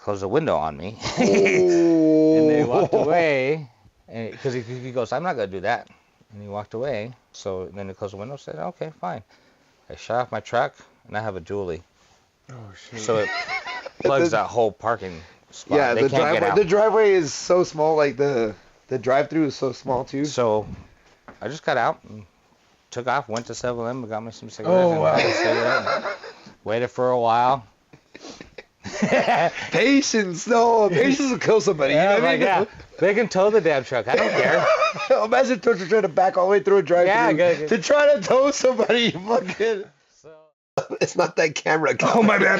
closed the window on me. Oh. And they walked away, and because he goes, I'm not gonna do that, and he walked away. So then he closed the window. Said, okay, fine. I shut off my truck, and I have a dually. Oh shit. So it plugs that whole parking spot. Yeah, They the can't driveway. get out. The driveway is so small. Like the drive-through is so small too. So I just got out and took off. Went to 7-Eleven, got me some cigarettes. Oh, and wow. had a cigarette. Waited for a while. Patience, no. Patience will kill somebody. Yeah, You know what I mean? yeah. They can tow the damn truck. I don't care. Imagine trying to back all the way through a drive-through Yeah, to try to tow somebody. You fucking. It's not that camera. Oh, my bad.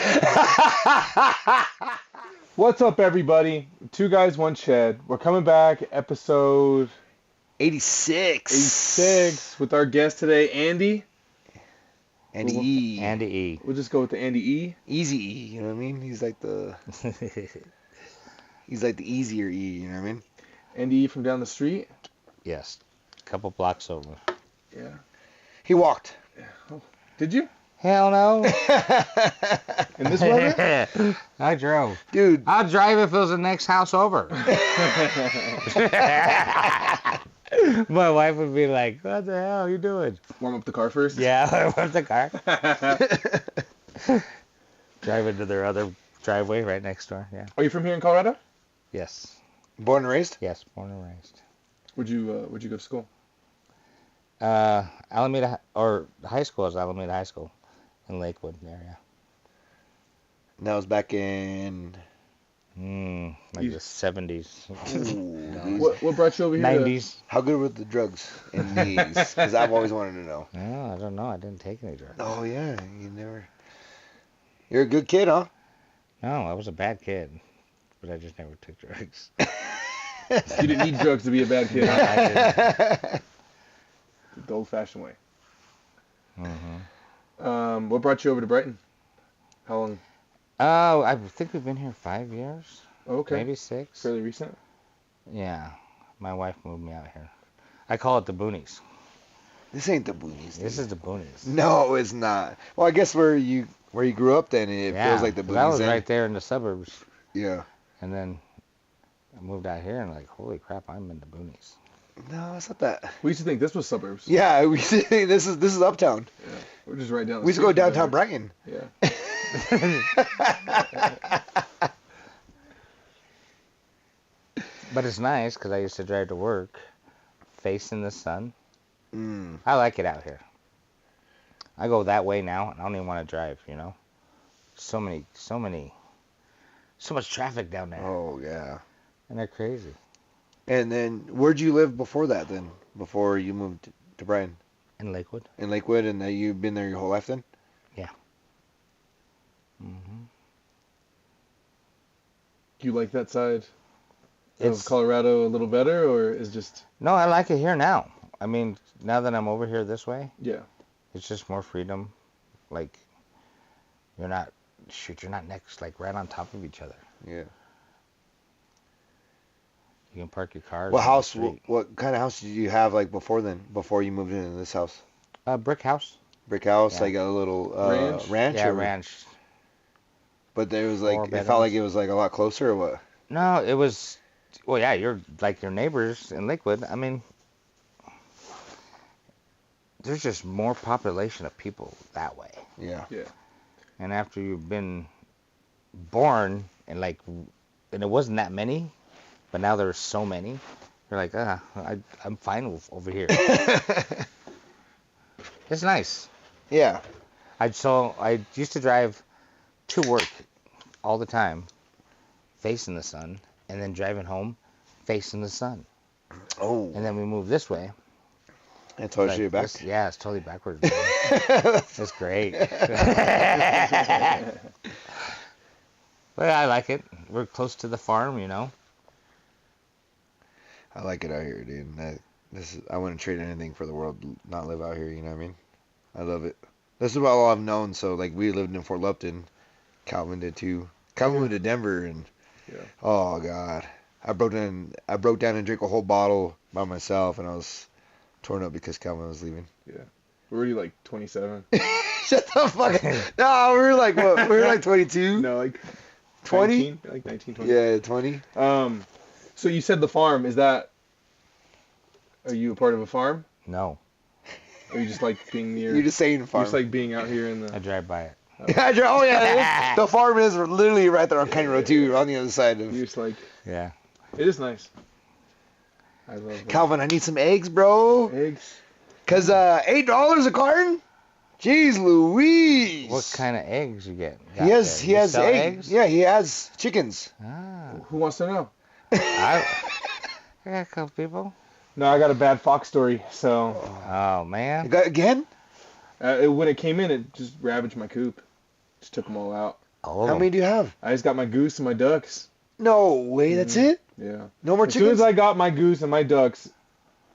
What's up, everybody? Two Guys, One Shed. We're coming back, episode 86. 86, with our guest today, Andy. Andy E. Andy E. We'll just go with the Andy E. Easy E, you know what I mean? He's like the easier E, you know what I mean? Andy E from down the street. Yes. A couple blocks over. Yeah. He walked. Oh, did you? Hell no. In this weather? I drove. Dude. I'll drive if it was the next house over. My wife would be like, what the hell are you doing? Warm up the car first? Yeah, where's the car? Drive into their other driveway right next door, yeah. Are you from here in Colorado? Yes. Born and raised? Yes, born and raised. Where'd you go to school? Alameda, or high school is Alameda High School in Lakewood area. And that was back in... Like the 70s. What brought you over here? 90s. How good were the drugs in these? Because I've always wanted to know. Oh, I don't know. I didn't take any drugs. Oh, yeah. You never... You're a good kid, huh? No, I was a bad kid. But I just never took drugs. You didn't need drugs to be a bad kid. No, I didn't. The old-fashioned way. Mm-hmm. What brought you over to Brighton? How long? Oh, I think we've been here 5 years. Okay. Maybe 6. Fairly recent? Yeah. My wife moved me out here. I call it the boonies. This ain't the boonies. This is the boonies. No, it's not. Well, I guess where you grew up then, it feels like the boonies. I was then. right there in the suburbs. Yeah. And then I moved out here and like, holy crap, I'm in the boonies. No, it's not that. We used to think this was suburbs. Yeah, we think this is uptown. Yeah. We're just right down the We used to go street from downtown there. Brighton. Yeah. But it's nice because I used to drive to work facing the sun. Mm. I like it out here. I go that way now and I don't even want to drive, you know. So much traffic down there. Oh, yeah. And they're crazy. And then, where'd you live before that then? Before you moved to Brighton? In Lakewood. In Lakewood, and you've been there your whole life then? Yeah. Mm-hmm. Do you like that side of It's Colorado a little better, or is just... No, I like it here now. I mean, now that I'm over here this way, Yeah. it's just more freedom. Like, you're not next, like, right on top of each other. Yeah. You can park your cars. What on the house, street. what kind of house did you have like before then? Before you moved into this house? Brick house. Brick house, Yeah. like a little ranch? Yeah, or- ranch. But there was like, 4 it bedrooms. felt like it was like a lot closer or what? No, it was, well, yeah, you're like your neighbors in Lakewood. I mean, there's just more population of people that way. Yeah. Yeah. And after you've been born and and it wasn't that many, but now there's so many, you're like, I'm fine with over here. It's nice. Yeah. I used to drive to work all the time, facing the sun, and then driving home, facing the sun. Oh. And then we moved this way. And told you back? Yeah, it's totally backwards. It's great. But I like it. We're close to the farm, you know. I like it out here, dude. I wouldn't trade anything for the world, not live out here, you know what I mean? I love it. This is about all I've known, so like we lived in Fort Lupton. Calvin did too. Calvin moved to Denver and oh god. I broke down and drank a whole bottle by myself and I was torn up because Calvin was leaving. Yeah. Were you like 27? Shut the fuck up. No, we were like what? We were like 22. No, like 20? 19, like 19, 20. Yeah, 20. So you said the farm. Are you a part of a farm? No, Or you just like being near? You're just saying You farm. just like being out here in I the. drive by it. Oh yeah, the farm is literally right there on County Road 2, on the other side of. You just like. Yeah. It is nice. I love that. Calvin, I need some eggs, bro. Eggs. Cause $8 a carton. Jeez Louise. What kind of eggs you get? He has You sell eggs. Yeah, he has chickens. Ah. Who wants to know? I got a couple people. No, I got a bad fox story. So Oh man. Again? when it came in, it just ravaged my coop. Just took them all out. Oh. How many do you have? I just got my goose and my ducks. No way, that's it? Yeah. No more As soon chickens? as I got my goose and my ducks,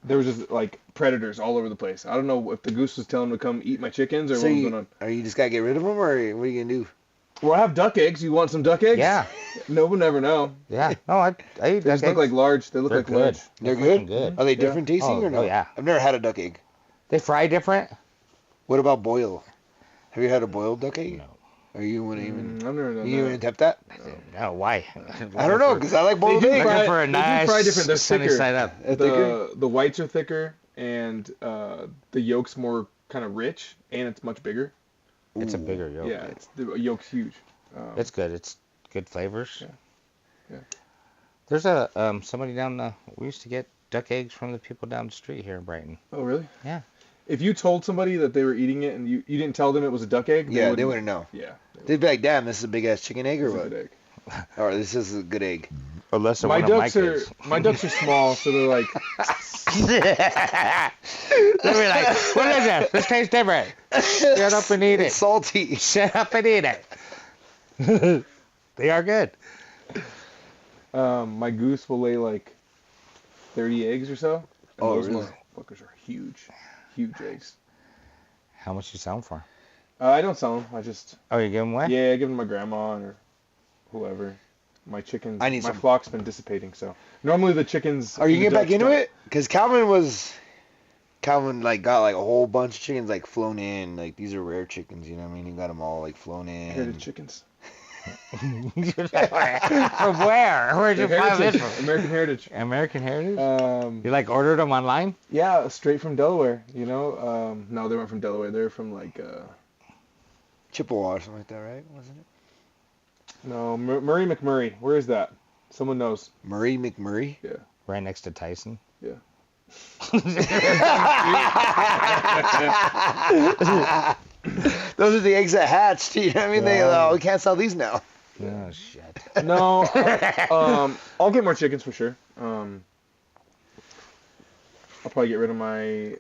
there was just like predators all over the place. I don't know if the goose was telling them to come eat my chickens or So what was you, going on. are you just gotta get rid of them, or what are you gonna do? Well, I have duck eggs. You want some duck eggs? Yeah. No, we'll never know. Yeah. No, I eat They duck just look eggs. like large. They look They're like good. large. They're freaking good? Are they different tasting or no? Oh yeah. I've never had a duck egg. They fry different. What about boil? Have you had a boiled duck egg? No. Are you gonna even? I've never done You even that. attempt that? No, why? I don't know, because I like boiled do eggs. fry- Looking for a they do nice fry different. They're sunny thicker. side up. The whites are thicker and the yolk's more kind of rich and it's much bigger. It's a bigger yolk. Yeah, the yolk's huge. It's good. It's good flavors. Yeah. Yeah. There's a somebody down the. We used to get duck eggs from the people down the street here in Brighton. Oh, really? Yeah. If you told somebody that they were eating it and you didn't tell them it was a duck egg, Yeah, they wouldn't know. Yeah. They'd be like, "Damn, this is a big ass chicken egg or It's a what?" good egg. Or this is a good egg. Unless they're My one of my ducks are kids. my ducks are small, so they're like They'll be like, what is this? This tastes different. Shut up and eat It's it. salty. Shut up and eat it. They are good. my goose will lay like 30 eggs or so. And Oh, those really? motherfuckers are huge, huge eggs. How much you sell them for? I don't sell them. I just Oh, you give them away? I give them to my grandma or whoever. My chickens, I need my some. flock's been dissipating. So normally the chickens. Are you and getting the back ducks into don't- it? Because Calvin like got like a whole bunch of chickens like flown in. Like these are rare chickens, you know what I mean? He got them all like flown in. Heritage chickens. From where? Where'd you find this from? American Heritage. American Heritage? You Um, like ordered them online? yeah, straight from Delaware. You know, no, they weren't from Delaware. They're from like Chippewa or something like that, right? Wasn't it? no Murray McMurray. Where is that? Someone knows. Murray McMurray? Right next to Tyson? Yeah. Those are the eggs that hatched. You know what I mean? Yeah. We can't sell these now. Oh, shit. No, I'll get more chickens for sure. I'll probably get rid of my.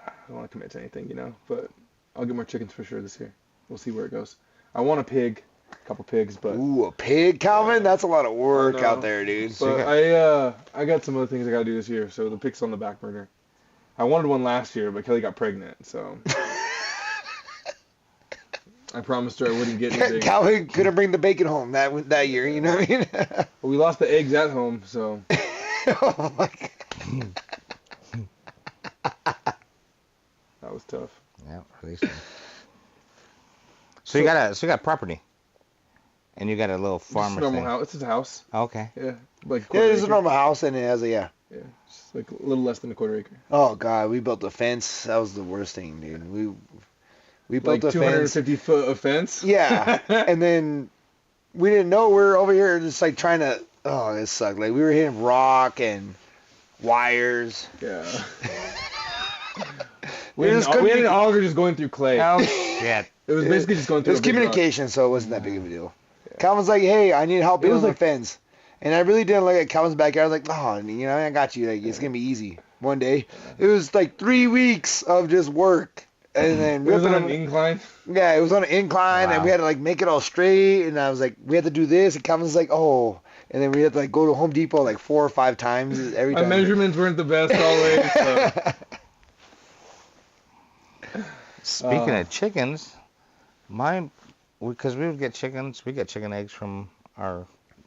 I don't want to commit to anything, you know, but I'll get more chickens for sure this year. We'll see where it goes. I want a pig, a couple pigs, but Ooh, a pig, Calvin? That's a lot of work I know. out there, dude. but I got some other things I gotta do this year, so the pig's on the back burner. I wanted one last year, but Kelly got pregnant, so I promised her I wouldn't get anything. Calvin couldn't bring the bacon home that year, you know what I mean? But we lost the eggs at home, so Oh my God. that was tough. Yeah, release them. So you got property, and you got a little It's just farmer a normal thing. house. It's just a house. Okay. Yeah, like Yeah, quarter it's a acre. normal house, and it has a, yeah. Yeah, just like a little less than a quarter acre. Oh, God, we built a fence. That was the worst thing, dude. We built Like a fence. 250 foot of fence. Yeah, and then we didn't know we were over here just like trying to. Oh, it sucked. Like we were hitting rock and wires. Yeah. We We had, just an, couldn't we had be- an auger just going through clay. Oh shit. It was basically just going It through. was a big rock. communication, so it wasn't that big of a deal. Calvin's like, "Hey, I need help It building was the like- fence," and I really didn't look at Calvin's backyard. I was like, "Oh, you know, I got you. Like, it's gonna be easy." One day, it was like 3 weeks of just work, and then It was on ripping an them- incline. Yeah, it was on an incline, and Wow. we had to like make it all straight. And I was like, we had to do this, and Calvin's like, "Oh," and then we had to like go to Home Depot like 4 or 5 times every My time. measurements weren't the best always. So. Speaking of chickens, because we would get chickens, we get chicken eggs from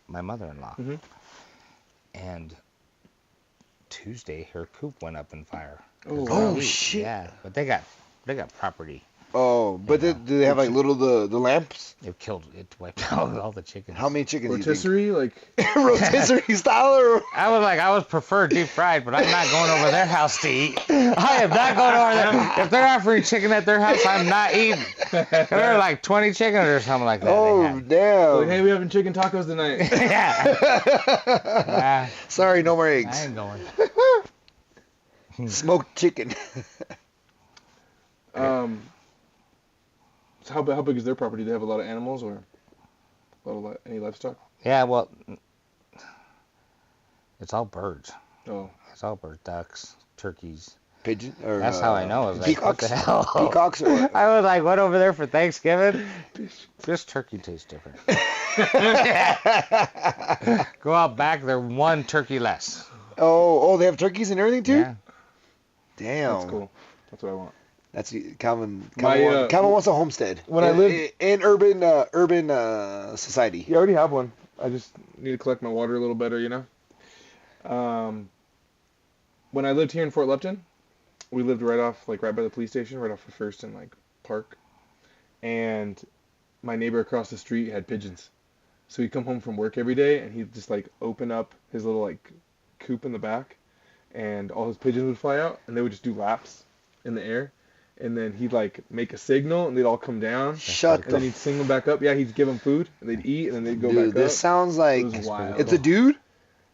my mother-in-law, Mhm. and Tuesday her coop went up in fire. Oh, Oh wow. shit! Yeah, but they got property. Oh, but Yeah. do they have like little the lamps? It wiped out all the chickens. How many chickens do you think? Rotisserie, like Rotisserie style or? I was prefer deep fried, but I'm not going over their house to eat. I am not going over there. If they're offering chicken at their house, I'm not eating. There are like 20 chickens or something like that. Oh, damn. Like, hey, we having chicken tacos tonight. Yeah. Sorry, no more I eggs. ain't going. Smoked chicken. So how big is their property? Do they have a lot of animals or any livestock? Yeah, well, it's all birds. Oh, It's all birds, ducks, turkeys. Pigeon? Or, That's how I know. I was like, peacocks? what the hell? Peacocks or what? I was like, what over there for Thanksgiving? This turkey tastes different. Go out back, they're one turkey less. Oh, they have turkeys and everything too? Yeah. Damn. that's cool. That's what I want. That's Calvin. My, Calvin wants a homestead. when I lived- in urban society. Yeah, I already have one. I just need to collect my water a little better, you know. When I lived here in Fort Lupton, we lived right by the police station, right off of First and like Park, and my neighbor across the street had pigeons. So he'd come home from work every day, and he'd just like open up his little like coop in the back, and all his pigeons would fly out, and they would just do laps in the air. And then he'd like make a signal, and they'd all come down. Shut And then he'd sing them back up. Yeah, he'd give them food, and they'd eat, and then they'd go Dude, back up. this sounds like It was wild. it's a dude.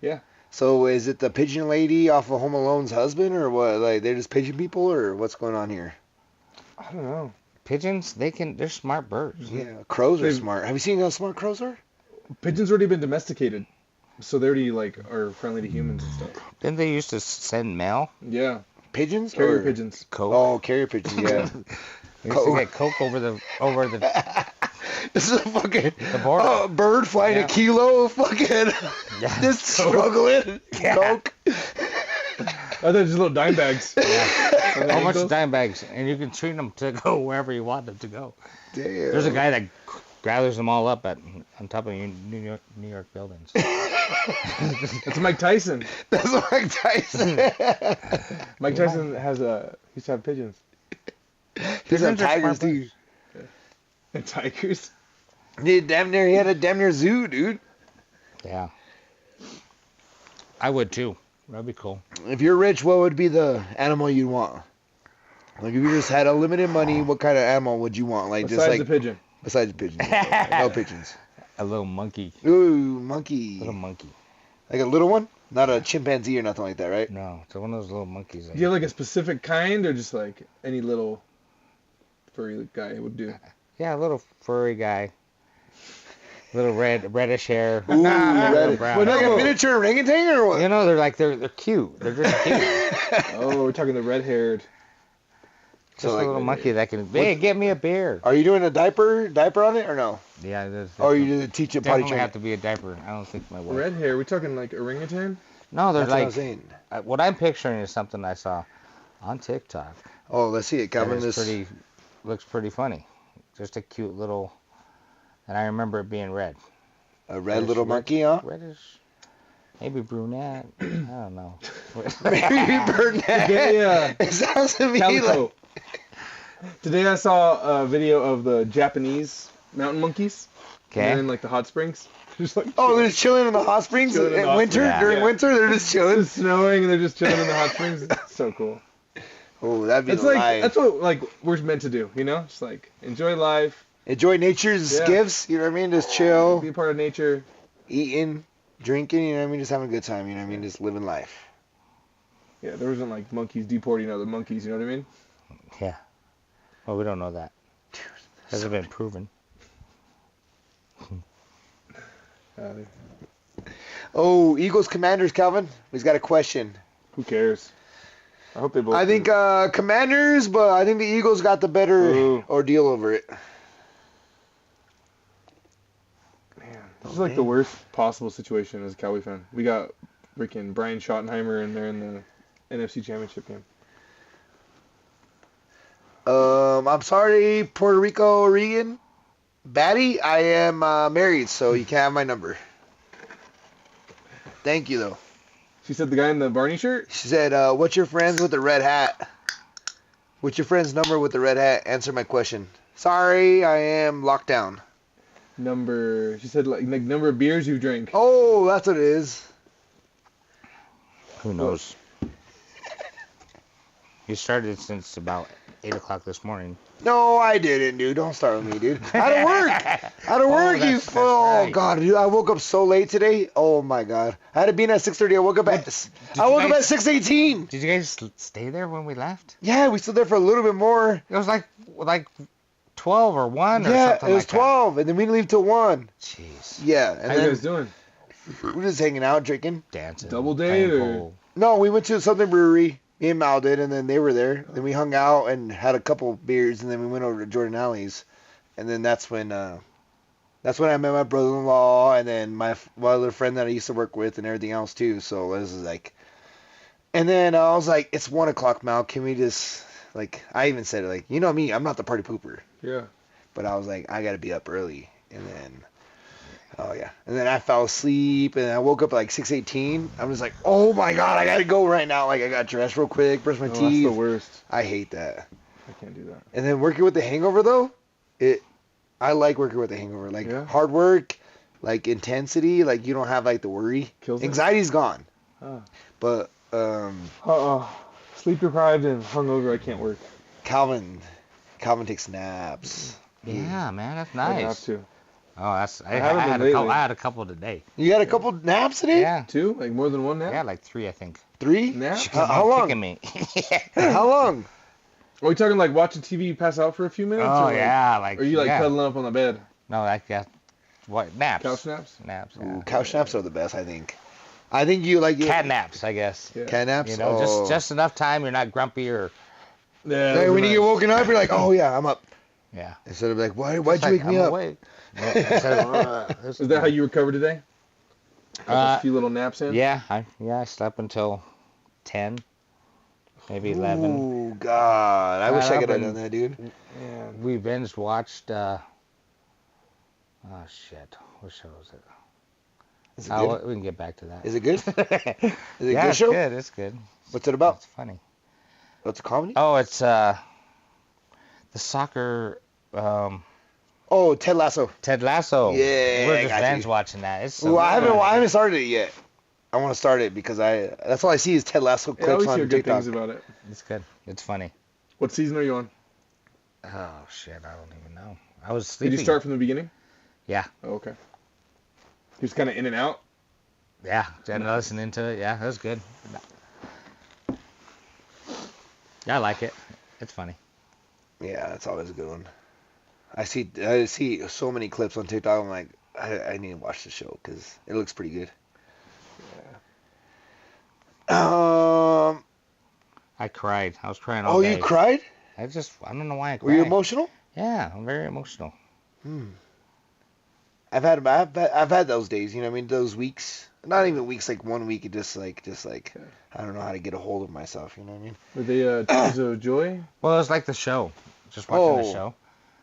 Yeah. So is it the pigeon lady off of Home Alone's husband, or what? Like they're just pigeon people, or what's going on here? I don't know. Pigeons, they're smart birds. Yeah, crows are They've- smart. Have you seen how smart crows are? Pigeons already been domesticated, so they already like are friendly to humans and stuff. Didn't they used to send mail? Yeah. Pigeons? Carrier or- pigeons. Coke. Oh, carrier pigeons. Yeah. They used to get Coke over the This is a fucking border. bird flying Yeah. a kilo of fucking Yeah. just struggling. Yeah. Coke. Oh, they're just little dime bags. Yeah. On the How much ankles. dime bags, and you can treat them to go wherever you want them to go. Damn. There's a guy that gathers them all up on top of New York buildings. That's Mike Tyson. That's Mike Tyson. Mike Tyson used to have pigeons. He's a Pigeons are tigers smart too. And tigers. He had a damn near zoo, dude. Yeah. I would too. That'd be cool. If you're rich, what would be the animal you'd want? Like if you just had unlimited money, what kind of animal would you want? Like Besides just like the pigeon. besides the pigeons. No pigeons. A little monkey. Ooh, monkey. Little monkey. Like a little one? Not a chimpanzee or nothing like that, right? No, it's one of those little monkeys. Do you have like a specific kind, or just like any little furry guy would do? Yeah, a little furry guy. Little reddish hair. Ooh, Little red. brown. Well, like No. a miniature orangutan or what? You know, they're cute. They're just cute. Oh, we're talking the red-haired. Just So, a like, little monkey that can. Hey, get me a beer. Are you doing a diaper on it or no? Yeah, there's. Or you just teach it potty definitely training? have to be a diaper. I don't think my wife. Red hair. We talking like orangutan? No, they're That's what I like. was saying. What I'm picturing is something I saw on TikTok. Oh, let's see it, Calvin. That is This looks pretty funny. Just a cute little. And I remember it being red. a red little monkey, huh? Reddish. Maybe brunette. I don't know. Maybe brunette. Yeah. It sounds to me Calico. like Today I saw a video of the Japanese mountain monkeys. They're Okay. in like the hot springs. Just like oh, they're just chilling in the hot springs Chilling in in the hot winter. springs. During Yeah. winter, they're just chilling. it's snowing and they're just chilling in the hot springs. It's so cool. Oh, that'd be It's like life. that's what like we're meant to do, you know? Just like enjoy life, Enjoy nature's Yeah. gifts. You know what I mean? Just chill, be a part of nature. eating, drinking. You know what I mean? Just having a good time. You know what I mean? Just living life. Yeah, there wasn't like monkeys deporting other monkeys, you know what I mean? Yeah. Well, we don't know that. Hasn't been proven. Oh, Eagles Commanders, Calvin. He's got a question. Who cares? I hope they both. I think Commanders, but I think the Eagles got the better Ooh. ordeal over it. Man, this is like the worst possible situation as a Cowboy fan. We got freaking Brian Schottenheimer and they're in the NFC Championship game. I'm sorry, Puerto Rico, Oregon. Batty, I am married, so you can't have my number. Thank you, though. She said the guy in the Barney shirt? She said, what's your friends with the red hat? What's your friend's number with the red hat? Answer my question. Sorry, I am locked down. She said like number of beers you drink. Oh, that's what it is. Who knows? You started since about 8 o'clock this morning. No, I didn't, dude. Don't start with me, dude. Out of work. Out of work, you fool. Oh, right. God, dude. I woke up so late today. Oh, my God. I had to be in at 6:30. I woke up at 6:18. Did you guys stay there when we left? Yeah, we stood there for a little bit more. It was like 12 or 1 or Yeah, something it was like 12, and then we didn't leave till 1. that. Jeez. Yeah, and How you then guys doing? we're just hanging out, drinking. Dancing. Double date playing or- pool. No, we went to something brewery. Me and Mal did, and then they were there. Then we hung out and had a couple beers, and then we went over to Jordan Alley's, and then that's when I met my brother-in-law, and then my other friend that I used to work with, and everything else too. So this is like, and then I was like, it's 1 o'clock, Mal. Can we just like? I even said it like, you know me, I'm not the party pooper, Yeah. but I was like, I gotta be up early, and then. Oh yeah, and then I fell asleep, and I woke up at like 6:18. I'm just like, oh my god, I gotta go right now. Like I got dressed real quick, brush my Oh, teeth. that's the worst. I hate that. I can't do that. And then working with the hangover though, I like working with the hangover. Like Yeah. hard work, like intensity, like you don't have like the worry. Kills it. Anxiety's gone. Oh. But Sleep deprived and hungover, I can't work. Calvin takes naps. Yeah, man, that's I have nice. to. Oh, I haven't been lately. I had a couple today. You got a couple naps today? Yeah. 2? Like more than one nap? Yeah, like 3, I think. 3? Nap? She How kept on long? kicking me. How long? Are we talking like watching TV, pass out for a few minutes? Oh or like, yeah, like. Or are you like yeah. cuddling up on the bed? No, like what naps? Couch naps? Naps. Yeah. Ooh, couch naps are the best, I think. I think you like Cat naps, I guess. Yeah. Cat naps. You know, Oh. just enough time. You're not grumpy or Yeah. Hey, those when are you get nice. woken up, you're like, oh yeah, I'm up. yeah. Instead of like, why'd It's you like, wake me I'm up? awake. No, instead of, Is that how you recovered today? Got a few little naps in? Yeah, I slept until 10, maybe 11. Oh God, I wish I could have done that, dude. Yeah. We binge watched. Oh shit, what show is it? Is it good? We can get back to that. Is it good? Is it a Yeah, good it's show? good. It's good. What's it about? It's funny. What's a comedy? Oh, it's the soccer. Oh, Ted Lasso. Ted Lasso. Yeah, We're I just got binge you. watching that. It's Ooh, so I good. haven't started it yet. I want to start it because that's all I see is Ted Lasso Yeah, I clips always hear on good TikTok. things about it. It's good. It's funny. What season are you on? Oh shit, I don't even know. I was Did sleeping. you start from the beginning? Yeah. Oh, okay. Just kind of in and out? Yeah, and listening to it. Yeah, it was good. Yeah, I like it. It's funny. Yeah, that's always a good one. I see so many clips on TikTok. I'm like, I need to watch the show because it looks pretty good. Yeah. I cried. I was crying all Oh, day. you cried? I don't know why I cried. Were you emotional? Yeah, I'm very emotional. I've had those days. You know what I mean? Those weeks. Not even weeks. Like 1 week. It just like I don't know how to get a hold of myself. You know what I mean? Were they tears of joy? Well, it was like the show. Just watching the Oh. show.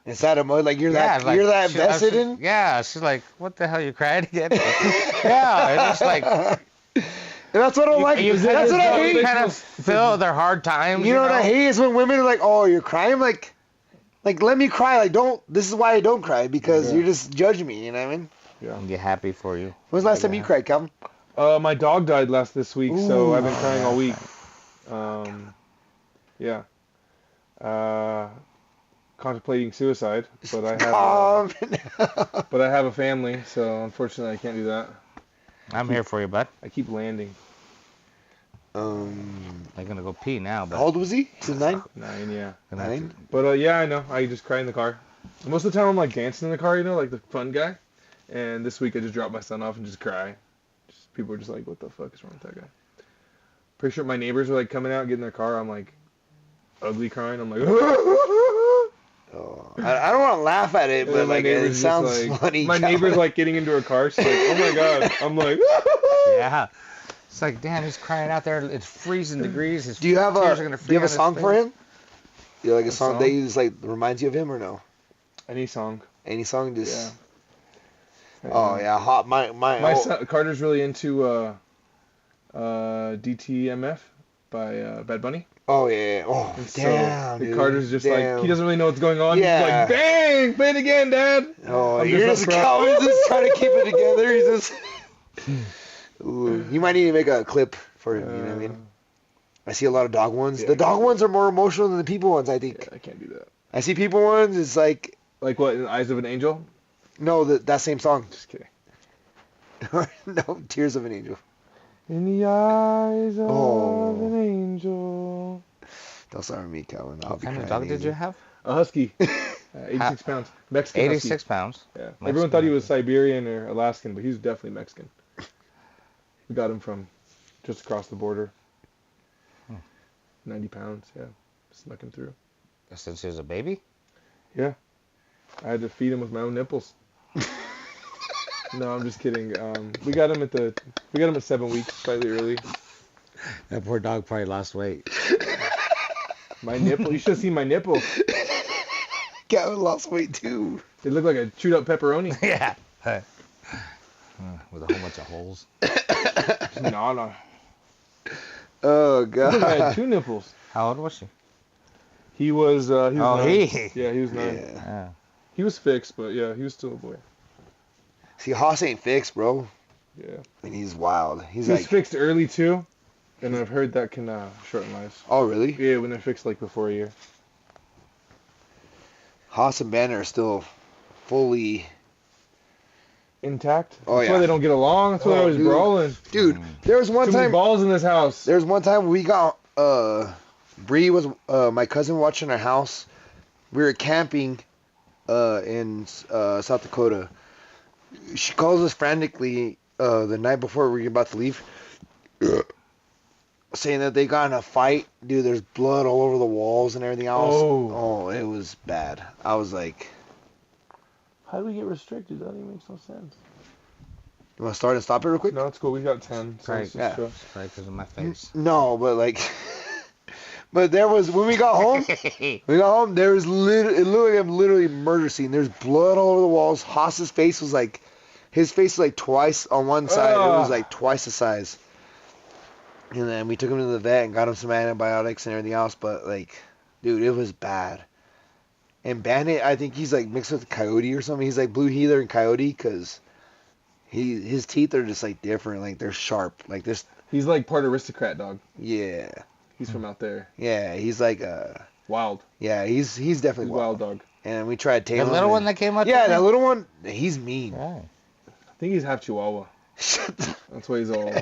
Is that like you're Yeah, that like, you're that she- vested she- in? Yeah, she's like, what the hell, you cried again? Yeah, it's just like, And that's what I like. you That's what I you hate. kind of feel their hard times. You know what I hate is when women are like, "Oh, you're crying." Like let me cry. Like don't. This is why I don't cry because Yeah. you're just judging me. You know what I mean? Yeah. I'm happy for you. When's the last time you cried, Calvin? My dog died this week, so Ooh. I've been crying all week. Yeah. Contemplating suicide, but I have a family, so unfortunately I can't do that. I'm here for you, bud. I keep landing. I'm gonna go pee now, but How old was he? He was 9. 9, yeah. gonna have to- 9. But yeah, I know. I just cry in the car. Most of the time I'm like dancing in the car, like the fun guy. And this week I just dropped my son off and just cry. People are just like, what the fuck is wrong with that guy? Pretty sure my neighbors are like coming out, getting in their car. I'm like ugly crying. I'm like, Oh, I don't want to laugh at it, And but then my like it neighbor's just sounds like- funny. My Calvin. neighbor's like getting into her car. She's like, oh my god. I'm like, yeah. It's like, damn, he's crying out there. It's freezing degrees. His Do you have tears are a gonna Do you have a freeze on song his for face. him? You like a song song? that just like reminds you of him or no? any song. Any song just. Yeah. Oh yeah, hot. My My son, Carter's really into DTMF. by Bad Bunny. Oh yeah. Oh And damn, so dude. Carter's just Damn. like, he doesn't really know what's going on. Yeah. He's like, bang, play it again, Dad. Oh, I'm you're just just up front. Calvin's just trying to keep it together. He's just. Ooh, you might need to make a clip for him. You know what I mean? I see a lot of dog ones. Yeah, The dog ones are more emotional than the people ones, I think. Yeah, I can't do that. I see people ones. It's like Like what? In the Eyes of an Angel? no, that same song. Just kidding. No, Tears of an Angel. In the eyes of Oh. an angel. Don't start with me, Calvin. I'll What be kind of crying dog did easy. you have? A husky. 86 pounds. Mexican 86 husky. pounds. Yeah. Mexican Everyone thought he was husky. Siberian or Alaskan, but he's definitely Mexican. We got him from just across the border. 90 pounds, yeah. Snuck him through. Since he was a baby? Yeah. I had to feed him with my own nipples. No, I'm just kidding. We got him at 7 weeks, slightly early. That poor dog probably lost weight. My nipple. You should have seen my nipple. Calvin lost weight too. It looked like a chewed up pepperoni. Yeah. With a whole bunch of holes. No. Oh I think I had god. 2 nipples. How old was she? He was 9. he. Yeah, he was 9. Yeah. Yeah. He was fixed, but yeah, he was still a boy. See, Haas ain't fixed, bro. Yeah. And he's wild. He's He was like, fixed early too, and I've heard that can shorten lives. oh really? Yeah, when they're fixed like before a year. Haas and Banner are still fully. Intact. Oh, That's yeah. why they don't get along. That's why they're always dude. brawling. Dude, there was one Too many time. balls in this house. There was one time we got Bree was my cousin watching our house. We were camping in South Dakota. She calls us frantically the night before we were about to leave, saying that they got in a fight. Dude, there's blood all over the walls and everything else. Oh. Oh, it was bad. I was like, How do we get restricted? That even makes no sense. you want to start and stop it real quick? No, it's cool. We got 10. So Right, it's just yeah. chill. Probably because of my face. No, but like, but there was when we got home. There was it looked like a literally murder scene. There's blood all over the walls. Haas's face was like, his face was like twice on one side. It was like twice the size. And then we took him to the vet and got him some antibiotics and everything else. But like, dude, it was bad. And Bandit, I think he's like mixed with Coyote or something. He's like Blue Heeler and Coyote because his teeth are just like different. Like they're sharp. Like this. He's like part aristocrat dog. Yeah. He's from out there. Yeah. He's like Wild. yeah. He's definitely He's wild. wild dog. And we tried The tailing. little him one that came out? Yeah, to that me? little one. He's mean. Right. I think he's half Chihuahua. Shut the That's why he's all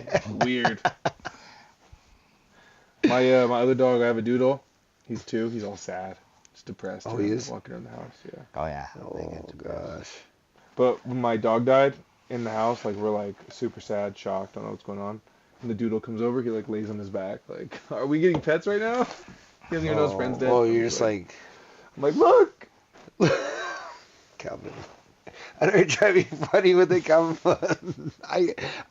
weird. My other dog, I have a doodle. He's 2. He's all sad. Just depressed. Oh, he is? Walking around the house, yeah. Oh, yeah. They Oh get depressed. gosh. But when my dog died in the house, like we're like super sad, shocked, don't know what's going on. And the doodle comes over, he like lays on his back, like, are we getting pets right now? He doesn't even know his friend's dead. Oh, you're just like I'm like, look! Calvin. I know you're trying to be funny with it, Calvin. But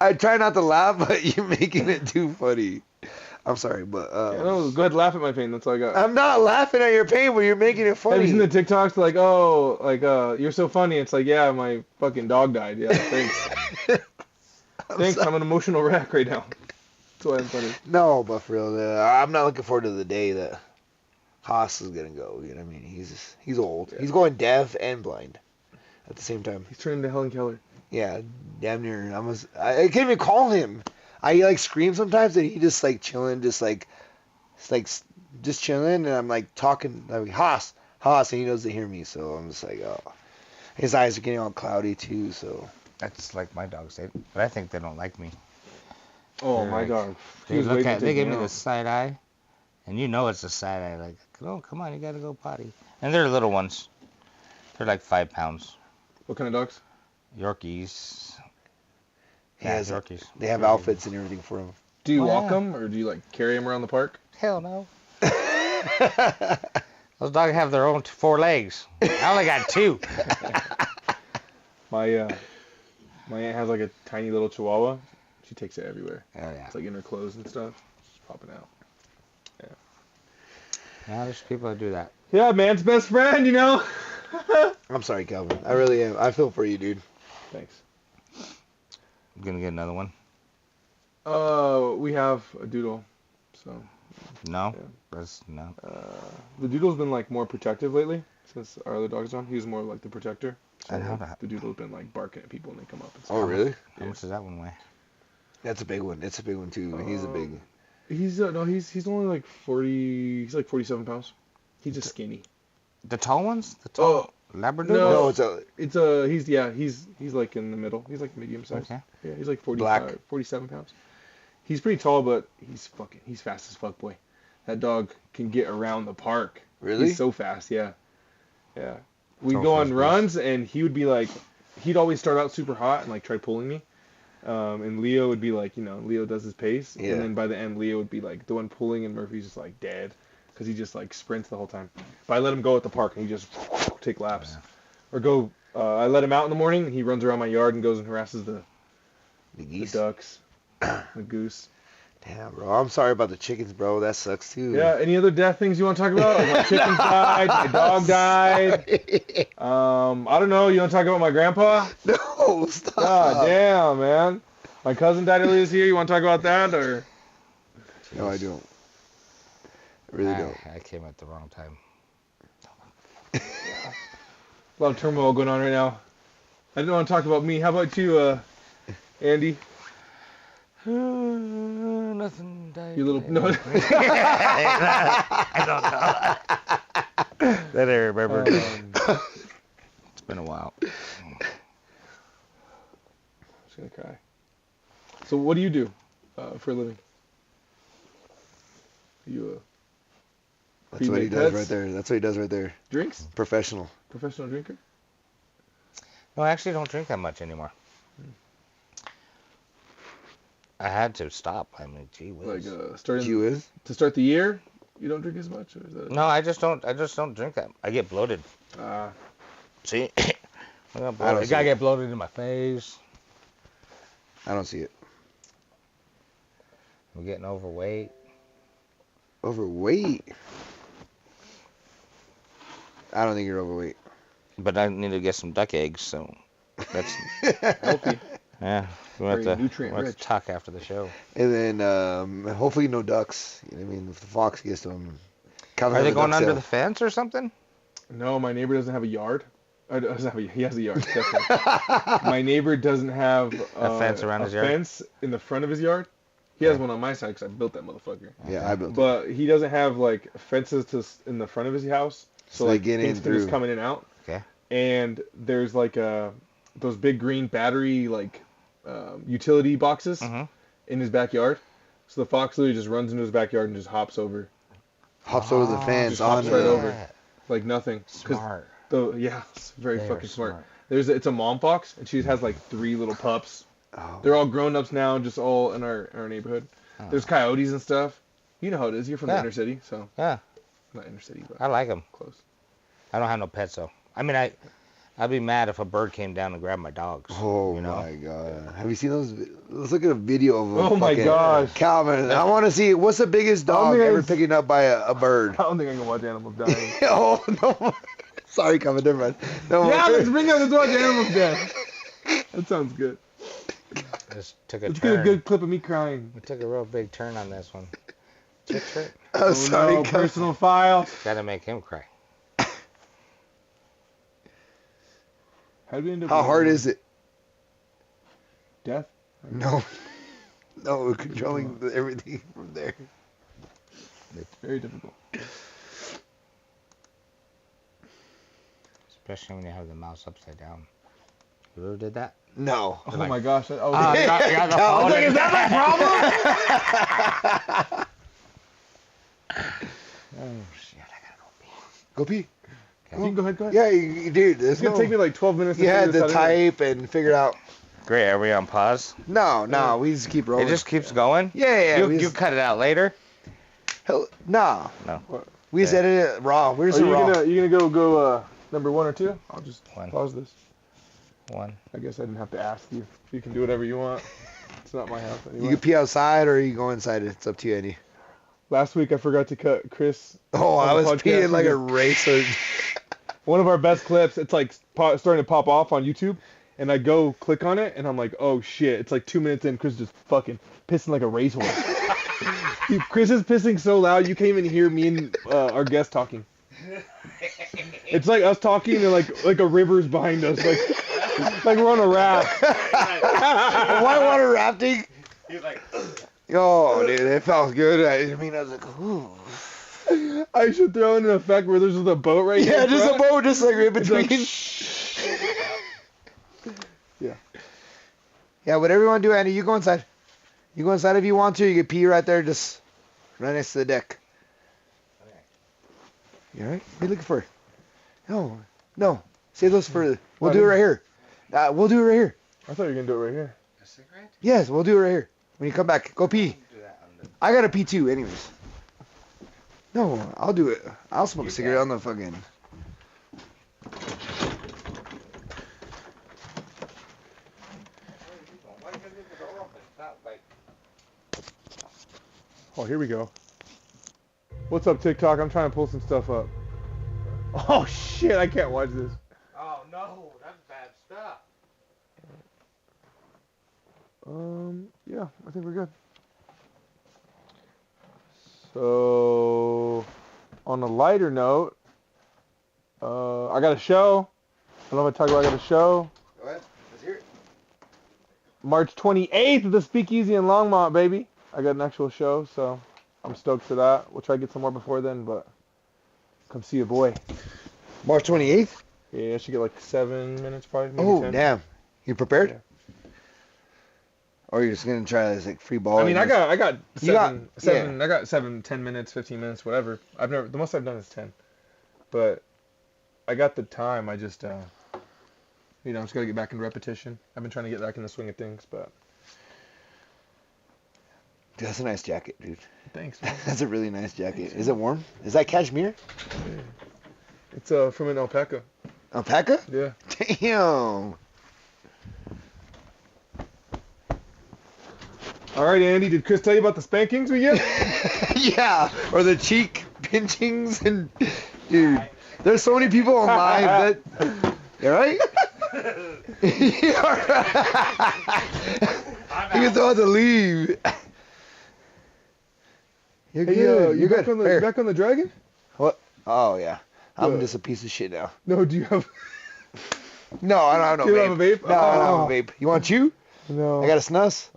I try not to laugh, but you're making it too funny. I'm sorry, but No, go ahead and laugh at my pain, that's all I got. I'm not laughing at your pain, but you're making it Have funny. you seen the TikToks like, oh, like, you're so funny. It's like, yeah, my fucking dog died. Yeah, thanks. Thanks, I'm an emotional wreck right now. That's why I'm funny. No, but for real, I'm not looking forward to the day that Haas is gonna go. You know what I mean? He's old. Yeah. He's going deaf and blind at the same time. He's turning to Helen Keller. Yeah, damn near. I can't even call him. I like scream sometimes, and he just like chilling, just chilling, and I'm like talking like Haas, and he doesn't hear me, so I'm just like, oh. His eyes are getting all cloudy too, so. That's like my dogs. But I think they don't like me. Oh, They're my like- dog. He They was look waiting at. to They take give me out. the side eye, and you know it's a side eye. Like, oh, come on, you gotta go potty. And they're little ones. They're like 5 pounds. What kind of dogs? Yorkies. He Yeah, has, Yorkies. they have outfits and everything for him. Do you Oh, walk yeah. them, or do you like carry them around the park? Hell no. Those dogs have their own 4 legs. I only got 2. My aunt has like a tiny little Chihuahua. She takes it everywhere. Oh yeah. It's like in her clothes and stuff. Just popping out. Now there's people that do that. Yeah, man's best friend, you know. I'm sorry, Calvin. I really am. I feel for you, dude. Thanks. I'm gonna get another one. We have a doodle, so No, Yeah. that's no. The Doodle's been like more protective lately since our other dog's on. He was more like the protector. So And how like, that? the Doodle's been like barking at people when they come up and Oh, stuff. really? How much does that one weigh? That's a big one. It's a big one too. He's a big. He's no, he's only like 40. He's like 47 pounds. He's just skinny. The tall ones? The tall Labrador? No, it's a. He's like in the middle. He's like medium size. Okay. Yeah, he's like 45, Black. 47 pounds. He's pretty tall, but he's fast as fuck, boy. That dog can get around the park. Really? He's so fast, yeah. Yeah. We'd So go on fast, runs, and he would be like, he'd always start out super hot and like try pulling me. And Leo would be like, Leo does his pace. Yeah. And then by the end, Leo would be like the one pulling, and Murphy's just like dead. Because he just like sprints the whole time. But I let him go at the park, and he just take laps. Yeah. Or go, I let him out in the morning, and he runs around my yard and goes and harasses the geese. ducks, the goose. Damn, bro. I'm sorry about the chickens, bro. That sucks too. Yeah, any other death things you want to talk about? Like my chickens died, my dog died. I don't know. You want to talk about my grandpa? No, stop. God damn, man. My cousin died earlier this year. You want to talk about that or? No, I don't. I really don't. I came at the wrong time. A lot of turmoil going on right now. I didn't want to talk about me. How about you, Andy? Nothing died. You little no. I don't know. That I remember. It's been a while. I'm just gonna cry. So what do you do for a living? You That's what he does pets? right there. That's what he does right there. drinks? Professional. Professional drinker? No, I actually don't drink that much anymore. I had to stop. I mean, gee whiz. Like starting Gee whiz? to start the year, you don't drink as much, or is that? No, I just don't drink that. I get bloated. See, I got bloated. I gotta get bloated in my face. I don't see it. I'm getting overweight. Overweight? I don't think you're overweight. But I need to get some duck eggs, so that's Healthy. yeah. We'll Very have to nutrient-rich. talk after the show. And then hopefully no ducks. You know what I mean? If the fox gets to them. Are they going under the fence or something? No, my neighbor doesn't have a yard. He has a yard, definitely. My neighbor doesn't have A fence around his yard? fence in the front of his yard. He has one on my side because I built that motherfucker. Yeah, I built it. But he doesn't have like fences in the front of his house, so they like get in things can just through. come in and out. Okay. And there's like those big green battery like utility boxes in his backyard. So the fox literally just runs into his backyard and just hops over. Hops over the fence just hops on right the... over. Like nothing. 'Cause Smart. it's very They are fucking smart. smart. It's a mom fox, and she has like 3 little pups. Oh. They're all grown ups now, just all in our neighborhood. Oh. There's coyotes and stuff. You know how it is. You're from the Yeah. inner city, so Yeah, not inner city, but I like them. close. I don't have no pets though. I mean, I'd be mad if a bird came down and grabbed my dogs. Oh you know? my god. Have you seen those? Let's look at a video of a Oh my fucking- gosh. Calvin, I want to see what's the biggest don't dog think ever I've- picking up by a bird. I don't think I can watch animals dying. Oh no. Sorry, Calvin, never mind. No, Yeah, let's bring up let's watch animals dead. That sounds good. Just took a Let's turn. get a good clip of me crying. We took a real big turn on this one. Trick, trick. I'm sorry, no, Calvin. personal file. Gotta make him cry. How did we end up? How with hard that? is it? Death? No. No, controlling everything from there. It's very difficult. Especially when you have the mouse upside down. You ever did that? No. Oh my gosh. Oh, you're on the Calvin, phone. is that my problem? Oh shit! I gotta go pee. Go pee. You can go ahead. Yeah, dude. It's gonna take me like 12 minutes. You to had figure to this out anyway. type and figure it out. Great. Are we on pause? No, we just keep rolling. It just keeps going. Yeah, You, we you just, cut it out later. hell, no. No. We just Okay. edited it raw. We're Are just you raw. gonna go number 1 or 2? I'll just One. pause this. One. I guess I didn't have to ask you. You can do whatever you want. It's not my house You anyway. can pee outside or you go inside. It's up to you, Andy. Last week I forgot to cut Chris. Oh, On I the was podcast, peeing like we a racer. One of our best clips. It's like starting to pop off on YouTube, and I go click on it, and I'm like, oh shit! It's like 2 minutes in. Chris just fucking pissing like a racehorse. Dude, Chris is pissing so loud you can't even hear me and our guest talking. It's like us talking and like a river's behind us, like we're on a raft. Whitewater rafting. He's like, Oh, dude, it felt good. I was like, ooh. I should throw in an effect where there's just a boat right here. Yeah, just a boat, just like in between. Yeah. Yeah, whatever you want to do, Andy, you go inside. You go inside if you want to. You can pee right there, just right next to the deck. You alright? What are you looking for? No. Save those for. We'll do it right here. We'll do it right here. I thought you were gonna do it right here. a cigarette? Yes, we'll do it right here. When you come back, go pee. Do that on the... I gotta pee too, anyways. No, I'll do it. I'll smoke a cigarette on the fucking. Oh, here we go. What's up, TikTok? I'm trying to pull some stuff up. Oh shit, I can't watch this. Oh no, that's bad stuff. Yeah, I think we're good. So, on a lighter note, I got a show. I don't know if I talk about I got a show. Go ahead. Let's hear it. March 28th at the Speakeasy in Longmont, baby. I got an actual show, so I'm stoked for that. We'll try to get some more before then, but come see your boy. March 28th? Yeah, I should get like 7 minutes, probably. Maybe Oh, 10. damn. You prepared? Yeah. Or you're just gonna try this like free ball? I mean, I got You seven, got- seven. I got 7, 10 minutes, 15 minutes, whatever. The most I've done is 10, but I got the time. I just, I'm just gotta get back in repetition. I've been trying to get back in the swing of things, but Dude, that's a nice jacket, dude. thanks, man. That's a really nice jacket. Is it warm? Is that cashmere? It's from an alpaca. Alpaca? Yeah. Damn. All right, Andy. Did Chris tell you about the spankings we get? Yeah. Or the cheek pinchings and dude. There's so many people online that. You alright? You alright? You can throw out the leave. You're good. You You're good. Here. back on the dragon? What? Oh yeah. I'm What? just a piece of shit now. No, do you have? No, I don't have no Do you vape. have a vape? No, I don't Oh. have a vape. You want chew? No. I got a snus.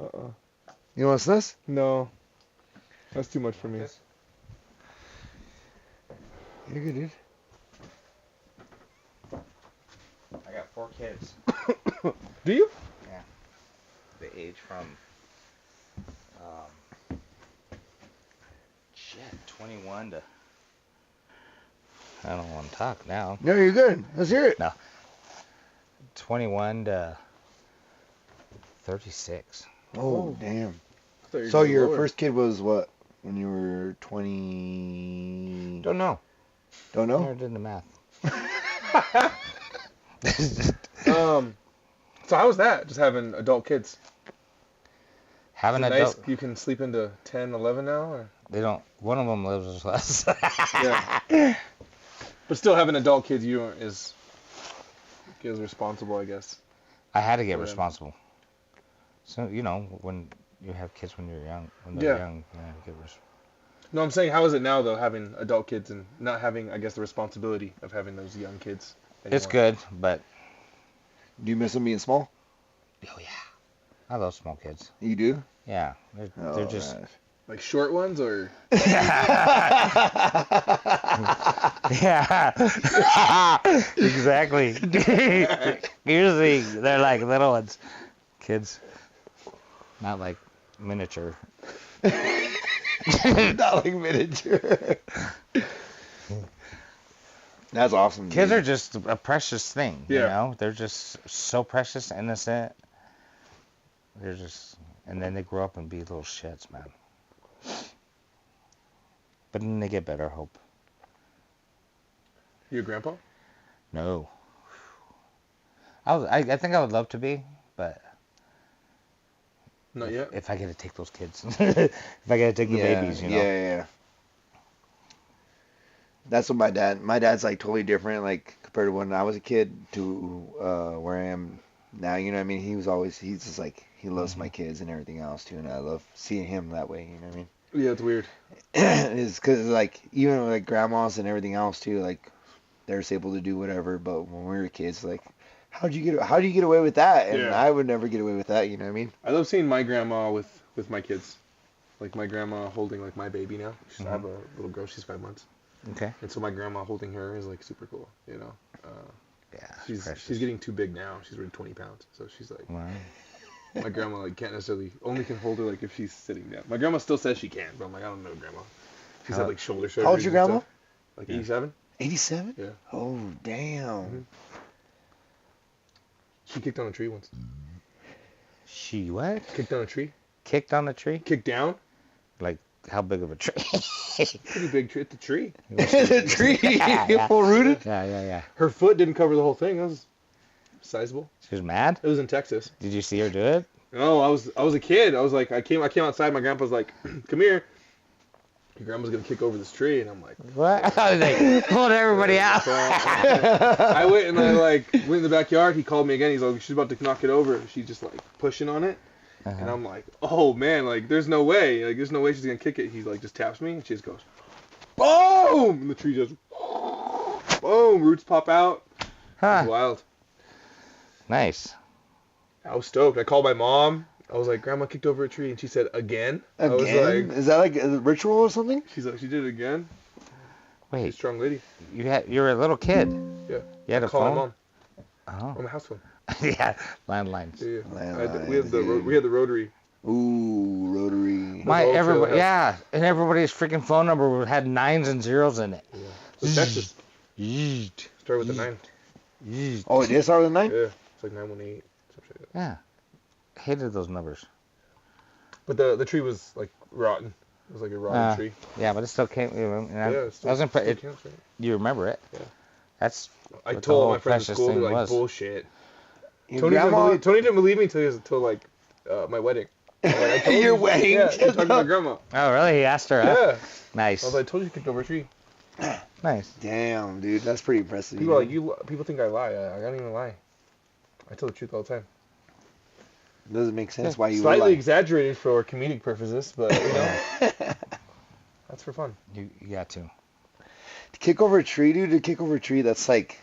You want a snus? No. That's too much for me. You're good, dude. I got 4 kids. Do you? They age from 21 to... I don't want to talk now. No, you're good. Let's hear it. 21 to 36. Oh, damn. I thought you were So going your lower. first kid was what? When you were 20? Don't know. Don't know? Never did the math. So how was that? Just having adult kids. Having Is a it nice? adult... You can sleep into 10, 11 now, or? They don't... One of them lives with us. Yeah. But still having adult kids, is responsible, I guess. I had to get For them. responsible. So, when you have kids when you're young, when they're Yeah. young, you have to get responsible. No, I'm saying, how is it now though, having adult kids and not having, I guess, the responsibility of having those young kids? It's anymore? good, but... Do you miss them being small? Oh, yeah. I love small kids. You do? Yeah. They're just... nice. Like short ones, or? Yeah. Exactly. Usually they're like little ones. Kids. Not like miniature. Not like miniature. That's awesome. Dude. Kids are just a precious thing, you Yeah. know? They're just so precious, innocent. They're just... And then they grow up and be little shits, man. But then they get better, I hope. You a grandpa? No. I think I would love to be, but Not yet. if I get to take those kids, if I get to take the babies, you know. Yeah. That's what my dad's like totally different, like compared to when I was a kid to where I am now. You know what I mean? He's just like, he loves my kids and everything else too, and I love seeing him that way. You know what I mean? Yeah, it's weird. It's because like even like grandmas and everything else too, like they're just able to do whatever. But when we were kids, like how do you get away with that? And Yeah. I would never get away with that. You know what I mean? I love seeing my grandma with my kids. Like my grandma holding like my baby now. I have a little girl. She's 5 months. Okay. And so my grandma holding her is like super cool. You know. Yeah. She's getting too big now. She's already 20 pounds. So she's like. Wow. My grandma like can't necessarily only can hold her like if she's sitting down. My grandma still says she can, but I'm like I don't know, grandma. She's had like shoulder surgery. How old's your grandma? Like 87. 87? Yeah. Oh damn. Mm-hmm. She kicked on a tree once. She what? Kicked on a tree. Kicked on a tree? Kicked down. Like how big of a tree? Pretty big tree. It's a tree. It's a tree. Yeah. Full rooted. Yeah. Her foot didn't cover the whole thing. That was sizable. She was mad? It was in Texas. Did you see her do it? No, I was a kid. I was like I came outside. My grandpa's like, "Come here. Your grandma's gonna kick over this tree," and I'm like, What? I was like, pulled everybody out. I went and I like went in the backyard. He called me again. He's like, "She's about to knock it over." She's just like pushing on it, and I'm like, "Oh man, like there's no way. Like there's no way she's gonna kick it." He like just taps me, and she just goes, "Boom!" And the tree just, boom. Roots pop out. Huh. It's wild. Nice. I was stoked. I called my mom. I was like, "Grandma kicked over a tree," and she said, "Again?" I was Again? like, Is that like a ritual or something? she's like, "She did it again." She's a Wait, strong lady. you were a little kid. Yeah. You had a Call my phone? mom Oh. on my house phone. Yeah, landlines. Yeah. Landlines, We had the rotary. Ooh, rotary. Everybody, yeah, and everybody's freaking phone number had 9s and 0s in it. Yeah. So Texas Yeet. started with the 9. Yeet. Oh, it did start with a 9? Yeah. It's like 918. Something like that. Yeah, hated those numbers. But the tree was like rotten. It was like a rotten tree. Yeah, but it still came. And Yeah. It still, I was still counts, right? You remember it? Yeah. That's I what the told whole my friends precious at school, they're thing like, was. bullshit. Your Tony grandma? didn't believe me till like my wedding. Like, I told Your you- wedding? Yeah, she talked to my grandma. Oh, really? He asked her. Huh? Yeah. Nice. I was like, I told you kicked over a tree. Nice. Damn, dude, that's pretty impressive. People are like people think I lie. I don't even lie. I tell the truth all the time. Doesn't make sense why you Slightly would exaggerated for comedic purposes, but you know, that's for fun. You got to. To kick over a tree, dude, to kick over a tree, that's like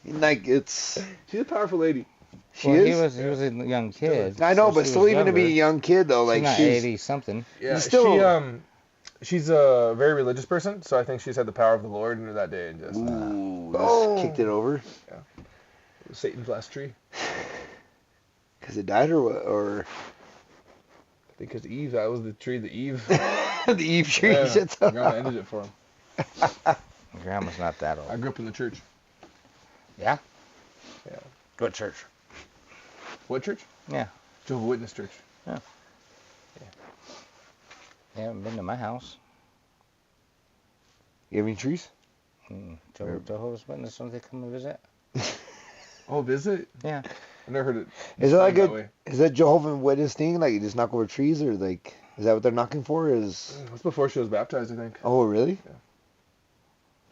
it's... She's a powerful lady. She Well, is? he was a young kid. I know, so but she still was even to be a younger. young kid, though, like, She's not she's... 80 something. Yeah, Still- she's a very religious person, so I think she's had the power of the Lord in that day and just Ooh, boom. just kicked it over? Satan's last tree. Because it died or what? Or I think because Eve, that was the tree that Eve. the Eve tree Yeah, shit. Grandma ended it for him. Grandma's not that I old. grew up in the church. Yeah? Yeah. What church? What church? Yeah. Jehovah's Witness church. You haven't been to my house. You have any trees? Jehovah's Witness, don't they come and visit? Oh, visit? Yeah. I never heard it. Is that like that a way. is that Jehovah's Witness thing? Like you just knock over trees, or like is that what they're knocking for? Is That's before she was baptized, I think. oh really?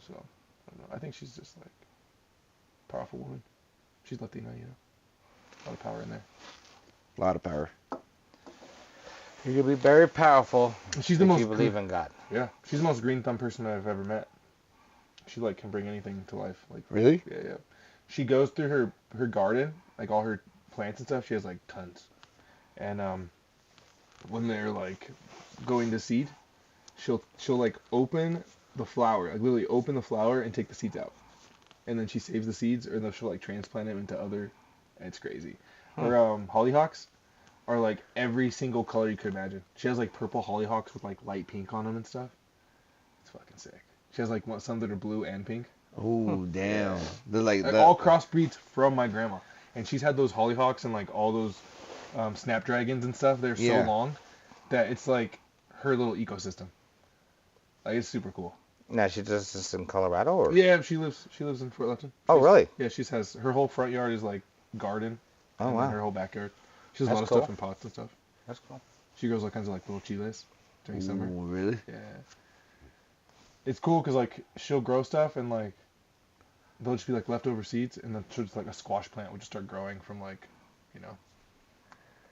So, I don't know. I think she's just like a powerful woman. She's Latina, you know. A lot of power in there. A lot of power. You can be very powerful She's the if most you believe in God. Yeah, she's the most green thumb person I've ever met. She like can bring anything to life. Like Really? yeah. She goes through her garden, like all her plants and stuff. She has like tons. And when they're like going to seed, she'll like open the flower, like literally open the flower and take the seeds out. And then she saves the seeds, or then she'll like transplant them into other. It's crazy. Her hollyhocks are like every single color you could imagine. She has like purple hollyhocks with like light pink on them and stuff. It's fucking sick. She has like some that are blue and pink. Oh damn! They're like All crossbreeds from my grandma. And she's had those hollyhocks and like all those snapdragons and stuff. They're so long that it's like her little ecosystem. Like it's super cool. Now she does this in Colorado, or? Yeah, she lives in Fort Lupton. Oh, really? Yeah, she has her whole front yard is like garden. Oh, and wow. then her whole backyard. She does a That's lot of cool. stuff in pots and stuff. That's cool. She grows all kinds of like little chiles during summer. Ooh, really? Yeah. It's cool because like she'll grow stuff and like they'll just be like leftover seeds, and then she'll just like a squash plant would just start growing from like, you know,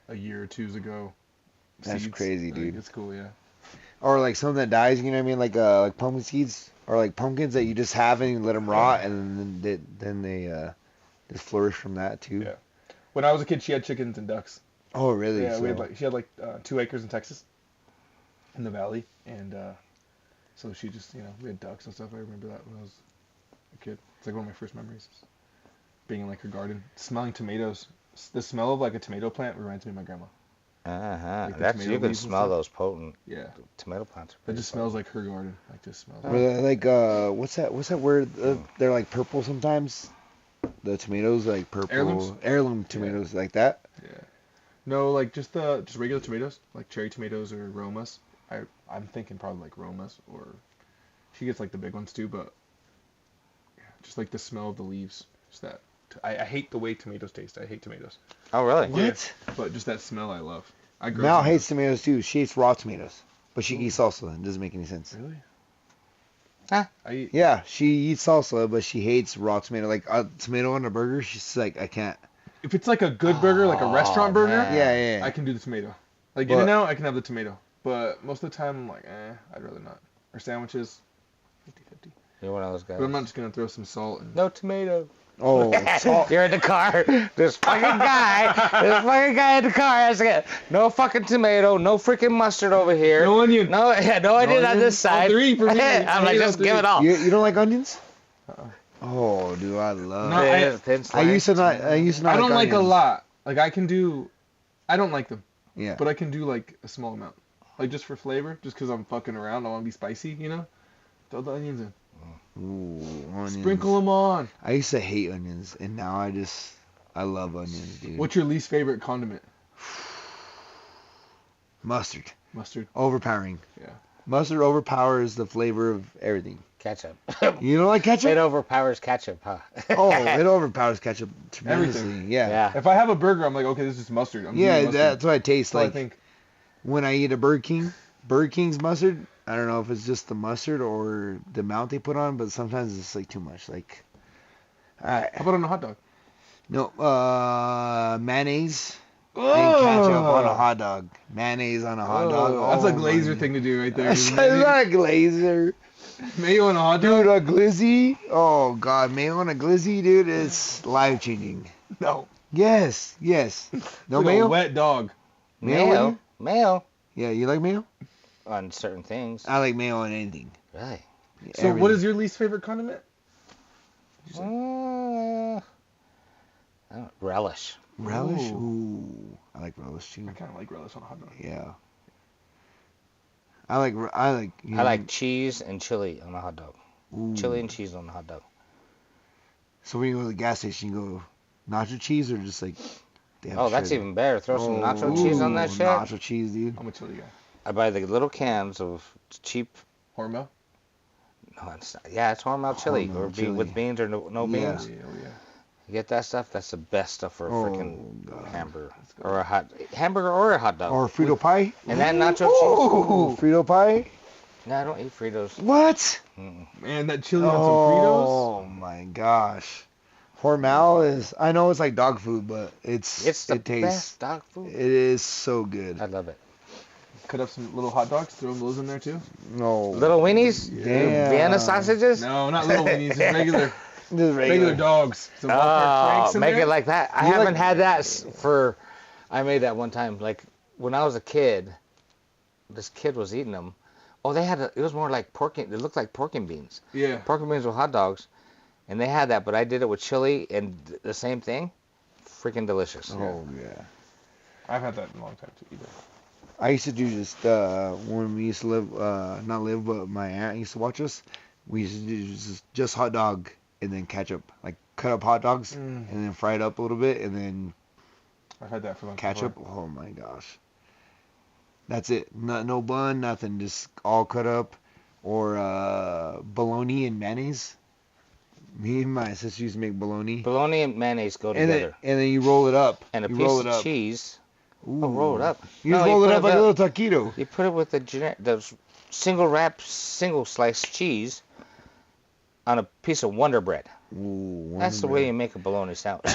a year or two's ago. That's seeds. crazy, Like, dude. it's cool, yeah. Or like something that dies, you know what I mean? Like pumpkin seeds, or like pumpkins that you just have and you let them rot, and then they just flourish from that too. Yeah. When I was a kid, she had chickens and ducks. Oh, really? Yeah, So, she had 2 acres in Texas, in the valley, and so she just we had ducks and stuff. I remember that when I was a kid. It's like one of my first memories, being in like her garden, smelling tomatoes. The smell of like a tomato plant reminds me of my grandma. Like the That's tomato you can leaves and smell stuff. those potent Yeah, tomato plants. it just smells like her garden. Like just smells. or like what's that word? They're like purple sometimes. The tomatoes like purple. Heirloom tomatoes like that. Yeah. No, like just regular tomatoes, like cherry tomatoes or Romas. I'm thinking probably like Romas, or she gets like the big ones too, but yeah, just like the smell of the leaves. Just that. I hate the way tomatoes taste. I hate tomatoes. Oh, really? What? But just that smell I love. I grow Mal tomatoes. hates tomatoes too. She hates raw tomatoes, but she eats salsa. It doesn't make any sense. Really? Huh? I eat. Yeah, she eats salsa, but she hates raw tomato. Like a tomato on a burger, she's like, I can't. If it's like a good burger, like a restaurant burger, man. Yeah. I can do the tomato. Like But- In-N-Out, I can have the tomato. But most of the time, I'm like, I'd rather not. Or sandwiches, 50-50. You're one of those guys. But I'm not just gonna throw some salt and. No tomato. Oh, salt. You're in the car. This fucking guy in the car has to get no fucking tomato, no freaking mustard over here. No onion. No onion on onion? this side. All 3 for me. I'm like, just give it all. You don't like onions? Uh-uh. Oh, dude, I love. No, it. Thin I used to not. I don't like a onions. lot. Like I don't like them. Yeah. But I can do like a small amount. Like just for flavor, just because I'm fucking around. I want to be spicy, Throw the onions in. Ooh, onions. Sprinkle them on. I used to hate onions, and now I love onions, dude. What's your least favorite condiment? Mustard? Mustard. Overpowering. Yeah. Mustard overpowers the flavor of everything. Ketchup. You don't like ketchup? It overpowers ketchup, huh? Oh, it overpowers ketchup tremendously. Everything. Yeah. Yeah. If I have a burger, I'm like, okay, this is mustard. I'm Yeah, eating mustard. that's what it tastes So like. I think. When I eat a Burger King's mustard, I don't know if it's just the mustard or the amount they put on, but sometimes it's like too much. Like, alright. How about on a hot dog? No, mayonnaise and ketchup on a hot dog. Mayonnaise on a hot dog. That's Oh a glazer my- thing to do right there. That's not a glazer. Mayo on a hot dog? Dude, a glizzy? Oh, God. Mayo on a glizzy, dude, is life-changing. No. Yes. No It's like mayo? a wet dog. Mayo. Mayo. Yeah, you like mayo? On certain things. I like mayo on anything. Really? So what is your least favorite condiment? I don't, relish. Relish? Ooh. Ooh. I like relish, too. I kind of like relish on a hot dog. Yeah. I like. I like cheese and chili on a hot dog. Ooh. Chili and cheese on a hot dog. So when you go to the gas station, you go nacho cheese or just like. They have Oh, that's shredded? even better. Throw some nacho Ooh, cheese on that shit. Nacho cheese, dude. I'm a chili guy. I buy the little cans of cheap. Hormel? No, it's not, yeah, it's Hormel chili Hormel or chili. with beans or no Yeah. beans. Yeah, oh yeah. You get that stuff. That's the best stuff for a Oh, freaking God. hamburger That's good. or a hamburger or a hot dog. Or Frito pie. And that nacho Ooh, Frito pie. No, I don't eat Fritos. What? Mm-mm. Man, that chili on some Oh my gosh. Hormel is. I know it's like dog food, but It's the it tastes. best dog food. It is so good. I love it. Fritos. Cut up some little hot dogs, throw those in there too. No. Little weenies, Yeah. Vienna sausages. No, not little weenies, just regular, Just regular dogs. Some ballpark franks in make there. it like that. I You haven't like- had that for. I made that one time. Like when I was a kid, this kid was eating them. Oh, they had. It was more like pork. It looked like pork and beans. Yeah. Pork and beans with hot dogs, and they had that. But I did it with chili and the same thing. Freaking delicious. Oh yeah. I've had that in a long time too either. I used to do just when we used to live, not live, but my aunt used to watch us. We used to do just hot dog and then ketchup, like cut up hot dogs and then fry it up a little bit and then I've had that for lunch. ketchup. before. Oh my gosh, that's it. No bun, nothing, just all cut up, or bologna and mayonnaise. Me and my sister used to make bologna. Bologna and mayonnaise go And together. then you roll it up. And a you piece roll of it up. cheese. Ooh. Oh, roll it up. You No, just you roll it put up like a little taquito. You put it with the single wrap, single slice cheese on a piece of Wonder Bread. Ooh, That's the way you make a bologna sandwich.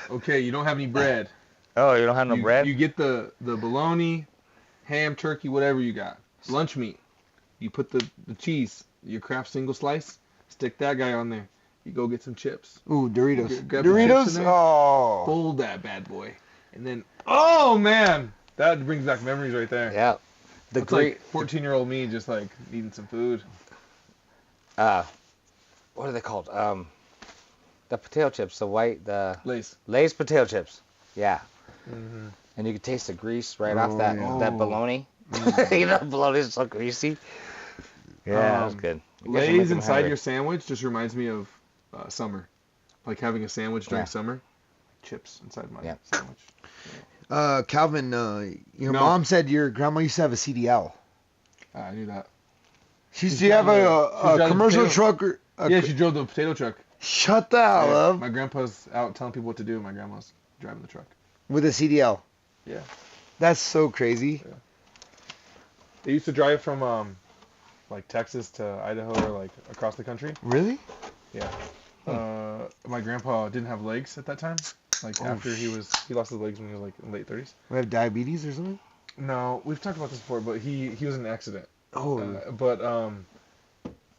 Okay, you don't have any bread. Oh, you don't have no you, bread? You get the bologna, ham, turkey, whatever you got. Lunch meat. You put the cheese, your Kraft single slice, stick that guy on there. You go get some chips. Ooh, Doritos. Grab the chips in Doritos? there, Oh. fold that bad boy. And then, oh man, that brings back memories right there. Yeah. It's like 14-year-old me just like needing some food. What are they called? The potato chips, the Lay's potato chips. Yeah. Mm-hmm. And you can taste the grease right off that yeah. bologna. You know, bologna is so greasy. Yeah, that was good. Lay's inside your sandwich just reminds me of summer. Like having a sandwich during summer. Chips inside my sandwich. Yeah. Calvin, your mom said your grandma used to have a CDL. I knew that. She used to have a commercial truck. She drove the potato truck. Shut the hell up. My grandpa's out telling people what to do, and my grandma's driving the truck. With a CDL. Yeah. That's so crazy. Yeah. They used to drive from like Texas to Idaho or like across the country. Really? Yeah. My grandpa didn't have legs at that time. Like after he lost his legs when he was like in late 30s. We have diabetes or something? No, we've talked about this before, but he was in an accident. Oh.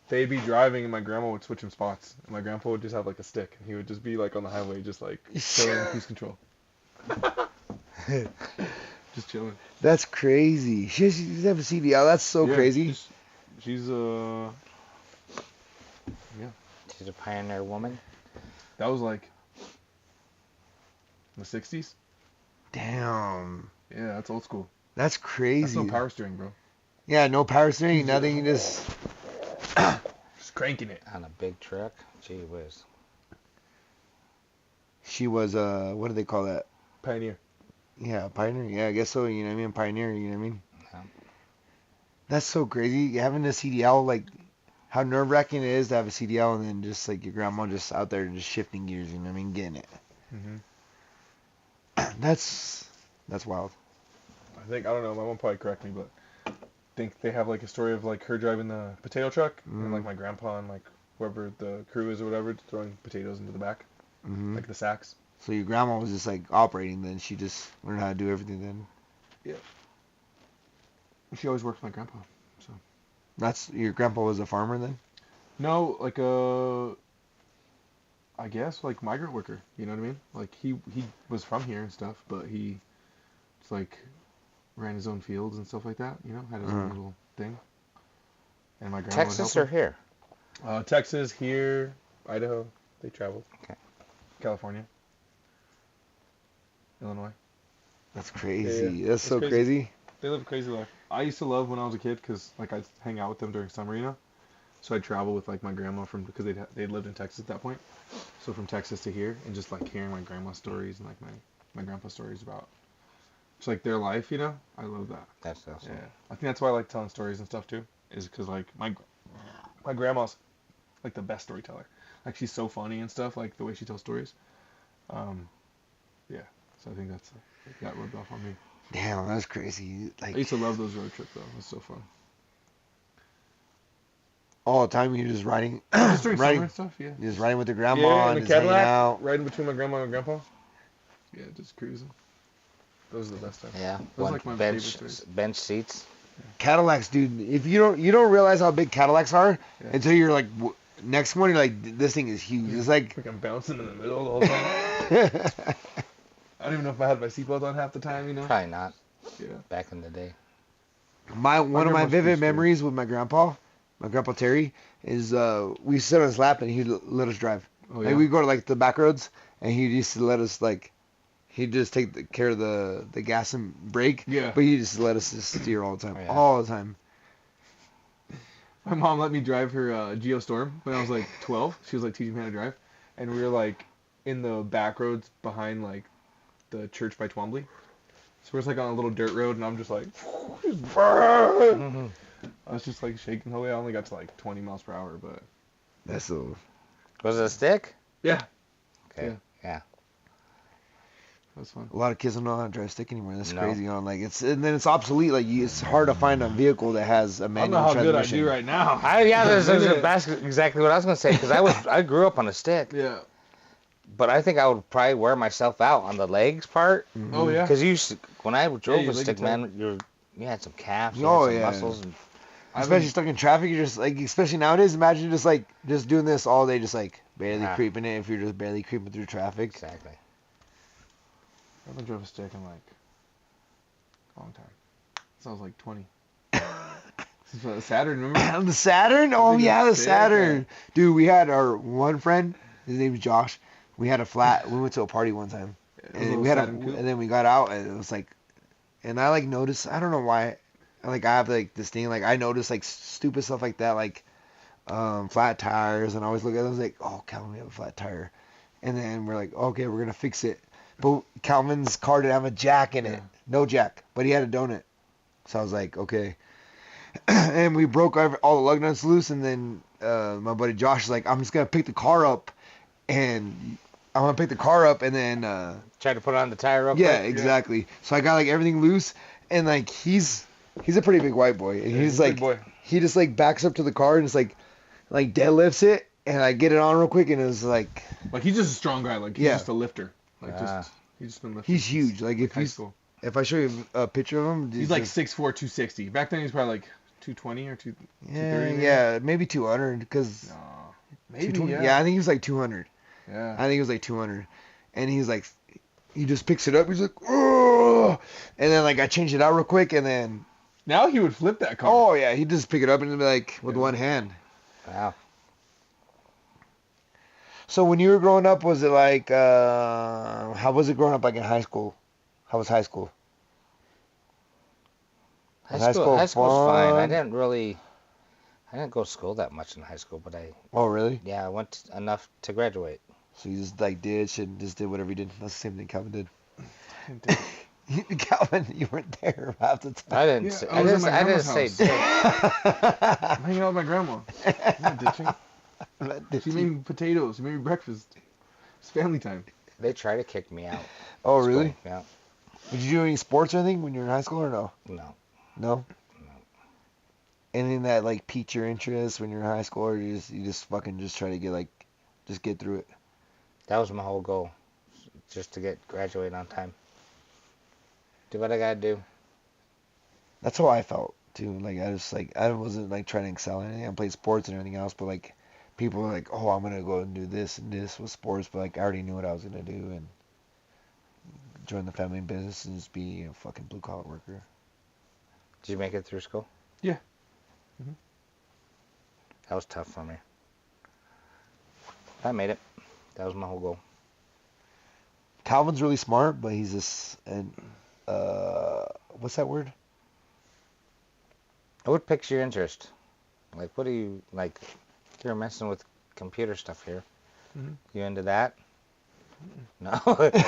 They'd be driving and my grandma would switch him spots. And my grandpa would just have like a stick and he would just be like on the highway just like chilling in cruise control. Just chilling. That's crazy. She used to have a CDL. That's so crazy. She's She's a pioneer woman. That was like the 60s. Damn. Yeah, that's old school. That's crazy. That's no power steering, bro. Yeah, no power steering, nothing. You just cranking it on a big truck. Gee whiz. She was what do they call that? Pioneer. Yeah, pioneer. Yeah, I guess so. You know what I mean? Pioneer. You know what I mean? Yeah. That's so crazy. Having a CDL, like how nerve-wracking it is to have a CDL, and then just like your grandma just out there just shifting gears. You know what I mean? Getting it. Mm-hmm. That's wild. I don't know. My mom probably correct me, but I think they have like a story of like her driving the potato truck and like my grandpa and like whoever the crew is or whatever throwing potatoes into the back, like the sacks. So your grandma was just like operating, then she just learned how to do everything then. Yeah. She always worked with my grandpa, so. That's your grandpa was a farmer then? No, like I guess like migrant worker. You know what I mean? Like he was from here and stuff, but he just like ran his own fields and stuff like that. You know, had his own little thing. And my grandma Texas or here? Texas, here, Idaho. They traveled. Okay. California. Illinois. That's crazy. Yeah. That's so crazy. They live a crazy life. I used to love when I was a kid because like I'd hang out with them during summer, you know. So I'd travel with like my grandma because they'd lived in Texas at that point. So from Texas to here and just like hearing my grandma's stories and like my grandpa's stories about just like their life, you know. I love that. That's awesome. Yeah. I think that's why I like telling stories and stuff too. Is because like my grandma's like the best storyteller. Like she's so funny and stuff. Like the way she tells stories. Yeah. So I think that rubbed off on me. Damn, that's crazy. Like I used to love those road trips though. It was so fun. All the time you're just riding, Just during summer and stuff, yeah. Just riding with your grandma and in the just hanging Cadillac, out. riding between my grandma and grandpa. Yeah, just cruising. Those are the best times. Yeah. Those are like my favorite stories. Bench seats. Cadillacs, dude. If you don't realize how big Cadillacs are until you're like next morning, like this thing is huge. It's like I'm bouncing in the middle the whole time. I don't even know if I had my seatbelt on half the time, you know? Probably not. Yeah. Back in the day. One of my vivid memories with my grandpa Terry, is we sit on his lap and he'd let us drive. Oh, yeah? Like we go to like the back roads and he used to let us like he'd just take care of the gas and brake. Yeah. But he just let us just steer all the time. Oh, yeah. All the time. My mom let me drive her Geostorm when I was like 12. She was like teaching me how to drive, and we were like in the back roads behind like the church by Twombly. So we're just like on a little dirt road, and I'm just like, I was just like shaking the whole way. I only got to like 20 miles per hour, but That's so. Was it a stick? yeah, Okay. Yeah. that was fun. A lot of kids don't know how to drive stick anymore. That's No. crazy. On like and then it's obsolete. Like it's hard to find a vehicle that has a I don't manual know how good I transmission. do right now. That's exactly what I was gonna say because I grew up on a stick, Yeah. but I think I would probably wear myself out on the legs part. Oh yeah. Because when I drove your a leg stick, gets tight. man, You had some calves. You Oh, had some yeah. muscles. And Especially stuck in traffic, you're just like, especially nowadays, imagine just doing this all day, just like barely creeping it if you're just barely creeping through traffic. exactly. I haven't drove a stick in like a long time. Since I was like 20. Since the Saturn, remember? The Saturn? Oh, yeah, the stick, Saturn. yeah. Dude, we had our one friend, his name was Josh. We had a flat, we went to a party one time. And we had and then we got out, and it was like, and I like noticed, I don't know why, like I have like this thing, like I notice like stupid stuff like that, like flat tires, and I always look at them, I was like, oh, Calvin, we have a flat tire. And then we're like, okay, we're gonna fix it. But Calvin's car didn't have a jack in it, no jack, but he had a donut. So I was like, okay. And we broke all the lug nuts loose, and then my buddy Josh is like, I'm just gonna pick the car up, and I'm gonna pick the car up, and then Try to put on the tire real yeah, quick. exactly. Yeah. So I got like everything loose, and like he's a pretty big white boy, and he's like, he just like backs up to the car and just like deadlifts it, and I get it on real quick, and it's like he's just a strong guy, like he's just a lifter, like he's just been lifting. He's huge. Like if I show you a picture of him, he's like 6'4", 260. Back then he's probably like 220 or 230. Yeah, maybe 200 because maybe yeah, I think he was like 200. Yeah, I think he was like 200, and he's like, he just picks it up. He's like, oh, and then like I changed it out real quick, and then now he would flip that car. Oh yeah, he'd just pick it up and be like with one hand. Wow. So when you were growing up, was it like, how was it growing up like in high school? How was high school? High school's fine. I didn't go to school that much in high school, but Oh really? Yeah, I went enough to graduate. So you just like did shit and just did whatever you did. That's the same thing Calvin did. Calvin, you weren't there half the time. I didn't. Yeah, I didn't say. I'm hanging out with my grandma. I'm not ditching. She made me potatoes. She made me breakfast. It's family time. They try to kick me out. Oh really? Yeah. Did you do any sports or anything when you were in high school or no? No. No? Anything that like piqued your interest when you were in high school, or you just fucking just try to get through it? That was my whole goal, just to graduate on time. Do what I gotta do. That's how I felt too. Like I wasn't like trying to excel in anything. I played sports and everything else, but like people were like, oh, I'm gonna go and do this and this with sports, but like I already knew what I was gonna do and join the family business and just be a fucking blue collar worker. Did you make it through school? Yeah. Mm-hmm. That was tough for me. I made it. That was my whole goal. Calvin's really smart, but he's just what's that word? What piques your interest? Like, what do you like? You're messing with computer stuff here. Mm-hmm. You into that? No.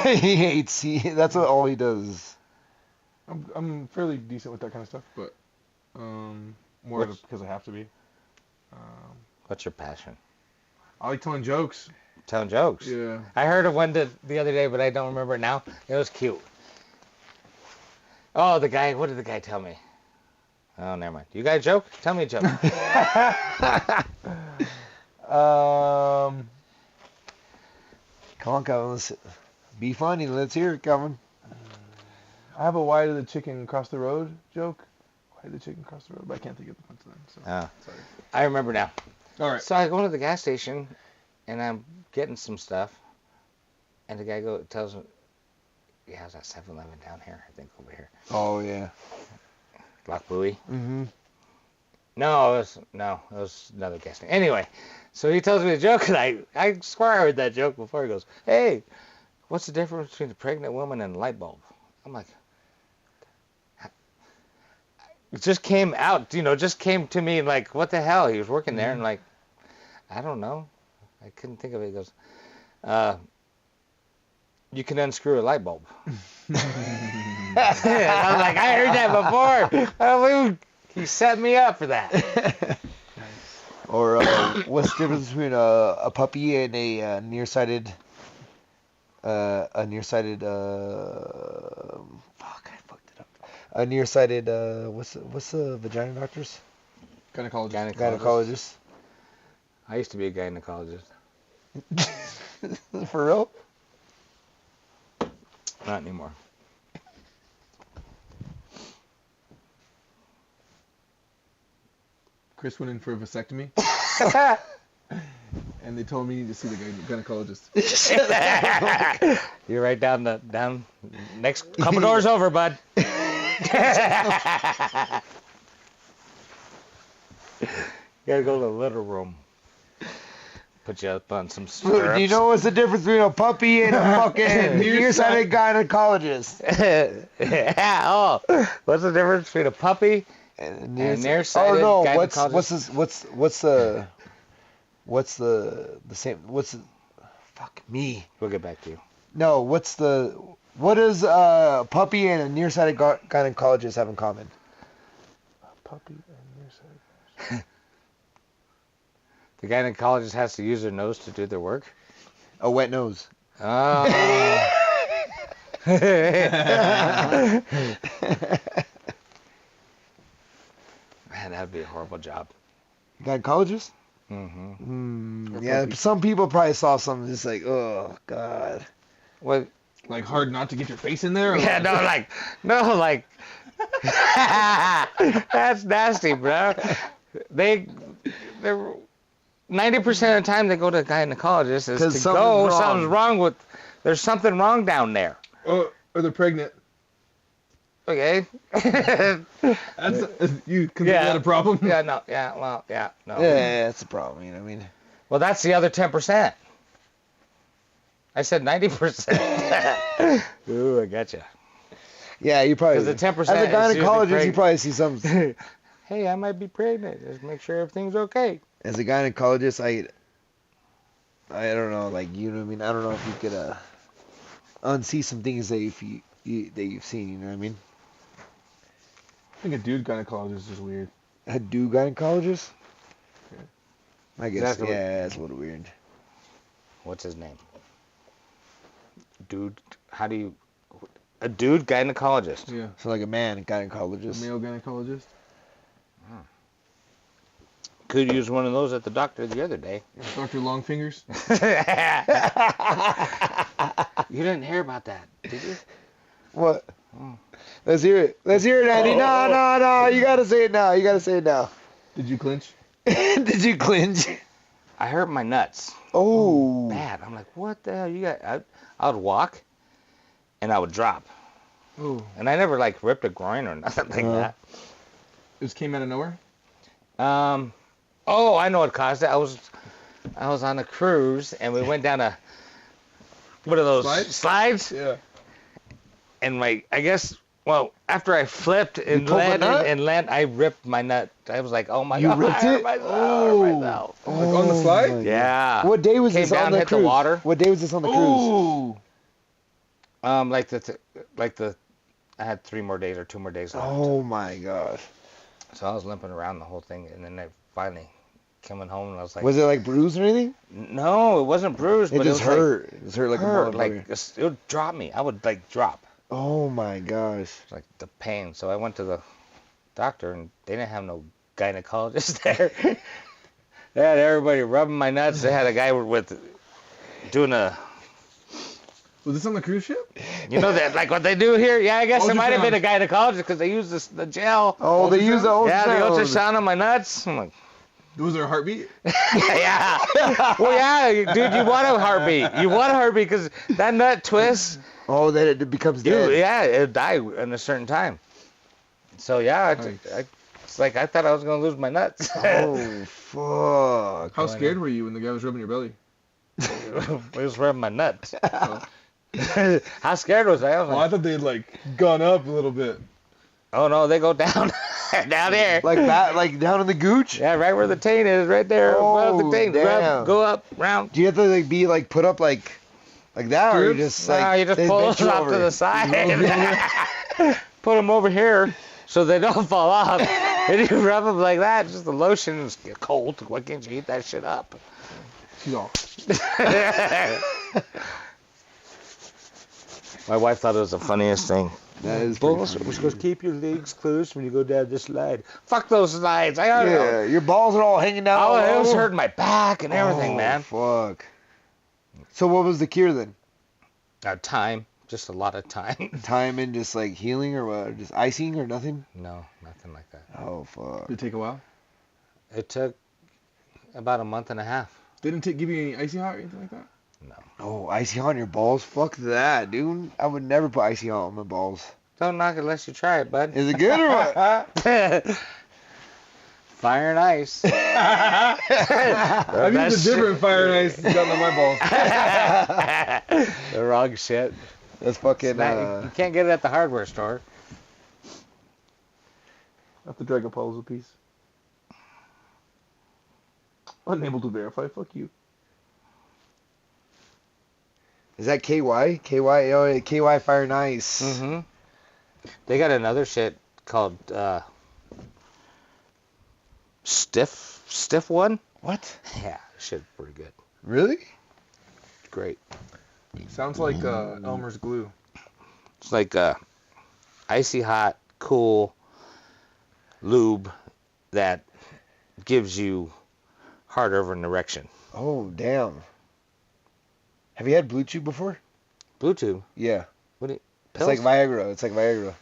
He hates. That's what all he does. I'm fairly decent with that kind of stuff, but more because I have to be. What's your passion? I like telling jokes. Telling jokes? Yeah. I heard of one the other day, but I don't remember it now. It was cute. Oh, what did the guy tell me? Oh, never mind. You got a joke? Tell me a joke. Come on, Calvin. Let's be funny. Let's hear it, Calvin. I have a why did the chicken cross the road joke. Why did the chicken cross the road? But I can't think of the punchline. So sorry. I remember now. All right. So I go to the gas station, and I'm getting some stuff, and the guy tells me, yeah, I was at 7-Eleven down here, I think, over here. Oh, yeah. Lock Buoy. Mm-hmm. No, it was another gas station. Anyway, so he tells me a joke, and I swear I heard that joke before. He goes, hey, what's the difference between a pregnant woman and a light bulb? I'm like, it just came out, just came to me like, what the hell? He was working there, and like, I don't know. I couldn't think of it. He goes, you can unscrew a light bulb. I was like, I heard that before. He set me up for that. Or what's the difference between a puppy and a nearsighted? Fuck, I fucked it up. A nearsighted. What's the vagina doctors? Gynecologist. I used to be a gynecologist. For real? Not anymore. Chris went in for a vasectomy, and they told me to see the gynecologist. You're right down next couple doors over, bud. You gotta go to the litter room. Put you up on some stirrups. Do you know what's the difference between a puppy and a fucking nearsighted gynecologist? Yeah. Oh, what's the difference between a puppy and nearsighted gynecologist? What's the same? Fuck me. We'll get back to you. No, what does a puppy and a nearsighted gynecologist have in common? A puppy and nearsighted. The gynecologist has to use their nose to do their work. A wet nose. Oh. Man, that'd be a horrible job. Gynecologist? Mm-hmm. Yeah, some people probably saw something just like, oh, God. What? Like hard not to get your face in there? Or Yeah, like. That's nasty, bro. They're 90% of the time they go to a gynecologist is to something's wrong. There's something wrong down there. or they're pregnant. Okay. You consider that a problem? Yeah, no. Yeah, that's a problem, you know what I mean? Well, that's the other 10%. I said 90%. Ooh, I got you. Yeah, you probably. Because the 10% as a gynecologist, you probably see something. Hey, I might be pregnant. Just make sure everything's okay. As a gynecologist, I don't know, like, you know what I mean? I don't know if you could unsee some things that you've seen, you know what I mean? I think a dude gynecologist is weird. A dude gynecologist? Yeah. I guess, that's a little weird. What's his name? Dude, a dude gynecologist? Yeah. So like a man gynecologist. A male gynecologist? Could use one of those at the doctor the other day. Dr. Longfingers? You didn't hear about that, did you? What? Oh. Let's hear it, Andy. No. You gotta say it now. Did you clinch? Did you clinch? I hurt my nuts. Oh. Bad. I'm like, what the hell? You got? I would walk, and I would drop. Oh. And I never like ripped a groin or nothing like that. It just came out of nowhere? Oh, I know what caused it. I was on a cruise, and we went down what are those slides? Yeah. And after I flipped and landed, I ripped my nut. I was like, oh my God. You ripped it? Myself. Like on the slide? Yeah. What day was Came this down, on the hit cruise? The water. What day was this on the cruise? I had 3 more days or 2 more days left. Oh my gosh. So I was limping around the whole thing, and then I finally coming home, and I was like, was it like bruised or anything? No, it wasn't bruised. It but just it was hurt. It just hurt like a motherfucker. it would drop me. I would drop. Oh my gosh. Like the pain. So I went to the doctor, and they didn't have no gynecologist there. They had everybody rubbing my nuts. They had a guy doing a. Was this on the cruise ship? You know that, like what they do here? Yeah, I guess it might have been a gynecologist because they use the gel. Oh, they use the ultrasound. Yeah, the ultrasound on my nuts. I'm like, was there a heartbeat? Yeah. Well, yeah, dude, you want a heartbeat. You want a heartbeat because that nut twists. Oh, then it becomes dead. Yeah, it'll die in a certain time. So, yeah, it's like I thought I was going to lose my nuts. Oh, fuck. How scared were you when the guy was rubbing your belly? He was rubbing my nuts. How scared was I? I thought they'd gone up a little bit. Oh no, they go down, down there. Like that, like down in the gooch? Yeah, right where the taint is, right there above the taint. Damn. Go up, round. Do you have to be put up like that, or you just no, you just pull them off to the side. Put them over here so they don't fall off. And you rub them like that. Just the lotion is cold. Why can't you heat that shit up? No. My wife thought it was the funniest thing. That is We're supposed to keep your legs closed when you go down this slide. Fuck those slides. I don't know. Your balls are all hanging down. Oh, it was hurting my back and everything, man. Fuck. So what was the cure then? Time. Just a lot of time. Time and just healing or what? Just icing or nothing? No, nothing like that. Oh, fuck. Did it take a while? It took about a month and a half. They didn't give you any icy hot or anything like that? No. Oh, icy hot on your balls? Fuck that, dude. I would never put icy hot on my balls. Don't knock it unless you try it, bud. Is it good or what? Fire and ice. I've used a different fire and ice gotten on my balls. The wrong shit. That's fucking. You can't get it at the hardware store. I have to drag a puzzle piece. Unable to verify. Fuck you. Is that KY? KY? Oh, KY Fire and Ice. Mm-hmm. They got another shit called Stiff one. What? Yeah, shit's pretty good. Really? Great. Sounds like Elmer's glue. It's like icy hot, cool lube that gives you harder of an erection. Oh, damn. Have you had Blue Chew before? Bluetooth. Yeah. What do you, It's pills? like Viagra. It's like Viagra.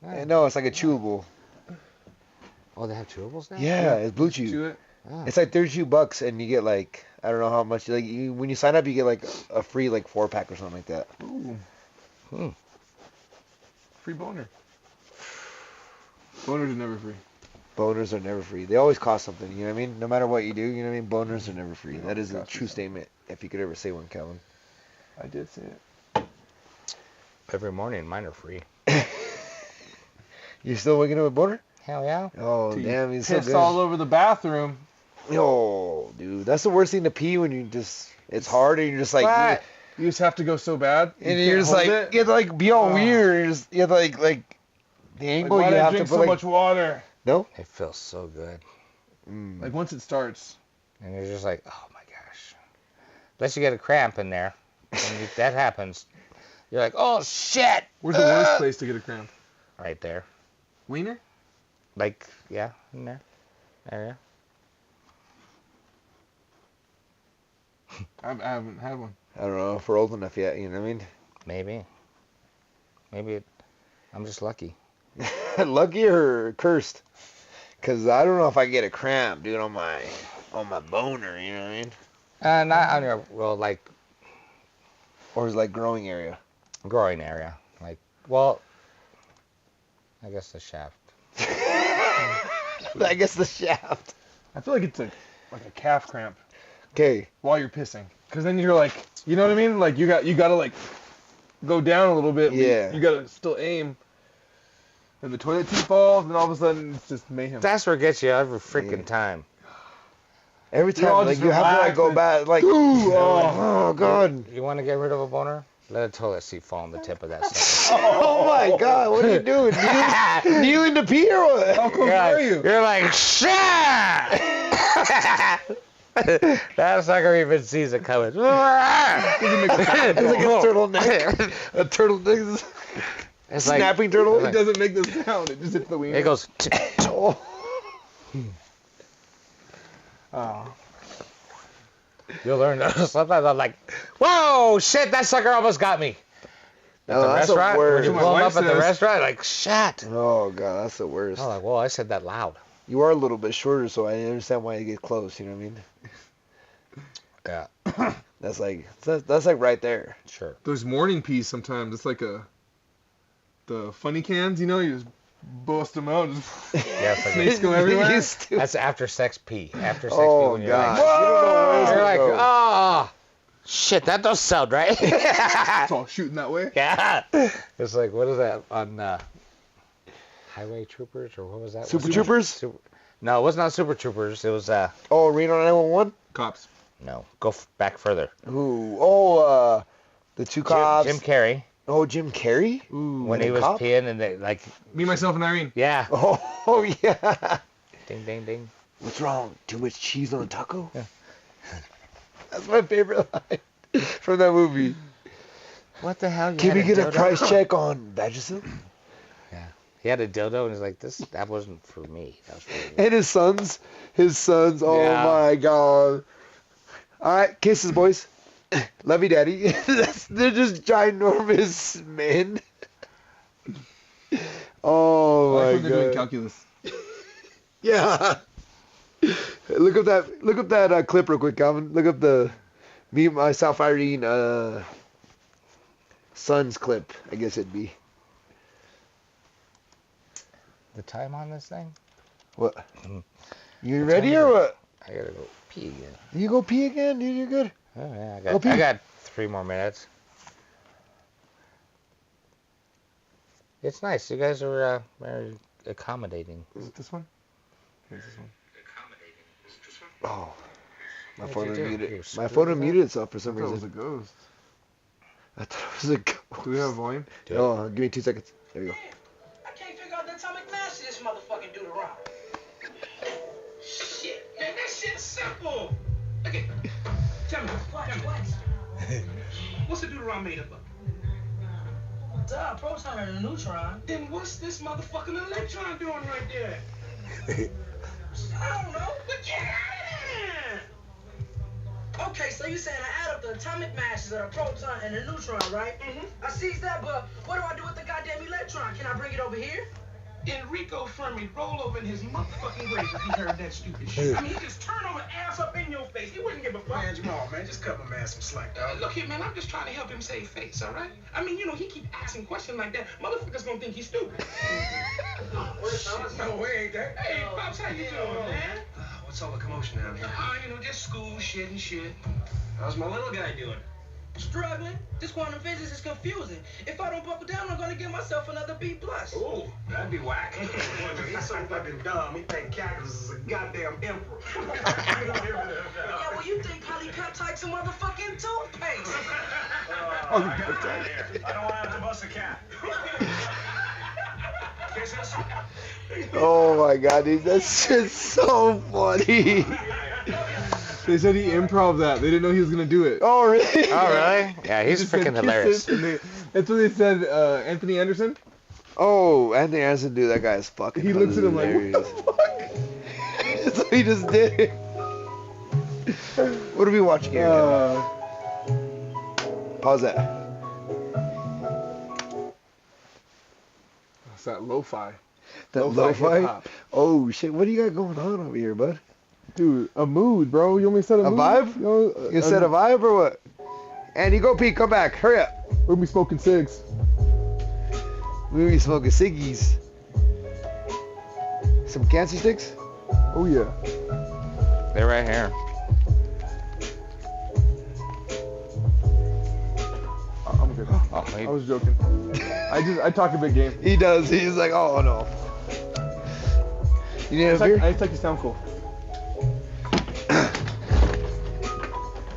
Ah. No, it's like a chewable. Oh, they have chewables now? Yeah, it's Blue Chew. Chew it. Ah. It's like $32 and you get like, I don't know how much. Like when you sign up, you get like a free like 4-pack or something like that. Ooh. Hmm. Free boner. Boners are never free. Boners are never free. They always cost something. You know what I mean? No matter what you do, you know what I mean? Boners are never free. They That is a always cost true you something. statement. If you could ever say one, Calvin. I did say it. Every morning, mine are free. You still waking up with boner? Hell yeah. Oh, Till you damn, he's so pissed good. all over the bathroom. Oh, dude, that's the worst thing to pee when you just, it's hard and you're just like, What? You just have to go so bad. and you you're can't just hold like, it. you have to like be all Oh. weird. You have to like the Like, angle why you did I have to drink put so like, much water? no? It feels so good. Mm. Like once it starts. And you're just like, oh my gosh. Unless you get a cramp in there. And that happens. You're like, oh shit. Where's the worst place to get a cramp? Right there. Wiener? Like, yeah, in there. Area. I haven't had one. I don't know if we're old enough yet, you know what I mean? Maybe. I'm just lucky. Lucky or cursed? Because I don't know if I get a cramp, dude, on my boner, you know what I mean? Not on your, well, like, Or is it like growing area? groin area. Like, well, I guess the shaft. I guess the shaft. I feel like it's like a calf cramp Okay. while you're pissing. Cause then you're like, you know what I mean? Like you gotta like go down a little bit. But Yeah. You gotta still aim. And the toilet seat falls, and all of a sudden it's just mayhem. That's where it gets you every freaking Yeah. time. Every You're all time, like just you have to like relaxed go and- back, like, Ooh, oh god. You want to get rid of a boner? Let a toilet seat fall on the tip of that sucker. Oh my god, what are you doing? Kneeling to pee or what? How close are you? You're like, shit! That sucker even sees it coming. Doesn't make the sound. It's like a turtleneck. A turtleneck. It's like, Snapping turtle. It doesn't make the sound. It just hits the wiener. it goes. Oh. Oh. You'll learn. Sometimes I'm like, whoa, shit, that sucker almost got me. At Oh, the that's the restaurant, when worst. you My blow 'em wife up at the says- restaurant, like, shit. Oh god, that's the worst. I'm like, well, I said that loud. You are a little bit shorter, so I understand why you get close. You know what I mean? Yeah, That's like right there. sure. Those morning peas sometimes. It's like the funny cans, you know, you just bust them out. Just Yeah, it's like snakes go everywhere. You still- that's after sex pee. After sex pee Oh when you're god. like, You don't know where it's you're gonna like, go. oh, shit, that does sound right. It's all shooting that way. Yeah. It's like, what is that on Highway Troopers or what was that? Super Was it- Troopers? No, it was not Super Troopers. It was Oh, Reno 911. Cops. no. Go back further. Ooh. Oh, the two cops. Jim Carrey Oh, Jim Carrey. Ooh. when he was cop? peeing and they like, Me, myself, and Irene. yeah, Oh yeah. ding ding ding. What's wrong? Too much cheese on a taco? Yeah. That's my favorite line from that movie. What the hell? You Can had we get a dildo? price check on Vagisil? He had a dildo and he's like, that wasn't for me. That was for you. And his sons, oh Yeah. my god. Alright, kisses, boys. Love you, daddy. They're just ginormous men. Oh I like my when they're doing god. calculus. Yeah. Look up that clip real quick, Calvin. Look up the me and my South Irene son's clip. I guess it'd be. The time on this thing? What? You What ready time or is it? what? I gotta go pee again. You go pee again, dude. You're good. Oh yeah, Go pee. I got 3 more minutes. It's nice. You guys are very accommodating. Is it this one? Here's this one. Oh, my What'd phone you do? unmuted. You My screwed phone with that? unmuted itself for some I thought it was reason. a ghost. I thought it was a ghost. Do we have volume? Do it. Oh, give me 2 seconds. There you go. I can't figure out the atomic mass of this motherfucking Deuteron. Shit, man, that shit's simple. Okay, tell me. What's the Deuteron made up of? Duh, proton and a neutron. Then what's this motherfucking electron doing right there? I don't know, but get out of there! Okay, so you saying I add up the atomic masses of the proton and the neutron, right? Mm-hmm. I sees that, but what do I do with the goddamn electron? Can I bring it over here? Enrico Fermi roll over in his motherfucking grave if he heard that stupid shit. I mean, he just turn over ass up in your face. He wouldn't give a fuck. Man, Jamal, man, just cut my man some slack, dog. Look here, man, I'm just trying to help him save face, all right? I mean, you know, he keep asking questions like that. Motherfuckers gonna think he's stupid. No, we ain't that. Hey, Pops, how you doing, man? What's all the commotion down here? You know, just school shit and shit. How's my little guy doing? Struggling. This quantum physics is confusing. If I don't buckle down, I'm gonna give myself another B+. Ooh, that'd be whack. He's so fucking dumb, he thinks Cactus is a goddamn emperor. Yeah, well, you think polypeptide's a motherfucking toothpaste. I don't want to have to bust a cat. Kisses? Oh my god, dude, that's just so funny. They said he improv that. They didn't know he was gonna do it. Oh really? Oh really? Yeah, he's He just said freaking hilarious. kisses, and that's what they said. Anthony Anderson. Oh, Anthony Anderson, dude, that guy is fucking. He looks at him like, what the That's what he just did. What are we watching here? Pause that. What's that lo-fi? That Lo-fi lo-fi? hip-hop. Oh shit, what do you got going on over here, bud? Dude, a mood, bro. You want me to set a A mood? vibe? You know, You set a vibe or what? Andy, go pee, come back, hurry up. We'll be smoking cigs. We be smoking ciggies. Some cancer sticks? Oh yeah. They're right here. I'm good. Oh, I was joking. I talk a big game. He does, he's like, oh no. You need a beer? I just like you sound cool.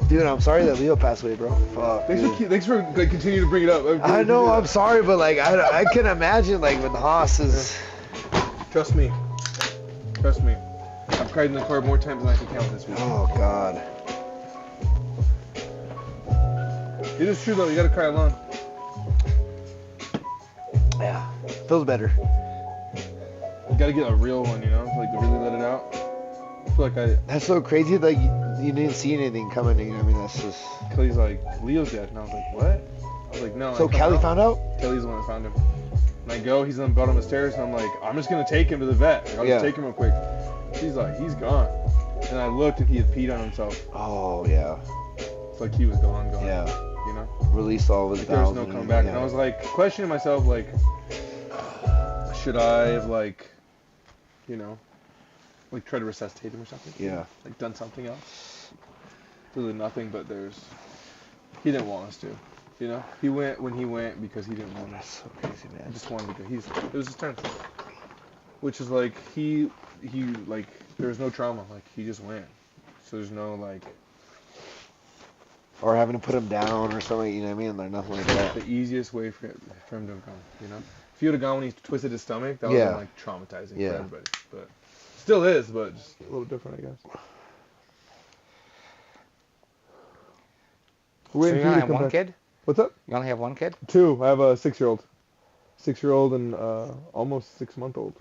Dude, I'm sorry that Leo passed away, bro. Fuck. Thanks for like continuing to bring it up. I know, I'm sorry, but like I can imagine like when the Haas is. Trust me. Trust me. I've cried in the car more times than I can count this week. Oh God. It is true though. You gotta cry alone. Yeah. Feels better. You gotta get a real one, you know, like to really let it out. I feel like That's so crazy. Like you didn't see anything coming. You know what I mean? That's just. Kelly's like, Leo's dead, and I was like, what? I was like, no. So Kelly found out? Kelly's the one that found him. And I go, he's on the bottom of the stairs, and I'm like, I'm just gonna take him to the vet. Like, I'll just take him real quick. She's like, he's gone. And I looked, and he had peed on himself. Oh yeah. It's like he was gone. Yeah. You know? Released all of his Like, there was bowels no and coming back. everything, And I was like, questioning myself, like, should I have like, you know, like tried to resuscitate him or something? Yeah. Like done something else? Really nothing, but he didn't want us to. You know? He went when he went because he didn't want us. So crazy, man. He just wanted to go. It was his turn. Which is like, he like, there was no trauma. Like, he just went. So there's no like, Or having to put him down or something. You know what I mean? Like nothing like that. the easiest way for him to have gone, you know? If he would have gone when he twisted his stomach, that would have been like traumatizing for everybody. But still is, but just a little different, I guess. So you only have one kid? What's up? You only have one kid? 2. I have a 6-year-old. 6-year-old and almost 6-month-old.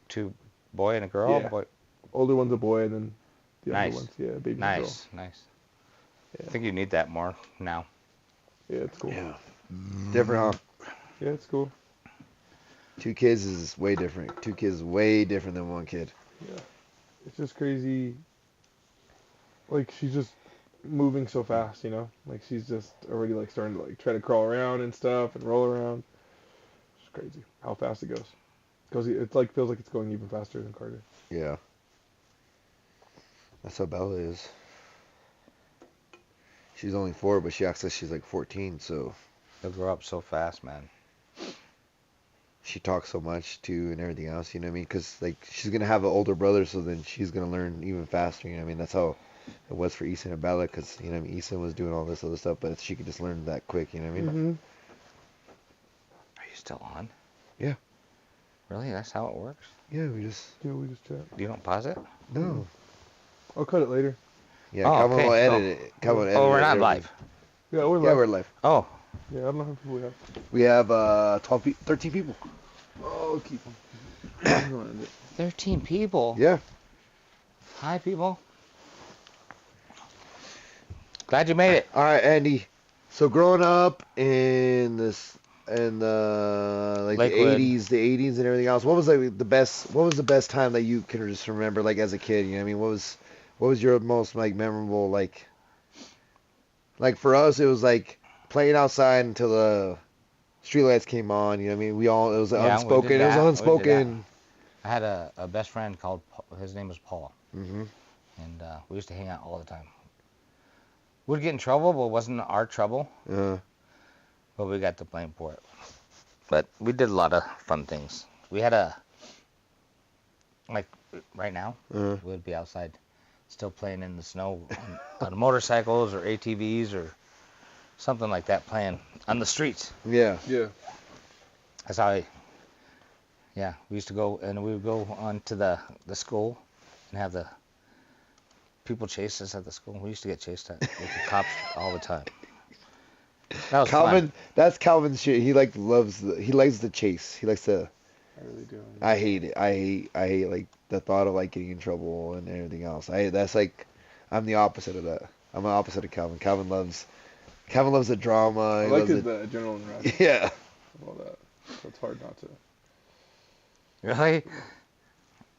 2 boy and a girl? Yeah. Boy. Older one's a boy, and then the Nice. other one's baby girl. Nice. Yeah. I think you need that more now. Yeah, it's cool. Yeah. Different, huh? Yeah, it's cool. 2 kids is way different. 2 kids is way different than 1 kid. Yeah. It's just crazy. Like, she's just moving so fast, you know? Like, she's just already, like, starting to, like, try to crawl around and stuff and roll around. It's crazy how fast it goes. It's like, feels like it's going even faster than Carter. Yeah. That's how Bella is. She's only 4, but she acts like she's like 14, so They'll grow up so fast, man. she talks so much too and everything else, you know what I mean? Because like she's gonna have an older brother, so then she's gonna learn even faster, you know what I mean? That's how it was for Easton and Bella, because you know what I mean? Easton was doing all this other stuff, but she could just learn that quick, you know what I mean? Mm-hmm. Are you still on? Yeah. Really? That's how it works? Yeah, we just chat. You don't pause it? no. I'll cut it later. Yeah, Oh, Calvin okay. will edit it. Calvin will edit Oh, we're it, not everything. live. Yeah, we're live. Yeah, we're live. Oh, Yeah, I don't know how many people we have. We have 13 people. Oh, keep them. 13 people. Yeah. Hi, people. Glad you made it. All right, Andy. So growing up in the like Lakewood. the 80s and everything else, what was like the best time that you can just remember, like as a kid? You know what I mean? What was your most like memorable like for us it was like playing outside until the streetlights came on. You know what I mean? It was Yeah, we unspoken. did It was that. We did unspoken. I had a best friend called, his name was Paul, Mhm. and we used to hang out all the time. We'd get in trouble, but it wasn't our trouble, but we got to blame for it. But we did a lot of fun things. We had like right now, we'd be outside still playing in the snow on motorcycles or ATVs or something like that, playing on the streets. Yeah. Yeah. That's how we used to go, and we would go on to the school and have the people chase us at the school. We used to get chased with the cops all the time. That was Calvin, fun. that's Calvin's shit. He likes the chase. He likes to. I really do. I hate it. I hate like the thought of like getting in trouble and everything else. That's like, I'm the opposite of that. I'm the opposite of Calvin. Calvin loves the drama. I He like loves his adrenaline rush Yeah. and all that. So it's hard not to. Really?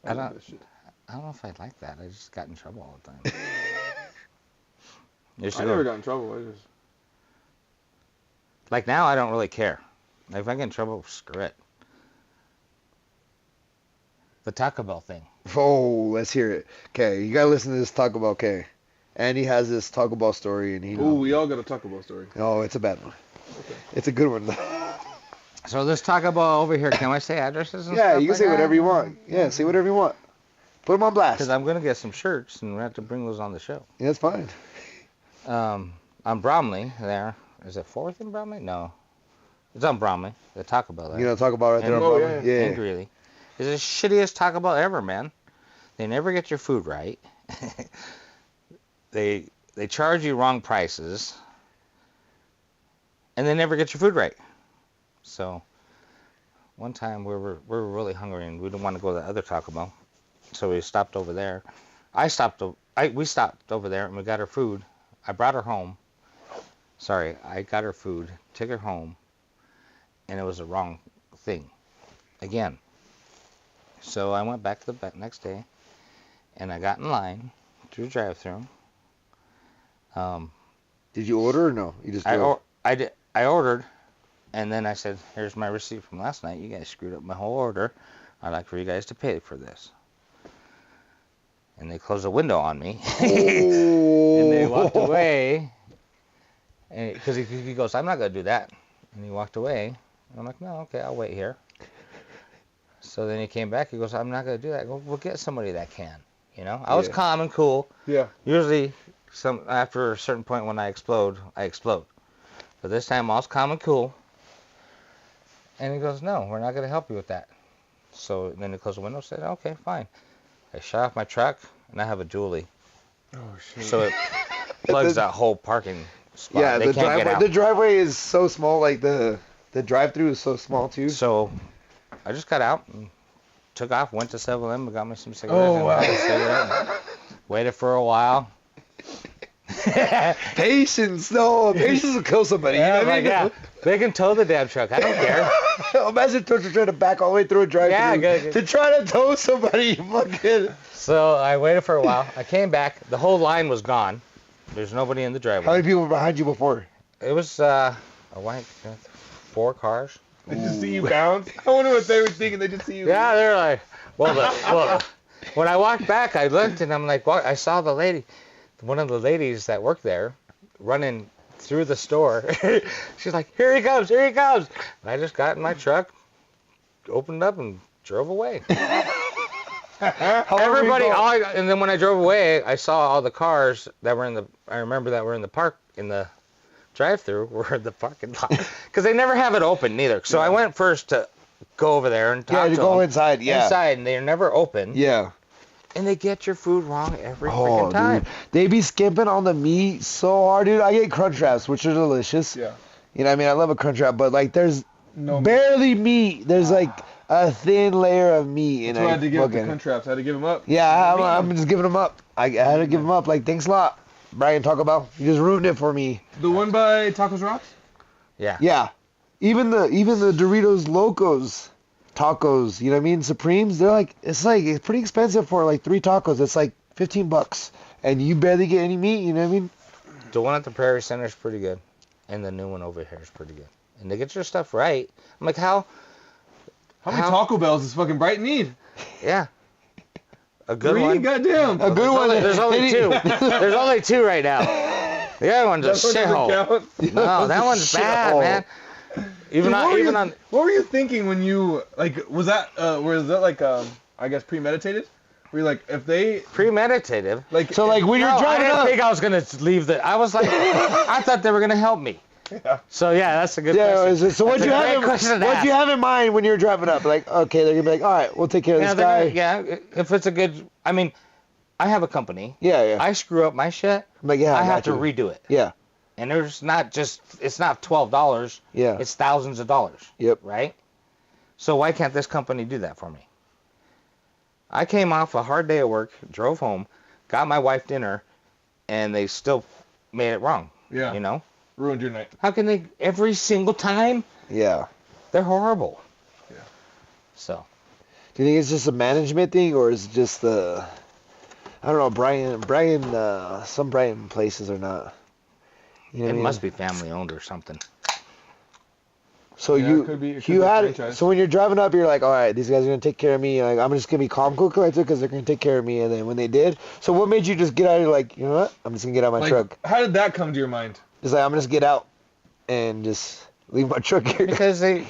I love this shit. I don't know if I like that. I just got in trouble all the time. Used to I go- never got in trouble. I just. Like now, I don't really care. Like if I get in trouble, screw it. The Taco Bell thing. Oh, let's hear it. Okay, you gotta listen to this Taco Bell. Okay, Andy has this Taco Bell story, and Ooh, we all got a Taco Bell story. Oh, it's a bad one. Okay. It's a good one. So this Taco Bell over here, can I say addresses and Yeah, stuff you can like say that? whatever you want. Yeah, say whatever you want. Put them on blast. Because I'm going to get some shirts, and we have to bring those on the show. Yeah, that's fine. On Bromley, there. Is it 4th in Bromley? No. It's on Bromley, the Taco Bell there. You know, Taco Bell right there. And- on Oh, Broadway? yeah. And Greeley. It's the shittiest Taco Bell ever, man. They never get your food right. They charge you wrong prices. And they never get your food right. So one time we were really hungry and we didn't want to go to the other Taco Bell. So we stopped over there. We stopped over there and we got her food. I brought her home. Sorry, I got her food, took her home, and it was the wrong thing. Again. So I went back to the next day, and I got in line through the drive-thru. Did you order or no? You just drove? I ordered, and then I said, "Here's my receipt from last night. You guys screwed up my whole order. I'd like for you guys to pay for this." And they closed the window on me, and they walked away. Because he goes, "I'm not gonna do that," and he walked away. And I'm like, "No, okay, I'll wait here." So then he came back. He goes, "I'm not gonna do that." I go, "We'll get somebody that can." You know, I was Yeah. calm and cool. Yeah. Usually, after a certain point when I explode. But this time I was calm and cool. And he goes, "No, we're not gonna help you with that." So then he closed the window and said, "Okay, fine." I shut off my truck, and I have a dually, Oh shit. so it plugs that whole parking spot. Yeah, They the can't driveway. get out. The driveway is so small. Like the drive-through is so small too. So I just got out and took off, went to 7-Eleven, got me some cigarettes, Oh, and wow. had a cigarette, and waited for a while. Patience, no. Patience will kill somebody. Yeah, you know what I like, mean? yeah. They can tow the damn truck. I don't care. Imagine trying to back all the way through a drive-thru Yeah, good. to try to tow somebody. Fucking. So I waited for a while. I came back. The whole line was gone. There's nobody in the driveway. How many people were behind you before? It was a white, 4 cars. They just see you bounce. I wonder what they were thinking. They just see you. Yeah, they're like, well, when I walked back, I looked and I'm like, I saw the lady, one of the ladies that worked there, running through the store. She's like, here he comes. And I just got in my truck, opened up, and drove away. Everybody, and then when I drove away, I saw all the cars that were in the park, in the drive-thru, were in the parking lot. Because they never have it open, neither. So I went first to go over there and talk to go them. inside, yeah. Inside, and they're never open. Yeah. And they get your food wrong every freaking time. Dude. They be skimping on the meat so hard, dude. I get crunch wraps, which are delicious. Yeah. You know what I mean? I love a crunch wrap, but like there's No. barely meat. There's like a thin layer of meat. That's why I had to give up the crunch wraps. I had to give them up. Yeah, I'm just giving them up. I had to give them up. Like, thanks a lot, Brian Taco Bell. You just ruined it for me. The one by Tacos Rocks? Yeah. Yeah. Even the Doritos Locos tacos, you know what I mean? Supremes, it's pretty expensive for like 3 tacos. It's like $15. And you barely get any meat, you know what I mean? The one at the Prairie Center is pretty good. And the new one over here is pretty good. And they get your stuff right. I'm like, how many Taco Bells does fucking Brighton need? Yeah. A good 3? one. Goddamn. A good one. There's only 2. There's only 2 right now. The other one's a shithole. No, that one's bad, man. What were you thinking when you was that I guess premeditated? Were you like if they premeditated? So when you're driving I didn't up, think I was gonna leave I was like, I thought they were gonna help me. Yeah. So yeah, that's a good question. So what'd you have in mind when you were driving up? Like, okay, they're gonna be like, all right, we'll take care of this guy. If it's a good, I mean, I have a company. Yeah. I screw up my shit. I'm like, yeah, I have to redo it. Yeah. And it's not $12. Yeah. It's thousands of dollars. Yep. Right? So why can't this company do that for me? I came off a hard day at work, drove home, got my wife dinner, and they still made it wrong. Yeah. You know? Ruined your night. How can they every single time? Yeah. They're horrible. Yeah. So. Do you think it's just a management thing, or is it just I don't know, Brian, some Brighton places are not. You know It must be family owned or something. So Yeah, it could be franchise. So when you're driving up, you're like, all right, these guys are gonna take care of me. Like, I'm just gonna be calm, cool, collected, because they're gonna take care of me. And then when they did, so what made you just get out of like, you know what? I'm just gonna get out of my truck. How did that come to your mind? Just like I'm just get out and just leave my truck here. Because they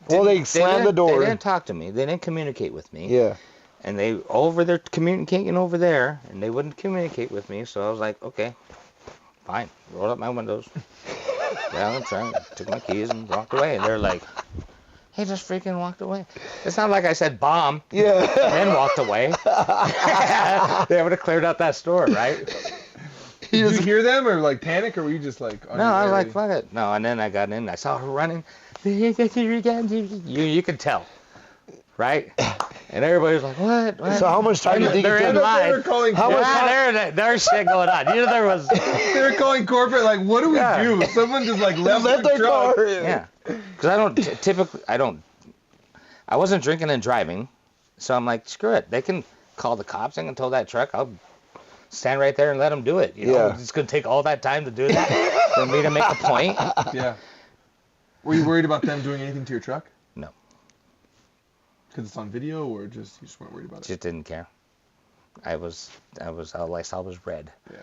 slammed the door. They didn't talk to me. They didn't communicate with me. Yeah. And they over there communicating over there, and they wouldn't communicate with me. So I was like, okay, fine. Rolled up my windows, got on the truck, took my keys, and walked away. And they're like, he just freaking walked away. It's not like I said bomb. Yeah. And then walked away. They would have cleared out that store, right? Did you hear them or like panic, or were you just like? No, I was like, fuck it. No, and then I got in. I saw her running. You could tell, right? And everybody was like, what? So how much time do you think they're it in took? line? They were calling. There's shit going on. You know, there was. They were calling corporate. Like, what do we do? Someone just like left their car. truck. Yeah, because I don't typically. I wasn't drinking and driving, so I'm like, screw it. They can call the cops. They can tow that truck. I'll stand right there and let them do it. You know, it's gonna take all that time to do that for me to make a point. Yeah. Were you worried about them doing anything to your truck? No. Because it's on video, or just you just weren't worried about it? Just didn't care. All I saw was red. Yeah.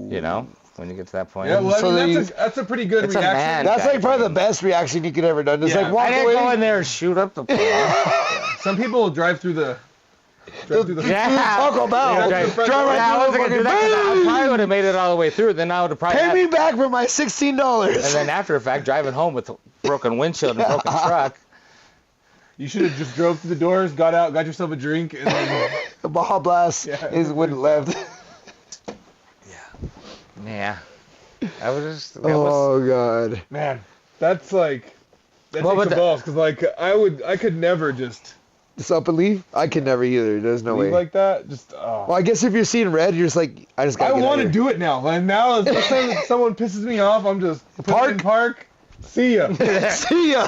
You know, when you get to that point. Yeah, well, So I mean, that's a pretty good It's a reaction. man. That's like probably the guy. best reaction you could ever done. Just like walk I didn't away. go in there and shoot up the place. Some people drive through the. Taco Bell. Yeah, Drive right I through wasn't gonna do the that 'cause I fucking probably would have made it all the way through. Then I would have probably. Pay me back for my $16. And then after the fact, driving home with a broken windshield and a broken truck. You should have just drove through the doors, got out, got yourself a drink, and then. The Baja Blast is when it left. Yeah. I was just. God. Man, that's like. That Well, takes but the balls, because like I could never just Just up and leave? I can never either. There's no Leave way. like that. Just. Oh. Well, I guess if you're seeing red, you're just like, I just gotta I get out want to here. do it now. Like now, next time someone pisses me off, I'm just park. See ya. See ya.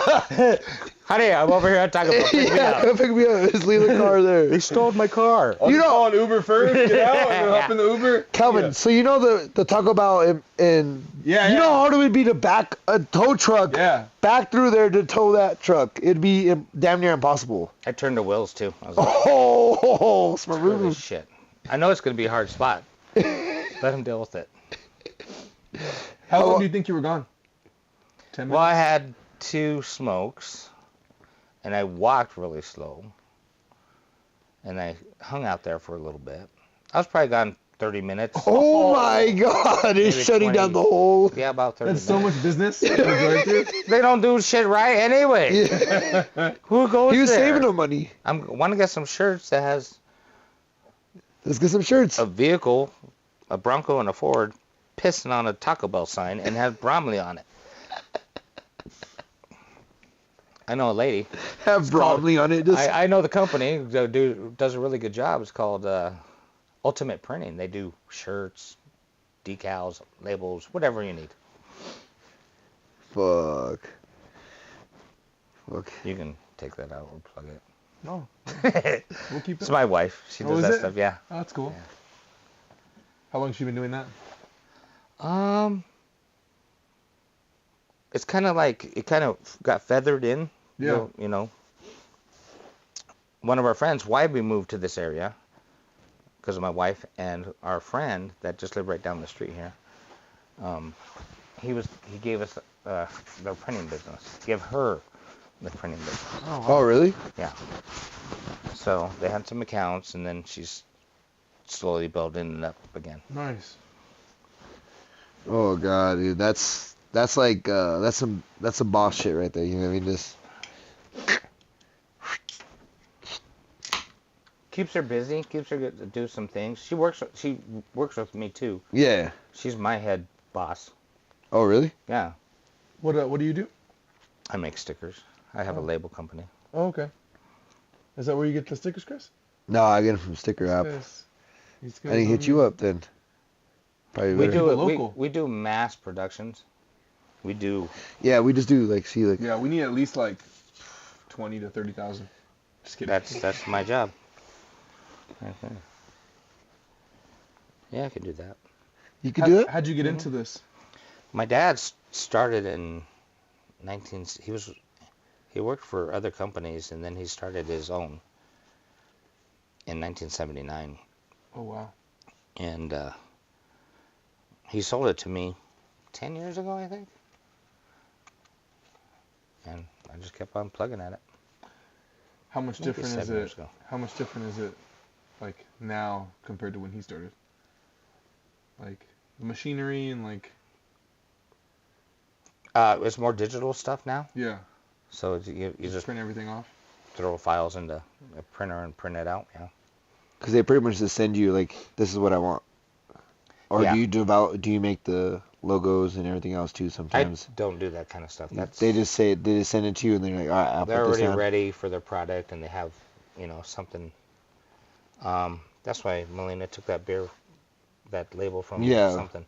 Honey, I'm over here at Taco Bell. Pick me Yeah, up. come pick me up. Just leave the car there. They stole my car. I'll You just know- call an Uber first. Get out and then hop in the Uber. Calvin, Yeah. so you know the Taco Bell in Yeah, you yeah. know how hard it would be to back a tow truck Yeah. back through there to tow that truck? It'd be damn near impossible. I turned the wheels too. I was like, Oh, smart holy move. shit. I know it's gonna be a hard spot. Let him deal with it. How long do you think you were gone? 10 minutes. Well, I had 2 smokes, and I walked really slow, and I hung out there for a little bit. I was probably gone 30 minutes. Oh my God! It's Maybe shutting 20. down the whole. Yeah, about 30 That's so minutes. much business. in the drive-thru. They don't do shit right anyway. Yeah. Who goes He was there? saving him money. I want to get some shirts that has Let's get some shirts. a vehicle, a Bronco and a Ford, pissing on a Taco Bell sign and has Bromley on it. I know a lady. Have Bromley on it. Just I know the company does a really good job. It's called Ultimate Printing. They do shirts, decals, labels, whatever you need. fuck. You can take that out or plug it. No, we'll keep it. It's my wife. She Oh, does is that it? stuff. Yeah. Oh, that's cool. Yeah. How long has she been doing that? It's kind of like it kind of got feathered in. Yeah. You know. One of our friends, why we moved to this area, because of my wife and our friend that just lived right down the street here. He gave us their printing business. Give her the printing business. Oh, really? Yeah. So they had some accounts, and then she's slowly building it up again. Nice. Oh God, dude, that's like that's some boss shit right there. You know what I mean? Just Keeps her busy. Keeps her to do some things. She works with me too. yeah. She's my head boss. Oh, really? Yeah. What do you do? I make stickers. I have a label company. Oh, okay. Is that where you get the stickers, Chris? No, I get them from Sticker App. He's I didn't hit you up then. Probably We better. do it. local. We do mass productions. We do. Yeah, we just do like Yeah, we need at least like 20 to 30,000. Just kidding. That's my job. Okay. Yeah, I could do that. you could do it. How'd you get into this? My dad started in he worked for other companies, and then he started his own in 1979, Oh wow. and he sold it to me 10 years ago, I think, and I just kept on plugging at it. How much Maybe different is 7 years it? ago. How much different is it, like now compared to when he started? Like the machinery and like. It's more digital stuff now, Yeah. so you just print everything off. throw files into a printer and print it out. Yeah. Because they pretty much just send you like, this is what I want. Or Yeah. do you make the logos and everything else too sometimes? I don't do that kind of stuff. That's They just send it to you and they're like, all right, I'll they're put this already down. ready for their product, and they have, something. That's why Melina took that label from Yeah. something.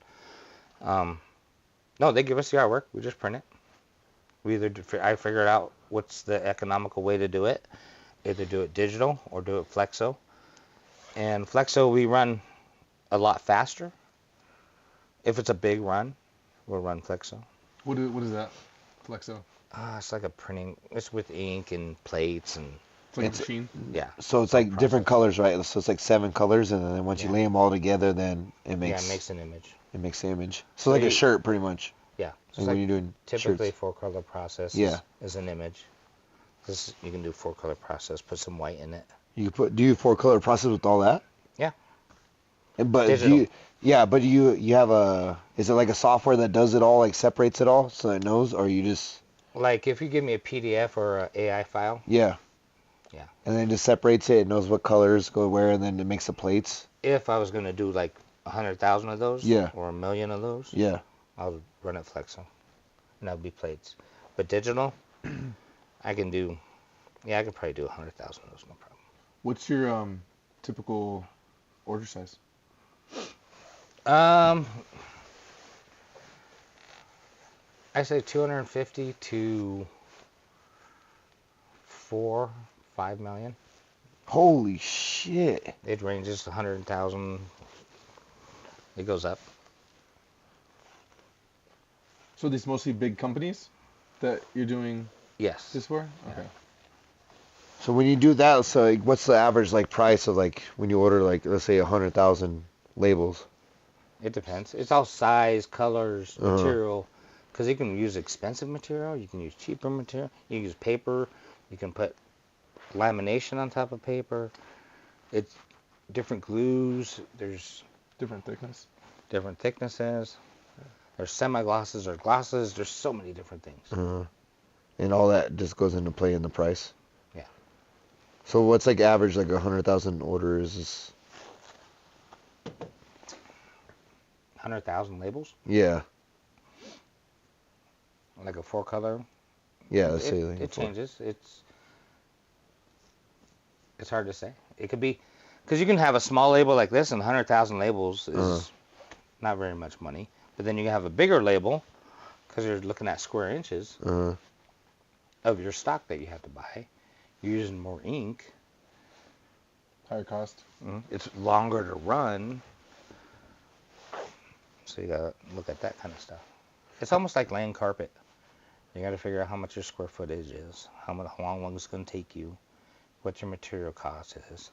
No, they give us the artwork. We just print it. I figured out what's the economical way to do it. Either do it digital or do it flexo. And flexo we run a lot faster. If it's a big run, we'll run flexo. What is that? Flexo. It's like a printing. It's with ink and plates and It's like It's- a machine. yeah. So it's like different colors, right? So it's like 7 colors, and then once you Yeah. lay them all together, then it makes Yeah, it makes an image. the image. So like a shirt, pretty much. Yeah. So Like it's when like you're doing typically shirts. 4-color process Yeah. is an image. You can do 4-color process, put some white in it. You do you 4-color process with all that? Yeah. But Digital. do you have is it like a software that does it all, like separates it all so it knows, or you just Like if you give me a PDF or a AI file, yeah. Yeah. And then it just separates it, it knows what colors go where, and then it makes the plates. if I was going to do like 100,000 of those Yeah. or 1,000,000 of those, Yeah. I'll run it flexo. And that would be plates. But digital, I can do Yeah, I could probably do 100,000 of those, no problem. What's your typical order size? I say 250 to 4-5 million. Holy shit. It ranges 100,000. It goes up. So these mostly big companies that you're doing Yes. this for? Okay. So when you do that, so like, what's the average like price of like when you order like let's say 100,000 labels? It depends. It's all size, colors, Uh-huh. material. Because you can use expensive material. You can use cheaper material. You can use paper. You can put lamination on top of paper. It's different glues. There's Different thickness. different thicknesses. There's semi-glosses or glosses. There's so many different things. And all that just goes into play in the price. Yeah. So what's like average like 100,000 orders is 100,000 labels. yeah. Like a 4-color. Yeah, let's say like It changes. It's hard to say. It could be, because you can have a small label like this, and 100,000 labels is not very much money. But then you can have a bigger label, because you're looking at square inches of your stock that you have to buy. You're using more ink. Higher cost. It's longer to run. So you gotta look at that kind of stuff. It's almost like laying carpet. You gotta figure out how much your square footage is, how long it's gonna take you, what your material cost is.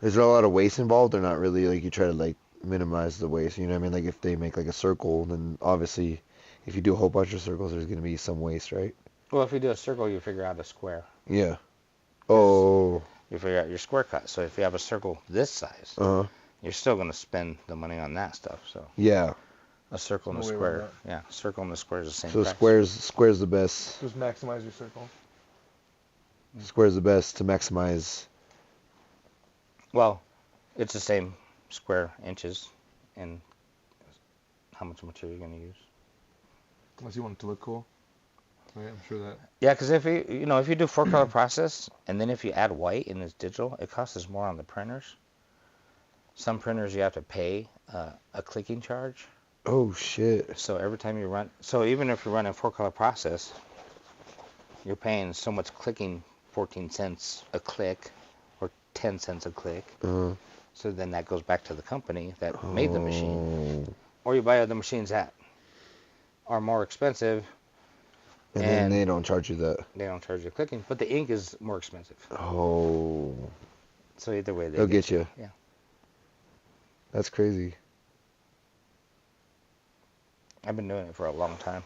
Is there a lot of waste involved or not really? Like you try to like minimize the waste, you know what I mean? Like if they make like a circle, then obviously if you do a whole bunch of circles, there's going to be some waste, right? Well, if you do a circle, you figure out a square. Yeah. Oh. You figure out your square cut. So if you have a circle this size, you're still going to spend the money on that stuff. So yeah. A circle and No a way square. around Yeah, circle and a square is the same So price. square's the best. Just maximize your circle. Square's the best to maximize. Well, it's the same square inches and how much material you're going to use. Unless you want it to look cool. Right, I'm sure that. Yeah, because if you do 4-color process and then if you add white and it's digital, it costs us more on the printers. Some printers you have to pay a clicking charge. Oh shit. So every time you run, so even if you're running a 4-color process, you're paying so much clicking, 14 cents a click or 10 cents a click. So then that goes back to the company that made the machine. Or you buy other machines that are more expensive. And then they don't charge you that. They don't charge you clicking, but the ink is more expensive. Oh. So either way, They'll get you. Yeah. That's crazy. I've been doing it for a long time.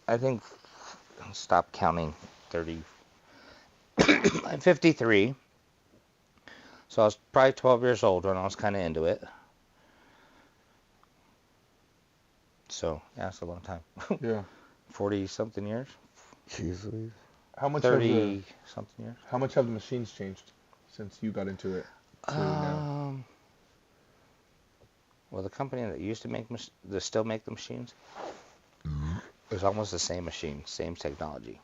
I think I stopped counting 30. I'm 53. So I was probably 12 years old when I was kind of into it. So, yeah, it's a long time. Yeah. 40-something years. Jeez Louise. How much have the 30-something years. How much have the machines changed since you got into it to now? Well, the company that used to make, that still make the machines, is almost the same machine, same technology.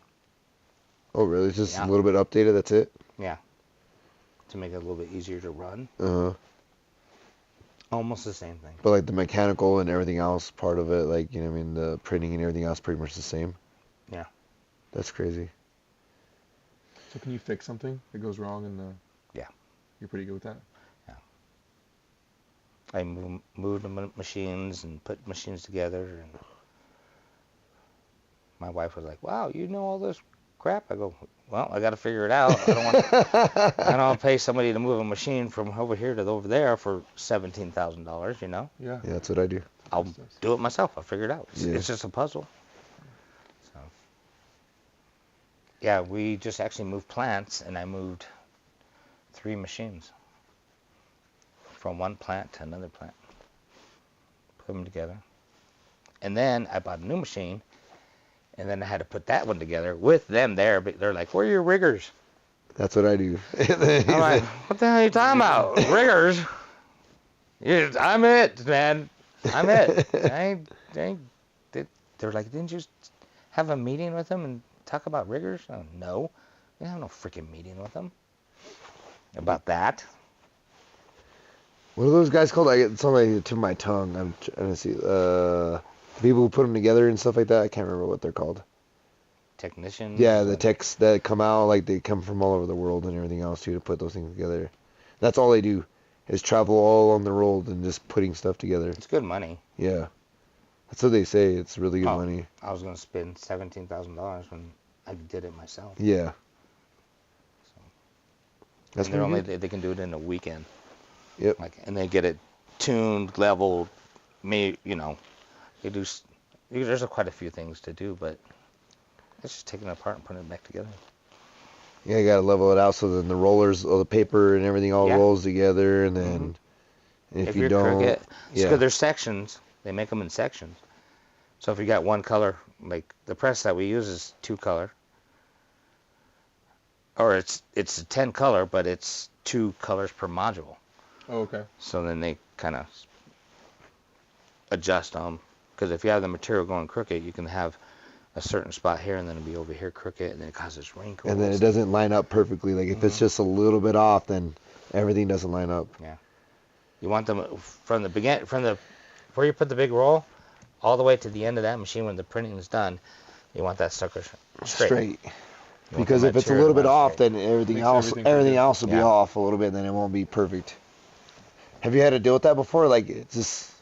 Oh really? Just a little bit updated, that's it? Yeah. To make it a little bit easier to run. Almost the same thing. But like the mechanical and everything else part of it, like, you know what I mean, the printing and everything else pretty much the same? Yeah. That's crazy. So can you fix something that goes wrong in the... Yeah. You're pretty good with that? Yeah. I moved the machines and put machines together, and my wife was like, wow, you know all this crap? I go, well, I got to figure it out. I don't want to pay somebody to move a machine from over here to over there for $17,000, you know? Yeah. Yeah, that's what I do. I'll do it myself. I'll figure it out. It's just a puzzle. So, yeah, we just actually moved plants, and I moved 3 machines from one plant to another plant. Put them together. And then I bought a new machine, and then I had to put that one together with them there. But they're like, where are your riggers? That's what I do. I'm like, what the hell are you talking about? Riggers? Yeah, I'm it, man. I'm it. They're like, didn't you have a meeting with them and talk about riggers? Oh, no. We don't have no freaking meeting with them about that. What are those guys called? I get something to my tongue. I'm trying to see. People who put them together and stuff like that. I can't remember what they're called. Technicians? Yeah, the techs that come out, like they come from all over the world and everything else too to put those things together. That's all they do is travel all on the road and just putting stuff together. It's good money. Yeah. That's what they say. It's really good Oh. money. I was going to spend $17,000 when I did it myself. Yeah. And they're only, they can do it in a weekend. Yep. Like, and they get it tuned, leveled, they do, there's quite a few things to do, but it's just taking it apart and putting it back together. Yeah, you gotta level it out so then the rollers, all the paper and everything all rolls together, and then if you you're don't, crooked, because there's sections. They make them in sections. So if you got one color, like the press that we use is 2 color, or it's a 10 color, but it's 2 colors per module. Oh, okay. So then they kind of adjust them, because if you have the material going crooked, you can have a certain spot here and then it'll be over here crooked, and then it causes wrinkles. and then it doesn't line up perfectly. Like if it's just a little bit off, then everything doesn't line up. Yeah. You want them from the where you put the big roll, all the way to the end of that machine when the printing is done. You want that sucker straight. Because if it's a little bit off, then everything Makes else everything else will be off a little bit, and then it won't be perfect. Have you had to deal with that before? Like it's this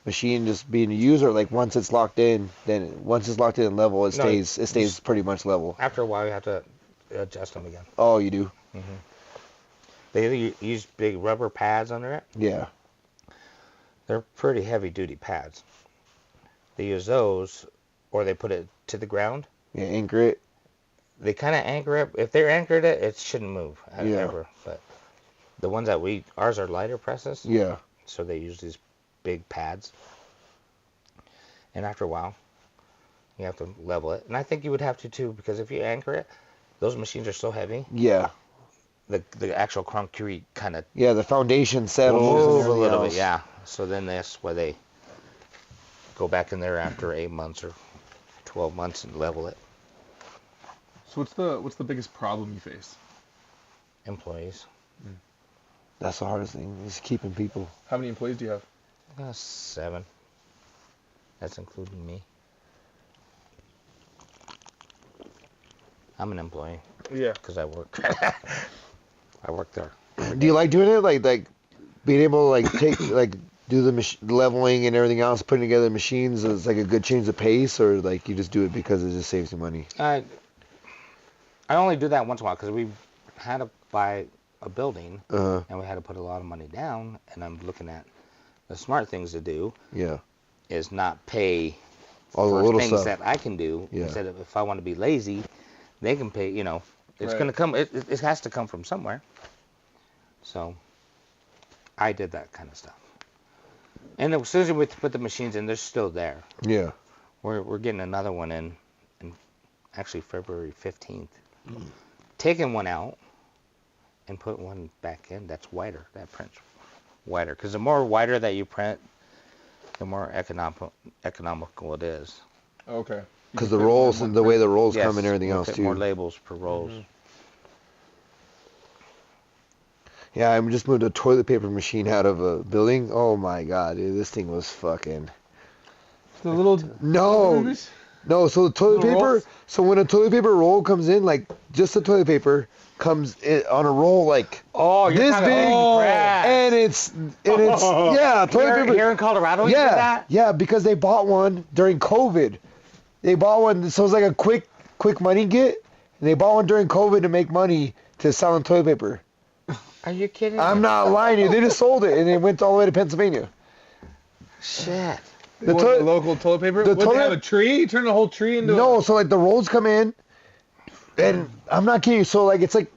machine just being used, or like once it's locked in, then once it's locked in and level, it stays pretty much level. After a while, you have to adjust them again. Oh, you do? They use big rubber pads under it. Yeah. They're pretty heavy duty pads. They use those, or they put it to the ground. Yeah, anchor it. They kind of anchor it. If they're anchored it shouldn't move Yeah. ever. But the ones that ours are lighter presses. Yeah. So they use these big pads. And after a while, you have to level it. And I think you would have to too, because if you anchor it, those machines are so heavy. Yeah. The actual concrete kind of Yeah, the foundation settles move and a everything little else. bit. Yeah. So then that's why they go back in there after 8 months or 12 months and level it. So what's the biggest problem you face? Employees. That's the hardest thing, is keeping people. How many employees do you have? 7. That's including me. I'm an employee Yeah. because I work. I work there. Do you like doing it? Like being able to like take like do the leveling and everything else, putting together machines is like a good change of pace, or like you just do it because it just saves you money? I only do that once in a while because we had to buy a building and we had to put a lot of money down. And I'm looking at the smart things to do Yeah. is not pay All the for little things stuff. that I can do. Yeah. Instead of if I want to be lazy, they can pay. It's Right. going to come. It has to come from somewhere. So I did that kind of stuff. And as soon as we put the machines in, they're still there. Yeah. We're getting another one in actually February 15th. Taking one out and put one back in that's whiter. That print's whiter. Because the more whiter that you print, the more economical it is. Okay. Because the rolls and the way the rolls Yes, come and everything we'll else put too. more labels per rolls. Yeah, I just moved a toilet paper machine out of a building. Oh my god, dude, this thing was fucking. The little No, no. So the toilet Little paper. rolls? So when a toilet paper roll comes in, like just the toilet paper comes on a roll like Oh, you're this talking big, and it's yeah, toilet paper. Here in Colorado, you did Yeah, that? yeah, because they bought one during COVID. They bought one, so it was like a quick money get. And they bought one during COVID to make money to selling toilet paper. Are you kidding? I'm not lying to you. They just sold it, and it went all the way to Pennsylvania. Shit. the local toilet paper. the Would they toilet- have a tree? Turn the whole tree into No, so like the rolls come in, and I'm not kidding you. So like it's like,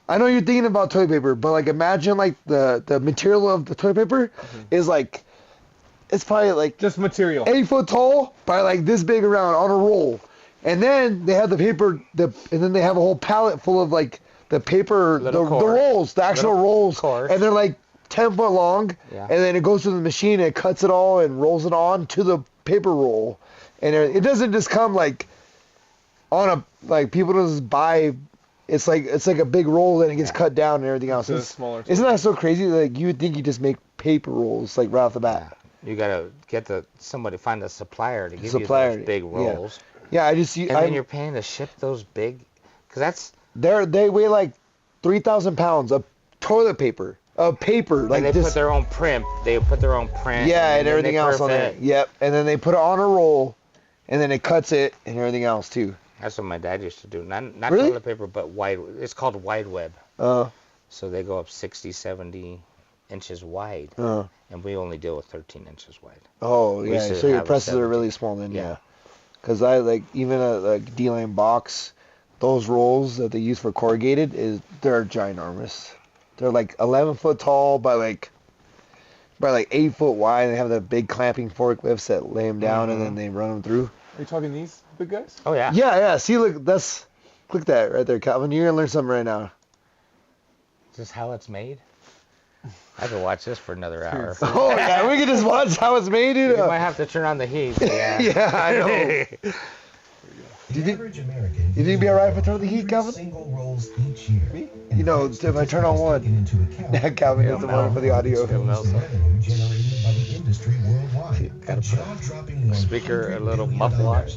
I know you're thinking about toilet paper, but like imagine like the material of the toilet paper is like, it's probably like just material. 8 foot tall, probably like this big around on a roll, and then they have the paper, and then they have a whole pallet full of like the paper, the Little cord. rolls, the actual Little rolls, cord. and they're like 10 foot long, Yeah. and then it goes through the machine and it cuts it all and rolls it on to the paper roll, and it doesn't just come like like people just buy. It's like a big roll and it gets cut down and everything else. It's smaller. Isn't that so crazy? Like you would think you just make paper rolls like right off the bat. You gotta get somebody find a supplier to give you Supplier, those big rolls. Yeah, I just see. And then you're paying to ship those big, because that's. They weigh like 3,000 pounds of toilet paper. Like and they this. put their own print. They put their own print. Yeah, and then everything they else on there. perfect. Yep, and then they put it on a roll, and then it cuts it and everything else too. That's what my dad used to do. Not Really? toilet paper, but wide. It's called wide web. So they go up 60, 70 inches wide, and we only deal with 13 inches wide. Oh We yeah, used to so your have a presses are 17. really small then. Yeah. Yeah. Because I like even a like D-line box, those rolls that they use for corrugated they're ginormous. They're like 11 foot tall by like 8 foot wide. They have the big clamping forklifts that lay them down and then they run them through. Are you talking these big guys? Oh yeah. Yeah. See, look, click that right there, Calvin. You're gonna learn something right now. Is this how it's made? I could watch this for another hour. Oh yeah, we can just watch how it's made, dude. You might have to turn on the heat. Yeah. Yeah, I know. The average American You think it'd be alright if I turn on the heat, Calvin? single rolls each year. Me? You know, if I turn on one, Calvin doesn't want it for the audio. Revenue generated by the industry worldwide. Gotta A put jaw-dropping speaker, a $100 little billion. muffle on.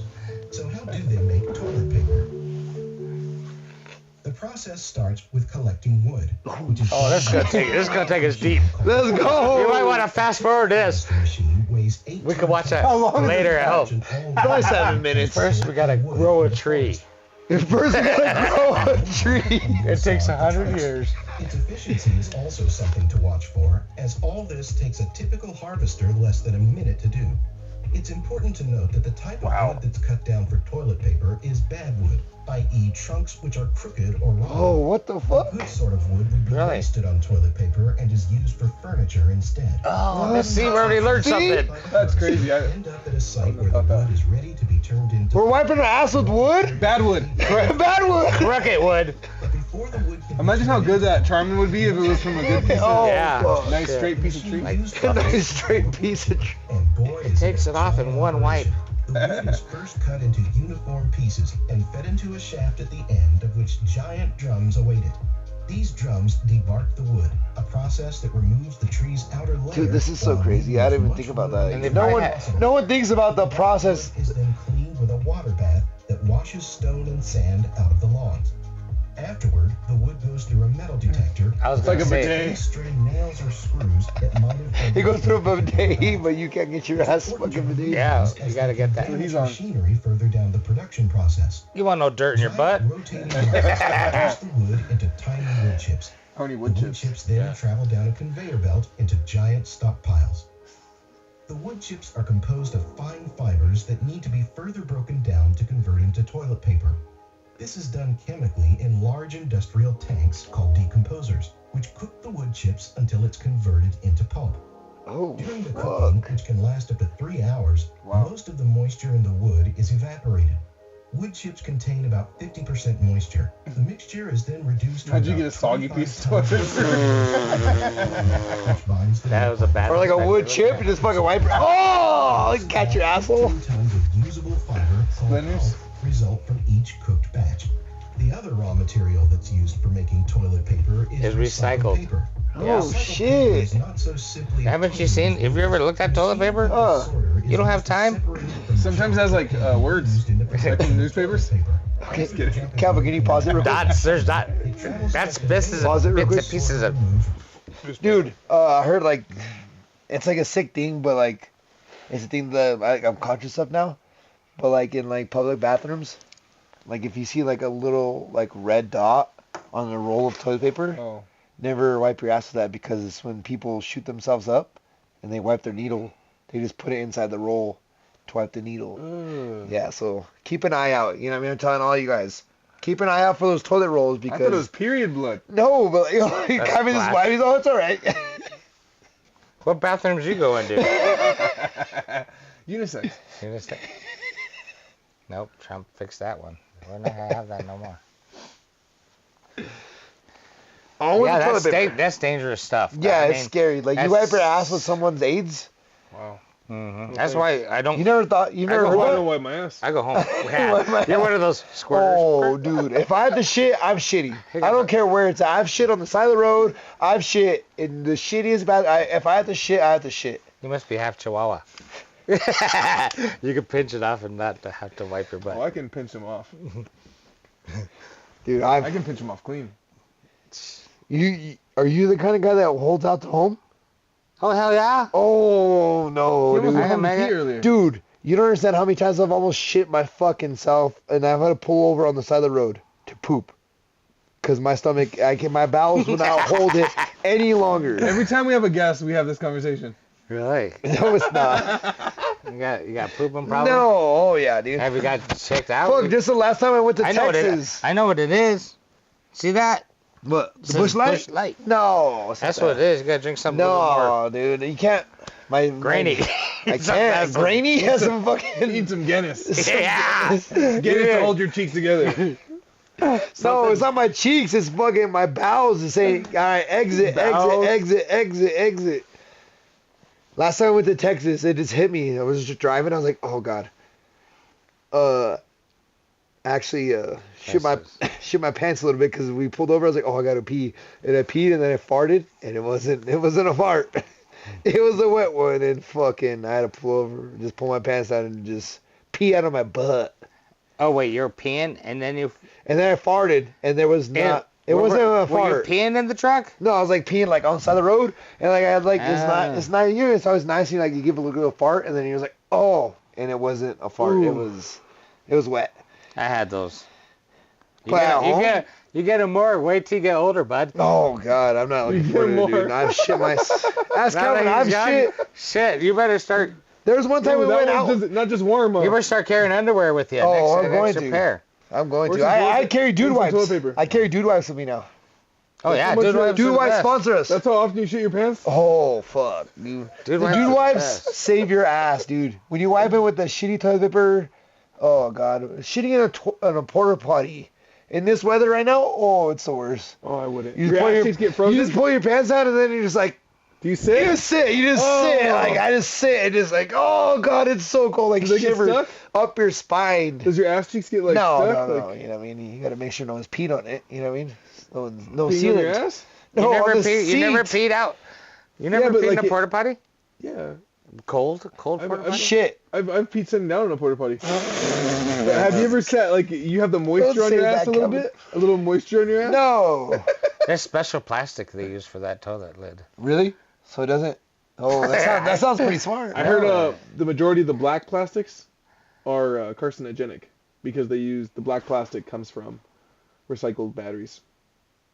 So how do they make toilet paper? The process starts with collecting wood, which is This is gonna take us deep. Let's go. You might want to fast forward this. The machine weighs 8 We could watch that long is later at home. Probably 7 minutes. First, we gotta grow a tree. First, we gotta grow a tree. It takes 100 years. Its efficiency is also something to watch for, as all this takes a typical harvester less than a minute to do. It's important to note that the type of wood that's cut down for toilet paper is bad wood, i.e. trunks which are crooked or wrong. Oh, what the fuck? Good sort of wood would be Really? wasted on toilet paper and is used for furniture instead. Oh, let's see, we already learned something. That's crazy. End up at a site where the wood is ready to be turned into. We're wiping our ass with wood? Bad wood. Bad wood. Crooked wood. But before the wood can be Imagine how turned good into that Charmin would be if it was from a good piece of Oh, Yeah. fuck. nice shit. straight piece of tree. A nice straight piece of tree. And boy, It takes it off in one wipe. The wood is first cut into uniform pieces and fed into a shaft at the end of which giant drums await it. These drums debark the wood, a process that removes the tree's outer layer. Dude, this is so while crazy. I didn't even much think about wood And they that. No probably one, had- no one thinks about the process. is then cleaned with a water bath that washes stone and sand out of the logs. Afterward, the wood goes through a metal detector. I was It's like gonna a say, bidet. With stray nails or screws that might have been. He goes through a bidet, but you can't get your ass fucking bidet. Yeah, you gotta get that. Damage He's on. machinery further down the production process. You want no dirt in your butt? Giant rotating rollers the wood into tiny wood chips. How many The wood wood chips? chips then travel down a conveyor belt into giant stockpiles. The wood chips are composed of fine fibers that need to be further broken down to convert into toilet paper. This is done chemically in large industrial tanks called decomposers, which cook the wood chips until it's converted into pulp. Oh, During the cooking, fuck. which can last up to 3 hours, most of the moisture in the wood is evaporated. Wood chips contain about 50% moisture. The mixture is then reduced to How'd you about get a soggy 25 piece of toilet times paper? which binds the That was a bad. Or like a wood perspective. chip, you just fucking wipe it. Oh, catch your asshole. 15 tons of usable fiber called Splinters? pulp result from each cooked batch. The other raw material that's used for making toilet paper is recycled. paper. Oh, Recycled paper shit. is not so simply Haven't you seen? Have you ever looked at toilet paper? You don't have time? Sometimes it has like words, like in newspapers. Okay, Calvin, can you pause it real quick? Dots. There's not. That's pieces Pause it of real bits quick. and pieces of. Dude, I heard like, it's like a sick thing, but like, it's a thing that I'm conscious of now. But like in like public bathrooms, like if you see like a little like red dot on a roll of toilet paper, Oh. never wipe your ass with that because it's when people shoot themselves up and they wipe their needle, they just put it inside the roll to wipe the needle. Yeah, so keep an eye out. You know what I mean? I'm telling all you guys. Keep an eye out for those toilet rolls I thought because it was period blood. no, but you know, I mean, this black. wife, oh, it's all right. What bathrooms you go into? Unisex. You just think- Nope, Trump fixed that one. We're not gonna have that no more. Oh, Yeah, the toilet paper. that's dangerous stuff. Yeah, I it's mean, scary. Like you that's- wipe your ass with someone's AIDS. Wow. Mm-hmm. That's why I don't. You never thought? You never I heard don't that? wipe my ass. I go home. Wipe Yeah. my You're ass. one of those squirters. Oh, dude. If I have to shit, I'm shitty. I don't care where it's at. I've shit on the side of the road. I've shit in the shittiest bad. If I have to shit, I have to shit. You must be half Chihuahua. You can pinch it off and not have to wipe your butt. Oh, I can pinch them off. Dude, I can pinch them off clean. Are you the kind of guy that holds out to home? Oh, hell yeah. Oh, no, You almost dude. went home to I pee can earlier. Dude, you don't understand how many times I've almost shit my fucking self and I've had to pull over on the side of the road to poop. Because my stomach, my bowels would not hold it any longer. Every time we have a guest, we have this conversation. Really? No, it's not. You got pooping problems? No, oh yeah, dude. Have you got checked out? Fuck, just the last time I went to I know what it is. Texas. I know what it is. See that? What? It The says Bush Light? Bush Light. No. it's not That's what it that. is. You gotta drink something a little more No, dude, you can't. grainy. I can't. Grainy has some You fucking. need some Guinness. Yeah. Get it to hold your cheeks together. No, it's not my cheeks. It's fucking my bowels. It's saying, all right, exit, Bowels? exit. Last time I went to Texas, it just hit me. I was just driving. I was like, oh god. Actually, shit my pants a little bit because we pulled over. I was like, oh, I gotta pee, and I peed, and then I farted, and it wasn't a fart. It was a wet one, and fucking, I had to pull over, just pull my pants down, and just pee out of my butt. Oh wait, you're peeing and then you. And then I farted, and there was not. It wasn't a fart. Were you peeing in the truck? No, I was like peeing like on the side of the road, and like I had like it's not you. It's always nice. You like you give a little fart, and then he was like, oh, and it wasn't a fart. Ooh. It was wet. I had those. You But at home? get them more. Wait till you get older, bud. Oh God, I'm not looking You forward to get it, dude. more. I've shit my. Ask Now Calvin. that I've he's young, shit. Shit, you better start. There was one time we Ooh, that went one's out. not just warm up. You better start carrying underwear with you. Oh, next, I'm going extra to. pair. I'm going Where's to. some toilet I paper? carry dude Where's some wipes. toilet paper? I carry dude wipes with me now. Oh yeah, how much dude you- wipes. Dude are the wipes best. sponsor us. That's how often you shit your pants? Oh fuck, dude. Dude The wipes dude are the wipes best. save your ass, dude. When you wipe it with the shitty toilet paper, oh god, shitting in a porta potty in this weather right now, oh, it's the worst. Oh, I wouldn't. You Your just, pull ass your, cheeks get frozen? you just pull your pants down and then you're just like, Do you sit? you just sit, Oh. like I just sit and just like, oh god, it's so cold, like Does it get shivers stuck? up your spine. Does your ass cheeks get like no, stuck? no, Like, you know what I mean? You gotta make sure no one's peed on it, you know what I mean? No peeing on sealant. your ass? You No, never on the peed out. You never but peed in like a porta potty? Yeah. Cold porta I've potty? Shit. I've peed sitting down in a porta potty. Have you ever sat like you have the moisture Don't on say your ass that, a little Kevin. bit? A little moisture on your ass? No. There's special plastic they use for that toilet lid. Really? So it doesn't. Oh, that sounds pretty smart. I heard the majority of the black plastics are carcinogenic because the black plastic comes from recycled batteries.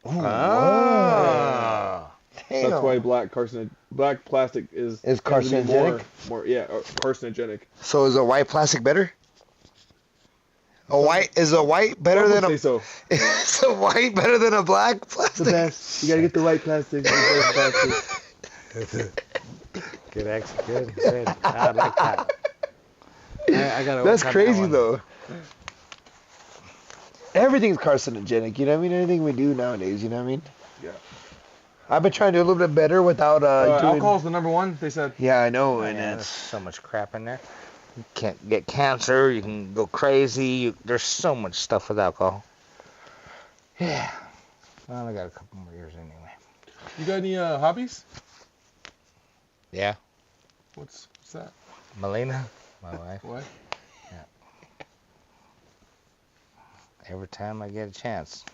Ooh, Oh. damn. That's why black plastic is tends to be carcinogenic? More carcinogenic. So is a white plastic better? Is a white better Some than would say so. is a white better than a black plastic? best. You gotta get the white plastic. The best plastic. Good, actually, good. I like that. I gotta That's work on that crazy one. though. Everything's carcinogenic, you know what I mean? Anything we do nowadays, you know what I mean? Yeah. I've been trying to do a little bit better without doing. Alcohol's the number one. They said. Yeah, I know, and Yeah, there's it's so much crap in there. You can't get cancer. You can go crazy. There's so much stuff with alcohol. Yeah. Well, I got a couple more years anyway. You got any hobbies? Yeah. What's that? Melina, my wife. What? Every time I get a chance.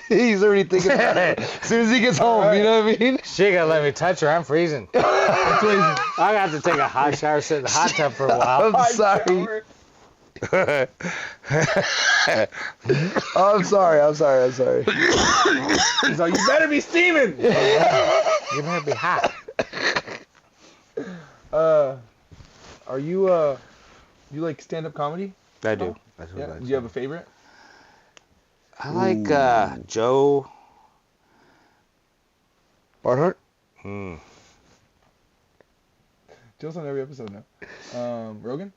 he's already thinking about it. As soon as he gets home, you know what I mean? She gotta let me touch her. I'm freezing. I got to take a hot shower, sit in the hot tub for a while. I'm sorry. I'm sorry. He's like, you better be steaming. You better be hot. Are you you like stand-up comedy? I do. That's what Yeah. I Do you have a favorite? I like Joe. Barnhart? Joe's on every episode now. Rogan?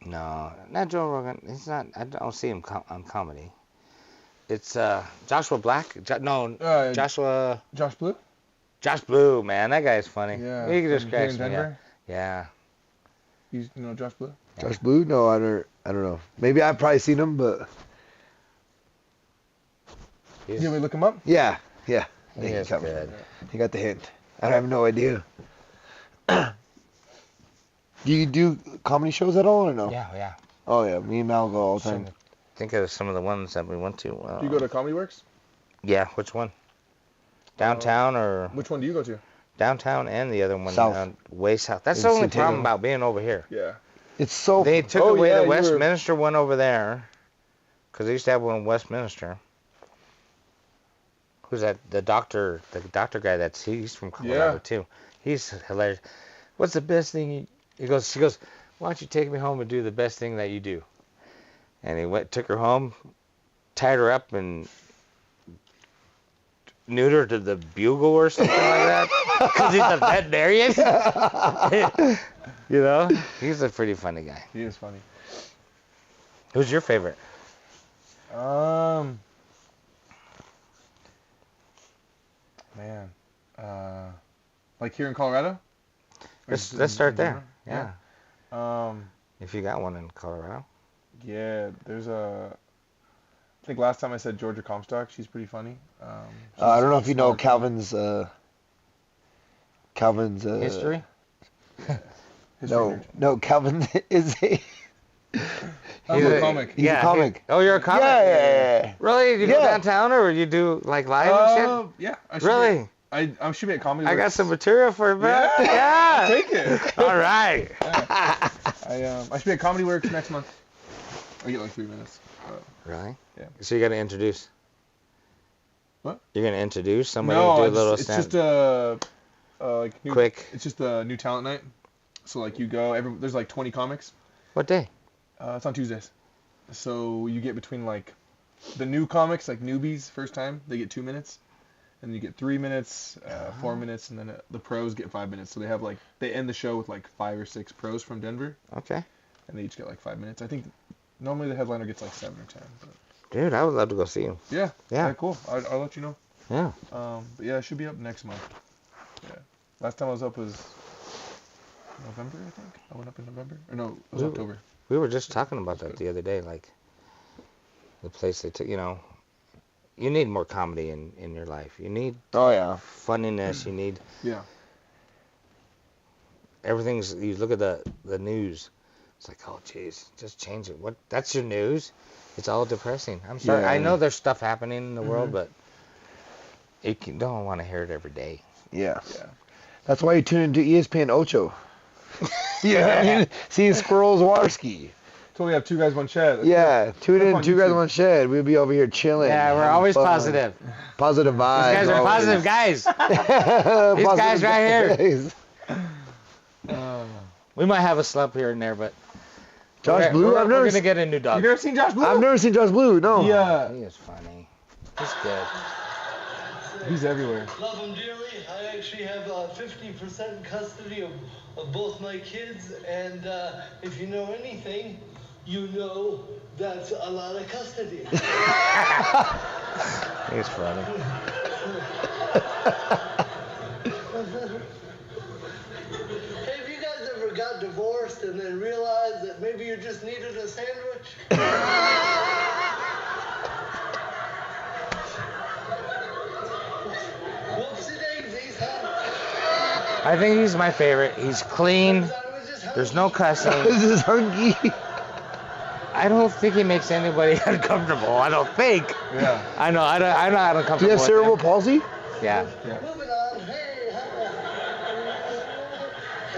No, not Joe Rogan. He's not. I don't see him on comedy. It's Joshua Black. Joshua. Josh Blue? Josh Blue, man, that guy's funny. Yeah. He just from here cracks in me up. Denver. Yeah. You know Josh Blue? Josh Blue? No, I don't know. Maybe I've probably seen him, but He's, You want me to look him up? yeah. he is Tell me. good. He got the hint. I have no idea. Do you do comedy shows at all or no? Yeah, yeah. Oh yeah, me and Mal go all the time. Trying to think of some of the ones that we went to. Do you go to Comedy Works? Yeah, which one? Downtown or Which one do you go to? downtown and the other one South. way south. That's In the only Centennial. problem about being over here. Yeah. It's so. They took oh, away yeah, the you were- Westminster one over there because they used to have one in Westminster. Who's that? The doctor guy. He's from Colorado Yeah. too. He's hilarious. What's the best thing? She goes, why don't you take me home and do the best thing that you do? And he took her home, tied her up, and neutered her to the bugle or something like that. Because he's a veterinarian. You know, he's a pretty funny guy. He is funny. Who's your favorite? Man. Like here in Colorado? Or Let's in start there. general? Yeah. Um, If you got one in Colorado. yeah, there's a. I think last time I said Georgia Comstock. She's pretty funny. I don't know if you know smart. Calvin's. History? History nerd. No, Calvin is a. I'm a comic. He's a comic. Oh, you're a comic? Yeah. Really? You go Yeah. downtown or you do like live and Yeah. I shit? should Really? I should be at Comedy I got Works. some material for you, bro. Yeah. Yeah. Take it. All right. I should be at Comedy Works next month. I get like 3 minutes. Really? Yeah. So you got to introduce. What? You're gonna introduce somebody No, to do a it's little it's stand. just a like new, Quick. It's just a new talent night. So like you go, there's like 20 comics. What day? It's on Tuesdays. So you get between like the new comics, like newbies, first time, they get 2 minutes. And you get 3 minutes, 4 minutes, and then the pros get 5 minutes. So they end the show with like 5 or 6 pros from Denver, Okay. and they each get like 5 minutes. I think normally the headliner gets like 7 or 10. But Dude, I would love to go see him. yeah, Yeah. cool. I'll let you know. Yeah. But yeah, it should be up next month. Yeah, last time I was up was November, I think. I went up in November, or no, it was Ooh. October. We were just talking about that the other day, like the place they took. You know, you need more comedy in your life. You need Oh yeah. funniness. You need Yeah. everything's. You look at the news. It's like, oh, jeez, just change it. What? That's your news? It's all depressing. I'm sorry. Yeah. I know there's stuff happening in the world, but don't want to hear it every day. Yeah. Yeah. That's why you tune into ESPN Ocho. You know what I mean? Seeing squirrels water ski. So we have Two Guys One Shed. Yeah, tune Look in on 2 guys YouTube. 1 shed. We'll be over here chilling. Yeah, we're having always fun. positive. Positive vibes. These guys are always. positive guys. These guys right here. here. We might have a slump here and there, but Josh Blue, we're I've never gonna seen. get a new dog. You never seen Josh Blue? I've never seen Josh Blue. No. Yeah. He is funny. He's good. He's everywhere. Love them dearly. I actually have 50% custody of both my kids, and if you know anything, you know that's a lot of custody. He's funny. Hey, have you guys ever got divorced and then realized that maybe you just needed a sandwich? Whoopsie daisies, huh? I think he's my favorite. He's clean. I was just There's no cussing. This is hunky. I don't think he makes anybody uncomfortable. I don't think. Yeah. I know. I'm not Do uncomfortable. you have with cerebral him. palsy? Yeah. moving on. Hey, huh?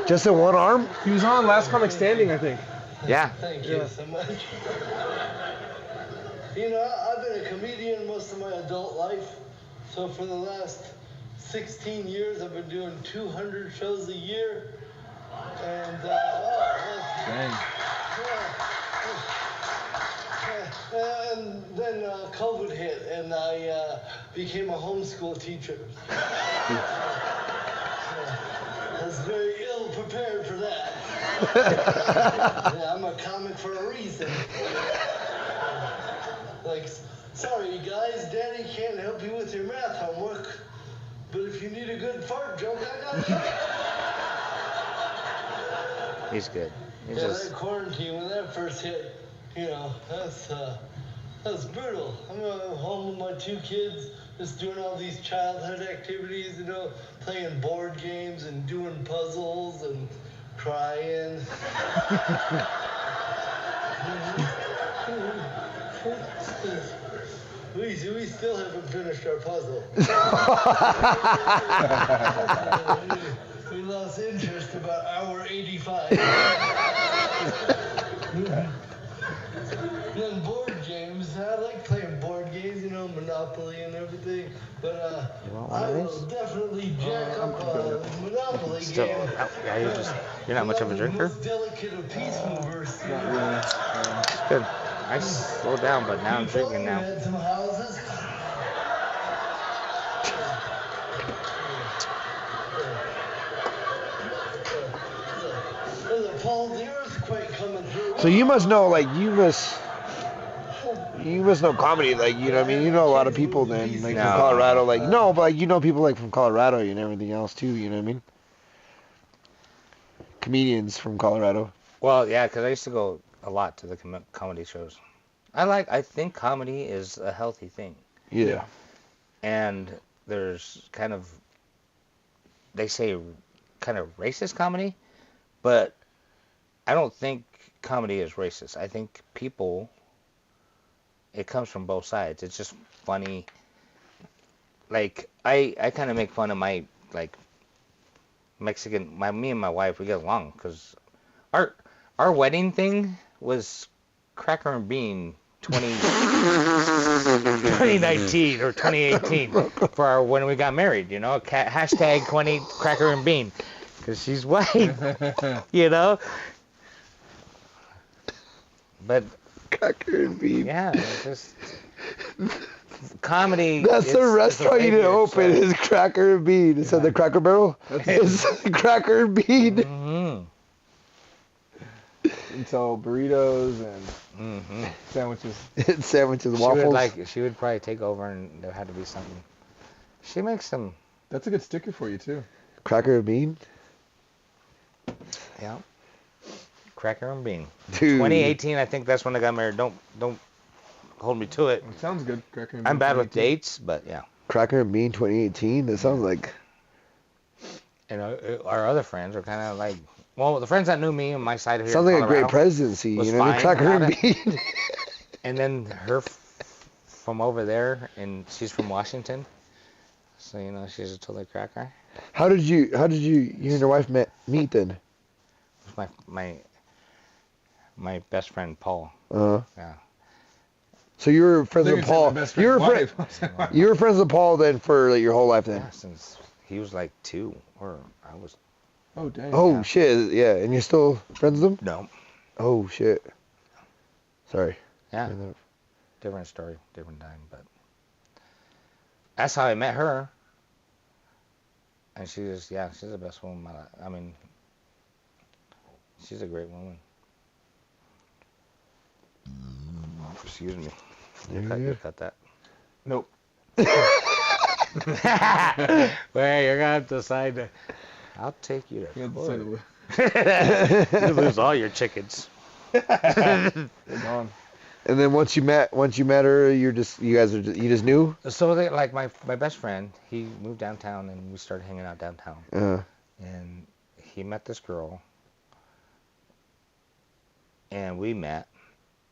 Just in one arm? He was on Last Comic Standing, I think. Yeah. Thank you so much. You know, I've been a comedian most of my adult life. So for the last 16 years, I've been doing 200 shows a year. And, Dang. and then COVID hit, and I became a homeschool teacher. I was very ill prepared for that. Yeah, I'm a comic for a reason. Like, sorry guys, Daddy can't help you with your math homework. But if you need a good fart joke, I got you. He's good. He's Yeah, just that quarantine, when that first hit, that's brutal. I'm home with my 2 kids, just doing all these childhood activities, playing board games and doing puzzles and crying. We still haven't finished our puzzle. We lost interest about hour 85. And then board games. I like playing board games, Monopoly and everything. But You want one I of will these? definitely jack up a Monopoly Still, game. yeah, you're not much of a drinker. Most delicate of peace movers. Not really. It's good. I slowed down, but now I'm drinking now. Had some houses. There's a Paul the earthquake coming through. So you must know, like, you must know comedy, like, you know what I mean? You know a lot of people then, like, No. from Colorado, like, no, but, like, you know people, like, from Colorado and everything else, too, you know what I mean? Comedians from Colorado. Well, yeah, because I used to go a lot to the comedy shows. I think comedy is a healthy thing. Yeah. And there's kind of, they say kind of racist comedy, but I don't think comedy is racist. I think it comes from both sides. It's just funny. Like, I kind of make fun of my, like, me and my wife, we get along, because our wedding thing was Cracker and Bean 2019 or 2018 for when we got married, hashtag 20 Cracker and Bean, because she's white, but Cracker and Bean. yeah, it's just comedy. That's the restaurant you need to open, is Cracker and Bean. Instead of the Cracker Barrel, it's Cracker and Bean. Mm-hmm. And sell burritos and Mm-hmm. sandwiches. Sandwiches, waffles. She would probably take over, and there had to be something. She makes some. That's a good sticker for you, too. Cracker and Bean? Yeah. Cracker and Bean. Dude. 2018, I think that's when I got married. Don't hold me to it. It sounds good. Cracker and I'm Bean bad with 2018. dates, but yeah. Cracker and Bean 2018? That sounds like... And our other friends are kind of like, well, the friends that knew me on my side here Sounds in like a great Colorado, presidency, was you know? fine Cracker and about Bean. and then her from over there, and she's from Washington, so she's a totally cracker. How did you and your wife meet then? It was my best friend Paul. Uh-huh. Yeah. So you were friends I with think Paul. it's my best You were friend's wife. you were friends with Paul then for like your whole life then. Yeah, since he was like 2, or I was. Oh, dang. Oh Yeah. shit, yeah, and you're still friends with him? No. Oh shit. Sorry. Yeah. Different story, different time, but that's how I met her. And she's the best woman in my life. I mean, she's a great woman. Excuse me. You cut that. Nope. Well, you're gonna have to decide to. I'll take you to You had to court. say the You lose all your chickens. They're gone. And then once you met her, you just knew? So like my best friend, he moved downtown and we started hanging out downtown. And he met this girl, and we met,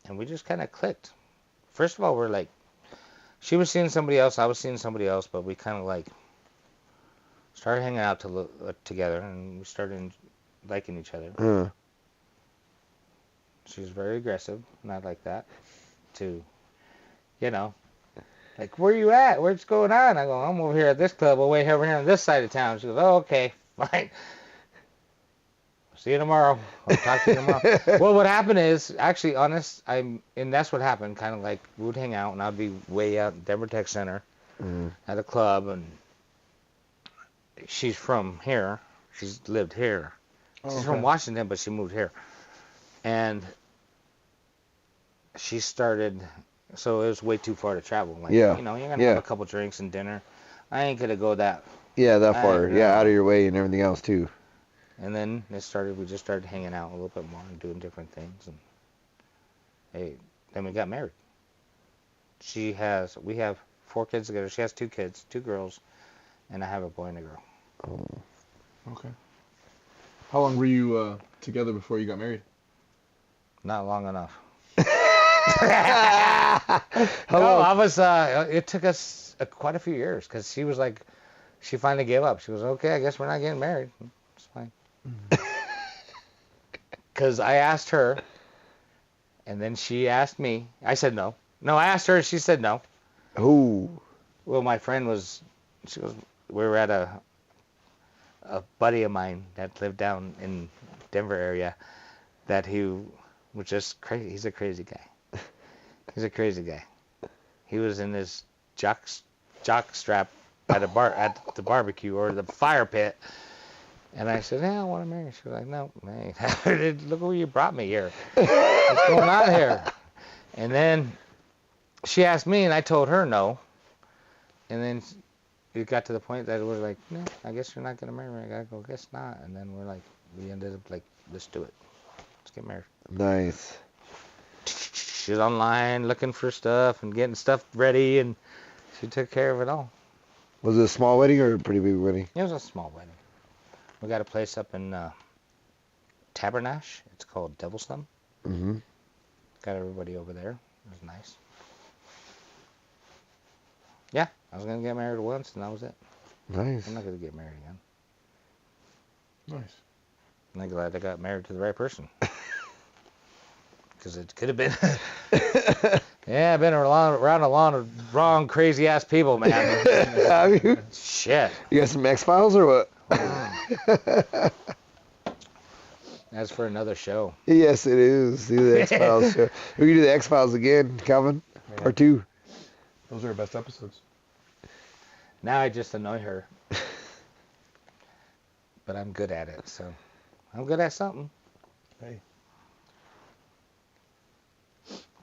and we just kind of clicked. First of all, we're like, she was seeing somebody else, I was seeing somebody else, but we kind of like started hanging out together, and we started liking each other. She was very aggressive, not like that. Like, where you at? What's going on? I go, I'm over here at this club, away over here on this side of town. She goes, oh, okay, fine. See you tomorrow. I'll talk to you tomorrow. Well, what happened is, actually, and that's what happened, kind of like, we would hang out, and I'd be way out in Denver Tech Center at a club, and she's from here. She's lived here. She's from Washington, but she moved here. And she started, so it was way too far to travel. Like, you're going to have a couple drinks and dinner. I ain't going to go that Yeah, that far. know. Yeah, out of your way and everything else too. And then we just started hanging out a little bit more and doing different things. And then we got married. We have 4 kids together. She has 2 kids, 2 girls, and I have a boy and a girl. Oh. Okay. How long were you together before you got married? Not long enough. How long? It took us quite a few years because she was like, she finally gave up. She was, okay, I guess we're not getting married. It's fine. Because I asked her, and then she asked me. I said no. No, I asked her, she said no. Ooh. Well, my friend we were at a buddy of mine that lived down in Denver area that he was just crazy. He's a crazy guy. He's a crazy guy. He was in his jock strap at the barbecue or the fire pit. And I said, I want to marry you. She was like, no, man, look where you brought me here. What's going on here? And then she asked me, and I told her no. And then it got to the point that it was like, no, I guess you're not going to marry me. I got to go, guess not. And then we ended up like, let's do it. Let's get married. Nice. She's online looking for stuff and getting stuff ready, and she took care of it all. Was it a small wedding or a pretty big wedding? It was a small wedding. We got a place up in Tabernash. It's called Devil's Thumb. Mm-hmm. Got everybody over there. It was nice. Yeah, I was going to get married once, and that was it. Nice. I'm not going to get married again. Nice. I'm glad I got married to the right person. Because it could have been... Yeah, I've been around a lot of wrong, crazy-ass people, man. Have you? Shit. You got some X-Files or what? That's for another show. Yes, it is. Do the X-Files show. We can do the X-Files again, Calvin. Yeah. Part 2. Those are our best episodes. Now I just annoy her. But I'm good at it, so I'm good at something. Hey.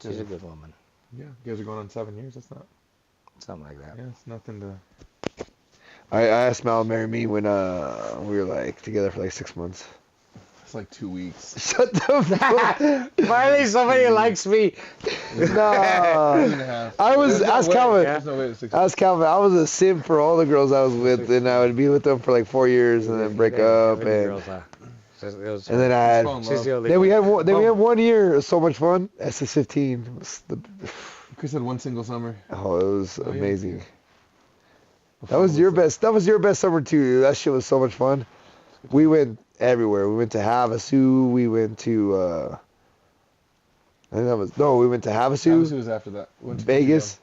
She's a good woman. Yeah, you guys are going on 7 years. That's not. Something like that. Yeah, it's nothing to. I asked Mal to marry me when we were like together for like 6 months. It's like 2 weeks. Shut the fuck. Finally, somebody likes me. No. 2.5. I was There's no ask way. Calvin. There's no way it's 6 Ask Calvin. I was a sim for all the girls I was with, and I would be with them for like 4 years and then break up, and then I had. She's the only Then we had 1 year. It was so much fun. SS15 was the. Chris had one single summer. Oh, it was Oh, yeah, amazing. yeah. That was your best. That was your best summer too. That shit was so much fun. We went everywhere. We went to Havasu. We went to. I think that was we went to Havasu Havasu. was after that. We went to Vegas.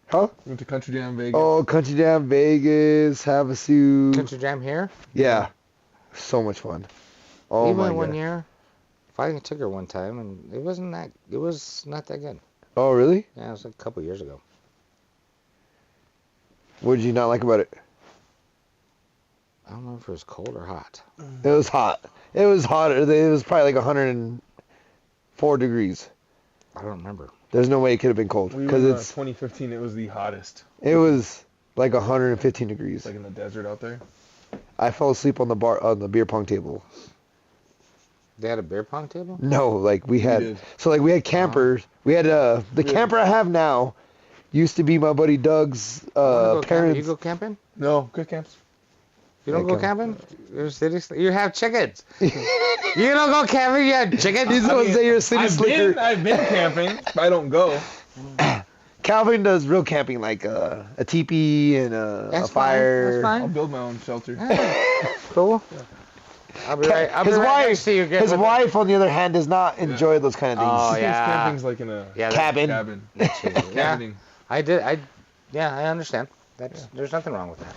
Huh? We went to Country Jam Vegas. Oh, Country Jam, Vegas, Havasu. Country Jam here? Yeah, so much fun. Oh We my went god. one year. I took her one time, and it was not that good. Oh really? Yeah, it was a couple years ago. What did you not like about it? I don't know if it was cold or hot. It was hot. It was hotter. It was probably like 104 degrees. I don't remember. There's no way it could have been cold We because were in it's. 2015. It was the hottest. It was like 115 degrees. Like in the desert out there. I fell asleep on the beer pong table. They had a beer pong table? No, like we had. did. So like we had campers. We had the camper I have now. Used to be my buddy Doug's parents. You go camping? No, good camps. You don't Yeah, go camping? You have chickens. You don't go camping, you have chickens? He's gonna say you're a city slicker. I've been camping, but I don't go. Calvin does real camping, like a teepee and a That's fire. Fine. I'll build my own shelter. Yeah, cool. I'll be right His right next to you. his wife, on the other hand, does not enjoy those kind of things. Oh, She yeah. thinks camping's like in a Cabin. cabin. Yeah, Cabining. I understand. There's nothing wrong with that.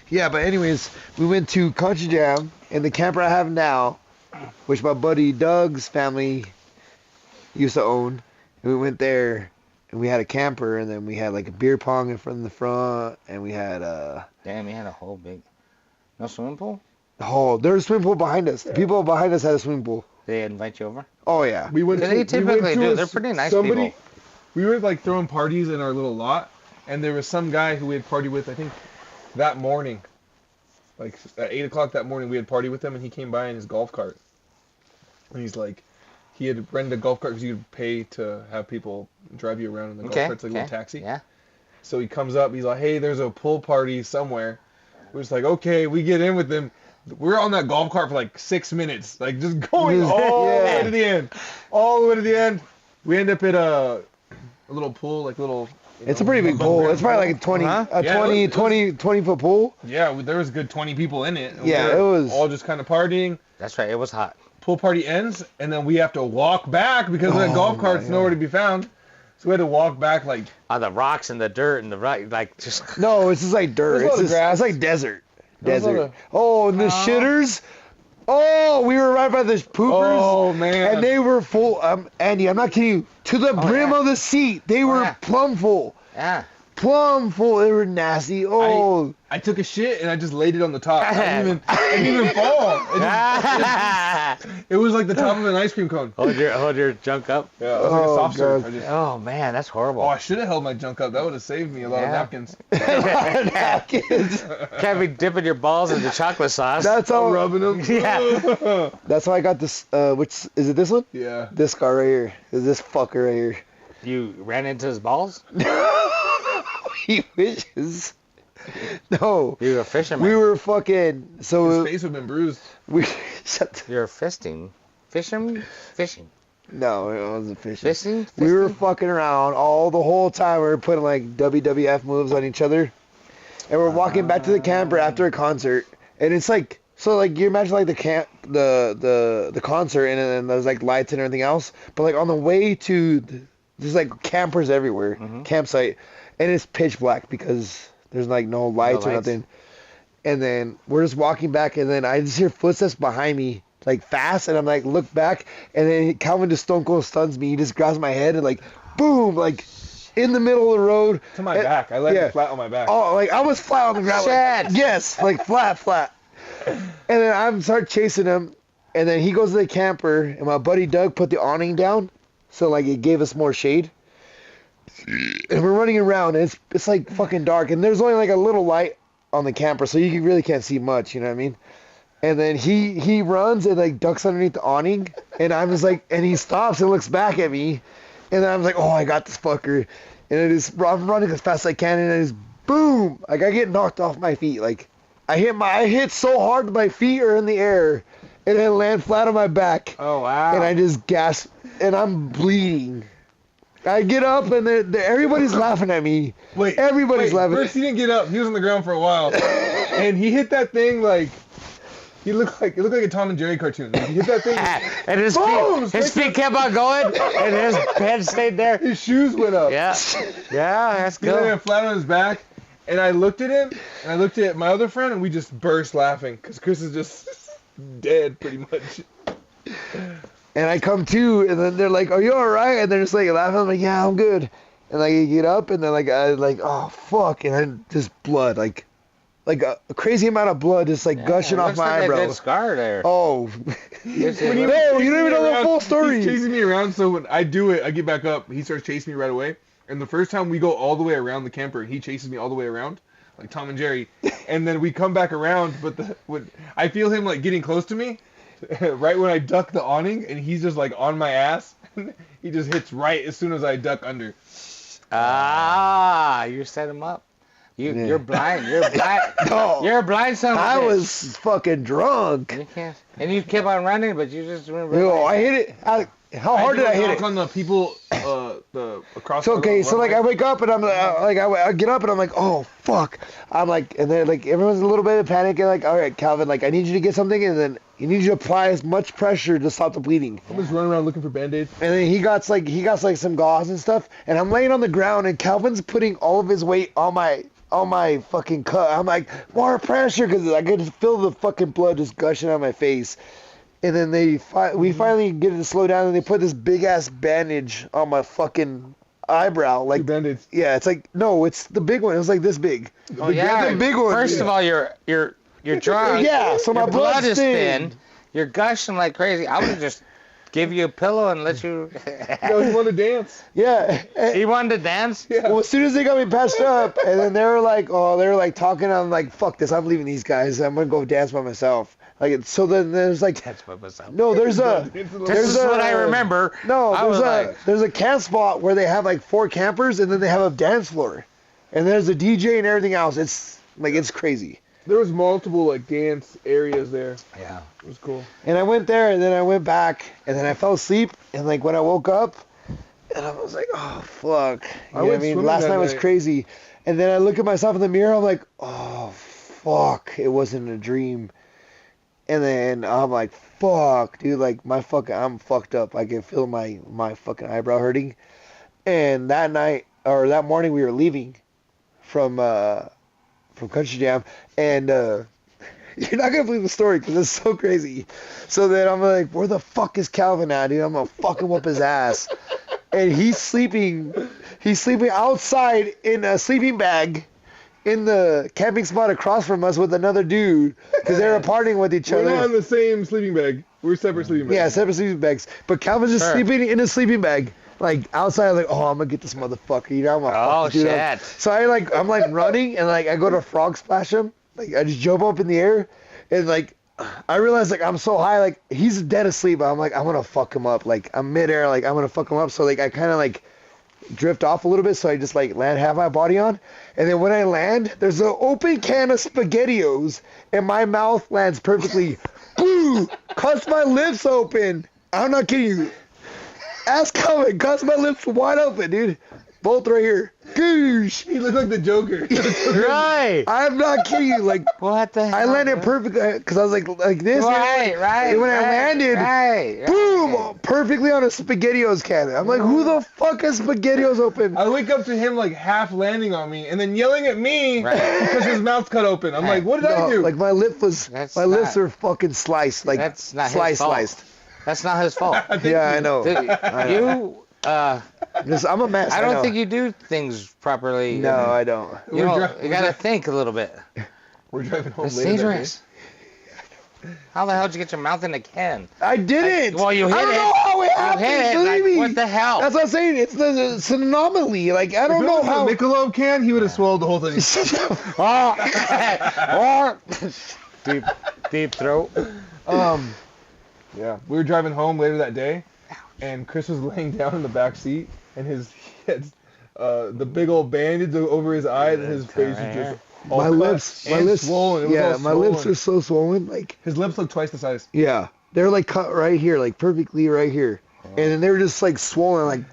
Yeah, but anyways, we went to Country Jam in the camper I have now, which my buddy Doug's family used to own. And we went there, and we had a camper, and then we had like a beer pong in front of the front, and we had Damn, you had a whole big... No swimming pool? there's a swimming pool behind us. The people behind us had a swimming pool. They invite you over? Oh yeah. We went. They typically do. They're pretty nice people. We were like throwing parties in our little lot, and there was some guy who we had party with. I think that morning, like at 8 o'clock that morning, we had party with him, and he came by in his golf cart. And he's like, he had rented a golf cart because you could pay to have people drive you around in the golf cart. It's like a little taxi. Yeah. So he comes up, he's like, hey, there's a pool party somewhere. We're just like, okay, we get in with him. We're on that golf cart for like 6 minutes, like just going all the way to the end. All the way to the end. We end up at a little pool, like little... It's a pretty big pool. It's probably like a 20, Yeah, 20 foot pool. Yeah, there was a good 20 people in it. Yeah, it was... all just kind of partying. That's right, it was hot. Pool party ends, and then we have to walk back because the golf cart's nowhere to be found. So we had to walk back like... On the rocks and the dirt and the rock, like just... No, it's just like dirt. It's like desert. Oh, and the shitters. Oh, we were right by the poopers. Oh, man. And they were full. Andy, I'm not kidding you. To the brim of the seat, they were plumb full. Yeah. Plumb full. They were nasty. Oh. I took a shit and I just laid it on the top. I didn't even fall. It was like the top of an ice cream cone. Hold your junk up. Yeah, it was like a soft serve. Oh man, that's horrible. Oh, I should have held my junk up. That would have saved me a lot of napkins. Napkins. Can't be dipping your balls into chocolate sauce. That's all. Rubbing them. Yeah. That's why I got this. Which is it? This one? Yeah. This guy right here. Is this fucker right here? You ran into his balls? He wishes. No. You were a fisherman. We were fucking. So his face would have been bruised. You're fisting. Fishing? No, it wasn't fishing. Fisting? We were fucking around the whole time. We were putting like WWF moves on each other. And we're walking back to the camper after a concert. And it's like, so like you imagine like the concert and then there's like lights and everything else. But like on the way to, there's like campers everywhere, campsite. And it's pitch black because there's like no lights or nothing. And then we're just walking back and then I just hear footsteps behind me. Like fast, and I'm like, look back, and then Calvin just stone cold stuns me. He just grabs my head and like, boom, like in the middle of the road. To my back. I laid flat on my back. Oh, like I was flat on the ground. Like, yes, like flat. And then I start chasing him, and then he goes to the camper, and my buddy Doug put the awning down, so like it gave us more shade. And we're running around, and it's like fucking dark, and there's only like a little light on the camper, so you really can't see much. You know what I mean? And then he runs and like ducks underneath the awning, and I'm just like, and he stops and looks back at me, and then I'm like, oh, I got this fucker, and I'm running as fast as I can, and it is boom, like I get knocked off my feet, like I hit so hard that my feet are in the air, and then land flat on my back. Oh wow! And I just gasp, and I'm bleeding. I get up and everybody's laughing at me. Everybody's laughing. First he didn't get up. He was on the ground for a while, and he hit that thing like. It looked like a Tom and Jerry cartoon. Like, he hit that thing. And his feet kept on going, and his head stayed there. His shoes went up. Yeah, that's He good. landed flat on his back, and I looked at him, and I looked at my other friend, and we just burst laughing, because Chris is just dead, pretty much. And I come to, and then they're like, are you alright? And they're just like laughing. I'm like, yeah, I'm good. And like, I get up, and then like, oh, fuck. And then just blood, like a crazy amount of blood just like gushing off my eyebrows. A good scar there. Oh. You don't even know the full story. He's chasing me around, so when I do it, I get back up. He starts chasing me right away. And the first time we go all the way around the camper, he chases me all the way around, like Tom and Jerry. And then we come back around, but when I feel him like getting close to me, right when I duck the awning, and he's just like on my ass. He just hits right as soon as I duck under. You set him up. You're blind. You're blind. No. You're a blind son of a bitch. I was fucking drunk. And you kept on running, but you just didn't realize. I hit it. How hard did I hit it? On the people, across. So okay, so like I wake up and I'm like, I get up and I'm like, oh fuck. I'm like, and then like everyone's a little bit of panic and like, all right, Calvin, like I need you to get something, and then you need you to apply as much pressure to stop the bleeding. I'm just running around looking for Band-Aids. And then he got like some gauze and stuff, and I'm laying on the ground, and Calvin's putting all of his weight on my fucking cut. I'm like, more pressure, because I could feel the fucking blood just gushing out my face. And then we finally get it to slow down, and they put this big ass bandage on my fucking eyebrow. Like Band-Aids. Yeah, it's like, no, it's the big one. It was like this big. Oh yeah, the big one. First of all, you're drunk. Yeah, so my blood is thin. You're gushing like crazy. I would have just Give you a pillow and let you. No, he wanted to dance. Yeah. He wanted to dance. Yeah. Well, as soon as they got me patched up, and then they were like talking. I'm like, fuck this. I'm leaving these guys. I'm gonna go dance by myself. Like, so then there's like, That's by myself. no, there's a. This There's is what I remember. No, I was like, there's a camp spot where they have like 4 campers, and then they have a dance floor, and there's a DJ and everything else. It's like it's crazy. There was multiple like dance areas there. yeah. It was cool. And I went there, and then I went back, and then I fell asleep, and like when I woke up, and I was like, oh fuck. You know what I went mean? swimming Last that night was night. crazy, and then I look at myself in the mirror. I'm like, oh fuck, it wasn't a dream. And then I'm like, fuck, dude, like I'm fucked up. I can feel my fucking eyebrow hurting. And that night or that morning we were leaving from Country Jam, and you're not gonna believe the story because it's so crazy. So then I'm like, where the fuck is Calvin at, dude? I'm gonna fuck him up his ass. And he's sleeping outside in a sleeping bag in the camping spot across from us with another dude because they were partying with each We're other. not in the same sleeping bag. We're separate sleeping bags. Yeah, separate sleeping bags. But Calvin's just Sure. sleeping in a sleeping bag, like outside. Like, oh, I'm gonna get this motherfucker. You know, I'm gonna Oh fuck this dude up. shit. So I'm like running, and like I go to frog splash him. Like I just jump up in the air, and like I realize like I'm so high, like he's dead asleep. I'm like I'm gonna fuck him up. Like I'm midair, like I'm gonna fuck him up. So like I kind of like drift off a little bit, so I just like have my body on, and then when I land, there's an open can of SpaghettiOs, and my mouth lands perfectly. Boo! Cuts my lips open. I'm not kidding you. Ass coming, cuts my lips wide open, dude. Both right here. Goosh. He looked like the Joker. Right. I'm not kidding you. Like What the hell? I landed perfectly because I was like this. Right, right. And when I right, landed, right, boom, right. perfectly on a SpaghettiOs can. I'm like, who the fuck has SpaghettiOs open? I wake up to him like half landing on me and then yelling at me Right. because his mouth's cut open. I'm like, what did I No, do? like my lips That's lips not- are fucking sliced. Like That's not his fault. sliced. That's not his fault. Yeah, I know. Dude, you, I'm a mess. I don't know. think you do things properly. No, I don't. You know, you gotta think a little bit. We're driving home It's later that day. dangerous. How the hell did you get your mouth in a can? I didn't. Well, you hit I don't it. know how it You happened. hit it. Believe Like, me. what the hell? That's what I'm saying. It's an anomaly. Like I If don't it know was how. a Michelob can, he would have swallowed the whole thing. Or deep throat. Yeah, we were driving home later that day, and Chris was laying down in the back seat, and he had the big old bandage over his eye, and his face was just all my cut lips, and swollen. It was yeah, all my lips swollen. are so swollen. Like His lips look twice the size. yeah, they're like cut right here, like perfectly right here, and then they were just like swollen. Like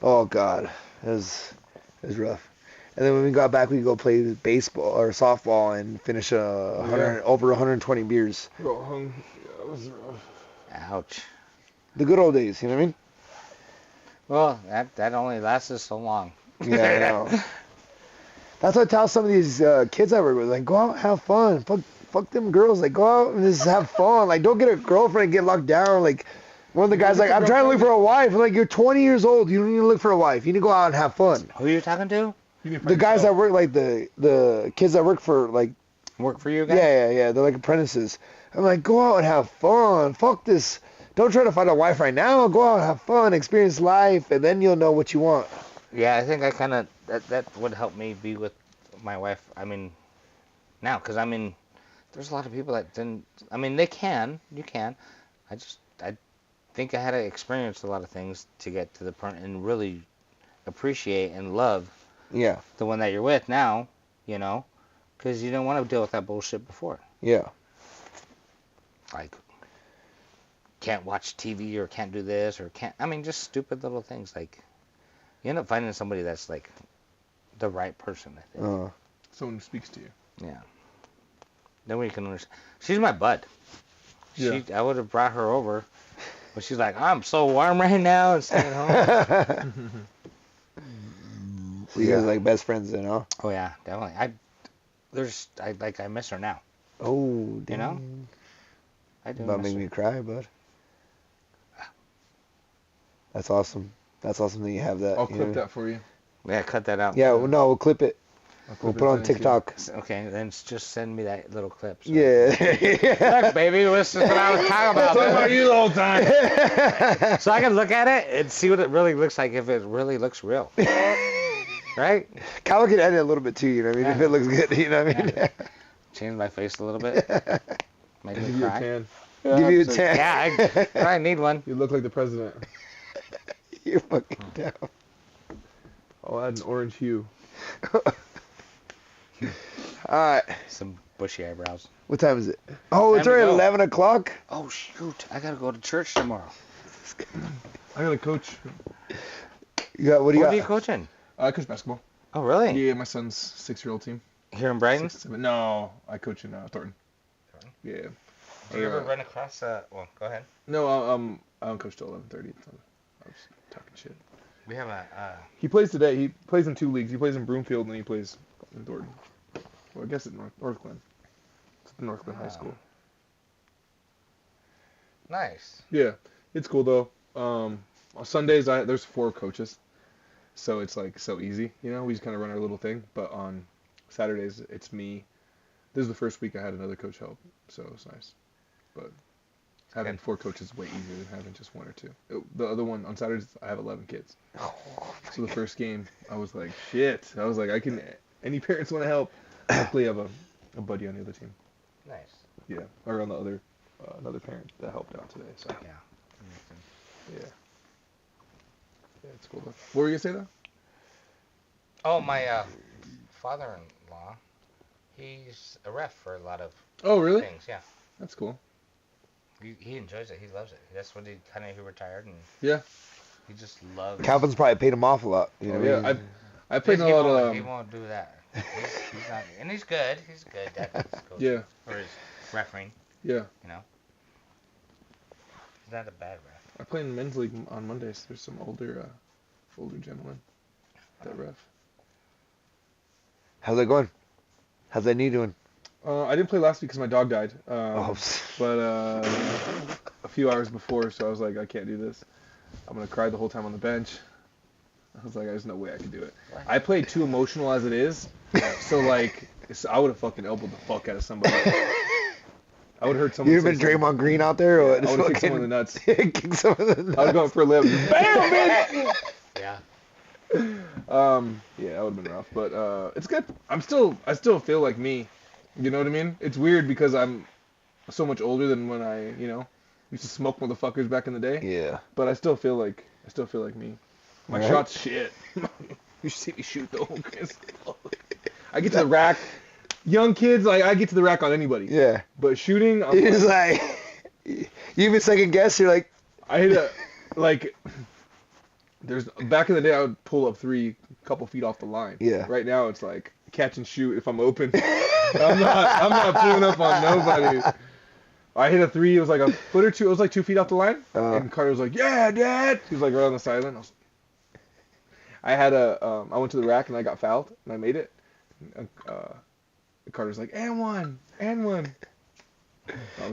oh god, it was rough. And then when we got back, we go play baseball or softball and finish over 120 beers. We all hung. Yeah, it was rough. Ouch. The good old days, you know what I mean? Well, that only lasted so long. Yeah, I know. That's what I tell some of these kids I work with. Like, go out and have fun. Fuck them girls. Like, go out and just have fun. Like, don't get a girlfriend and get locked down. Like, one of the guys like, I'm trying to look for a wife. I'm like, you're 20 years old. You don't need to look for a wife. You need to go out and have fun. Who are you talking to? You need to The find guys yourself. that work, like the kids that work for, like, Work for you guys? yeah. They're like apprentices. I'm like, go out and have fun. Fuck this. Don't try to find a wife right now. Go out and have fun, experience life, and then you'll know what you want. Yeah, I think I kind of that would help me be with my wife. I mean, now, because I mean, there's a lot of people that didn't. I mean, you can. I think I had to experience a lot of things to get to the point and really appreciate and love Yeah, the one that you're with now. You know, because you didn't want to deal with that bullshit before. yeah. Like, can't watch TV or can't do this or can't. I mean, just stupid little things. Like, you end up finding somebody that's like the right person. I think. Someone who speaks to you. Yeah. Then we can understand. She's my bud. Yeah. I would have brought her over, but she's like, I'm so warm right now and staying home. So you guys like best friends, you know? Oh yeah, definitely. I miss her now. Oh, damn. You know? I do. About miss make her. me cry, bud. That's awesome. That's awesome that you have that. I'll you know? clip that for you. Yeah, cut that out. Yeah, well, no, we'll clip it. We'll put it on TikTok. Okay, then just send me that little clip. So. Yeah. Look, baby, this is what I was talking about. Talking about you the whole time. So I can look at it and see what it really looks like if it really looks real. Right? Kyle can edit a little bit too, you know what I mean? Yeah. If it looks good, you know what I mean? Yeah. Change my face a little bit. Make me Give you a cry. tan. Give you a so 10. Yeah, I need one. You look like the president. You're fucking down. I'll add an orange hue. Alright. Some bushy eyebrows. What time is it? Oh, it's Time to already go. 11 o'clock? Oh, shoot. I got to go to church tomorrow. I got a coach. You got, what do you What got? are you coaching? I coach basketball. Oh, really? Yeah, my son's 6-year-old team. Here in Brighton? 6, 7. No, I coach in Thornton. Thornton? Yeah. Do you ever run across well, go ahead. No, I don't coach till 11:30. So I was talking shit. We have a, He plays today. He plays in 2 leagues. He plays in Broomfield and he plays in Thornton. Well, I guess at North Glen. It's at North Glen High School. nice. Yeah, it's cool though. On Sundays, there's 4 coaches, so it's like so easy. You know, we just kind of run our little thing. But on Saturdays, it's me. This is the first week I had another coach help, so it's nice. But having 4 coaches is way easier than having just 1 or 2. The other one on Saturdays, I have 11 kids. So the first game, I was like, shit. I was like, any parents want to help? Luckily, I have a buddy on the other team. Nice. Yeah, or on the other, another parent that helped out today. So Yeah. yeah, it's cool though. What were you gonna say though? Oh, my father-in-law, he's a ref for a lot of Oh, really? things, yeah. That's cool. He enjoys it. He loves it. That's what he retired, and Yeah. he just loves. Calvin's probably paid him off a lot. You know what I Yeah, mean? I played in he a lot won't, he of. won't do that. He's not, and he's good. He's good at his coaching. Yeah, Or his refereeing, yeah. you know. He's not a bad ref. I play in the men's league on Mondays. There's some older gentlemen that ref. How's that going? How's that knee doing? I didn't play last week because my dog died. Oh. But a few hours before, so I was like, I can't do this. I'm gonna cry the whole time on the bench. I was like, there's no way I can do it. I played too emotional as it is, so like, I would have fucking elbowed the fuck out of somebody. I would have heard someone. You'd have been Draymond Green out there, or what? I would have kicked someone in the nuts. Kick some of the nuts. I would have gone for a limb. Bam, bitch! Yeah. Yeah, that would have been rough, but it's good. I still feel like me. You know what I mean? It's weird because I'm so much older than when I, used to smoke motherfuckers back in the day. Yeah. But I still feel like me. My Right. shot's shit. You should see me shoot though. I get to the rack. Young kids, like I get to the rack on anybody. Yeah. But shooting, I'm It's like, you even second guess, you're like, I hit back in the day I would pull up 3 couple feet off the line. Yeah. Right now it's like catch and shoot if I'm open. I'm not pulling up on nobody. I hit a 3, it was like a foot or 2, it was like 2 feet off the line. And Carter was like, yeah, Dad. He was like right on the sideline. I went to the rack and I got fouled and I made it. Carter's like, and one.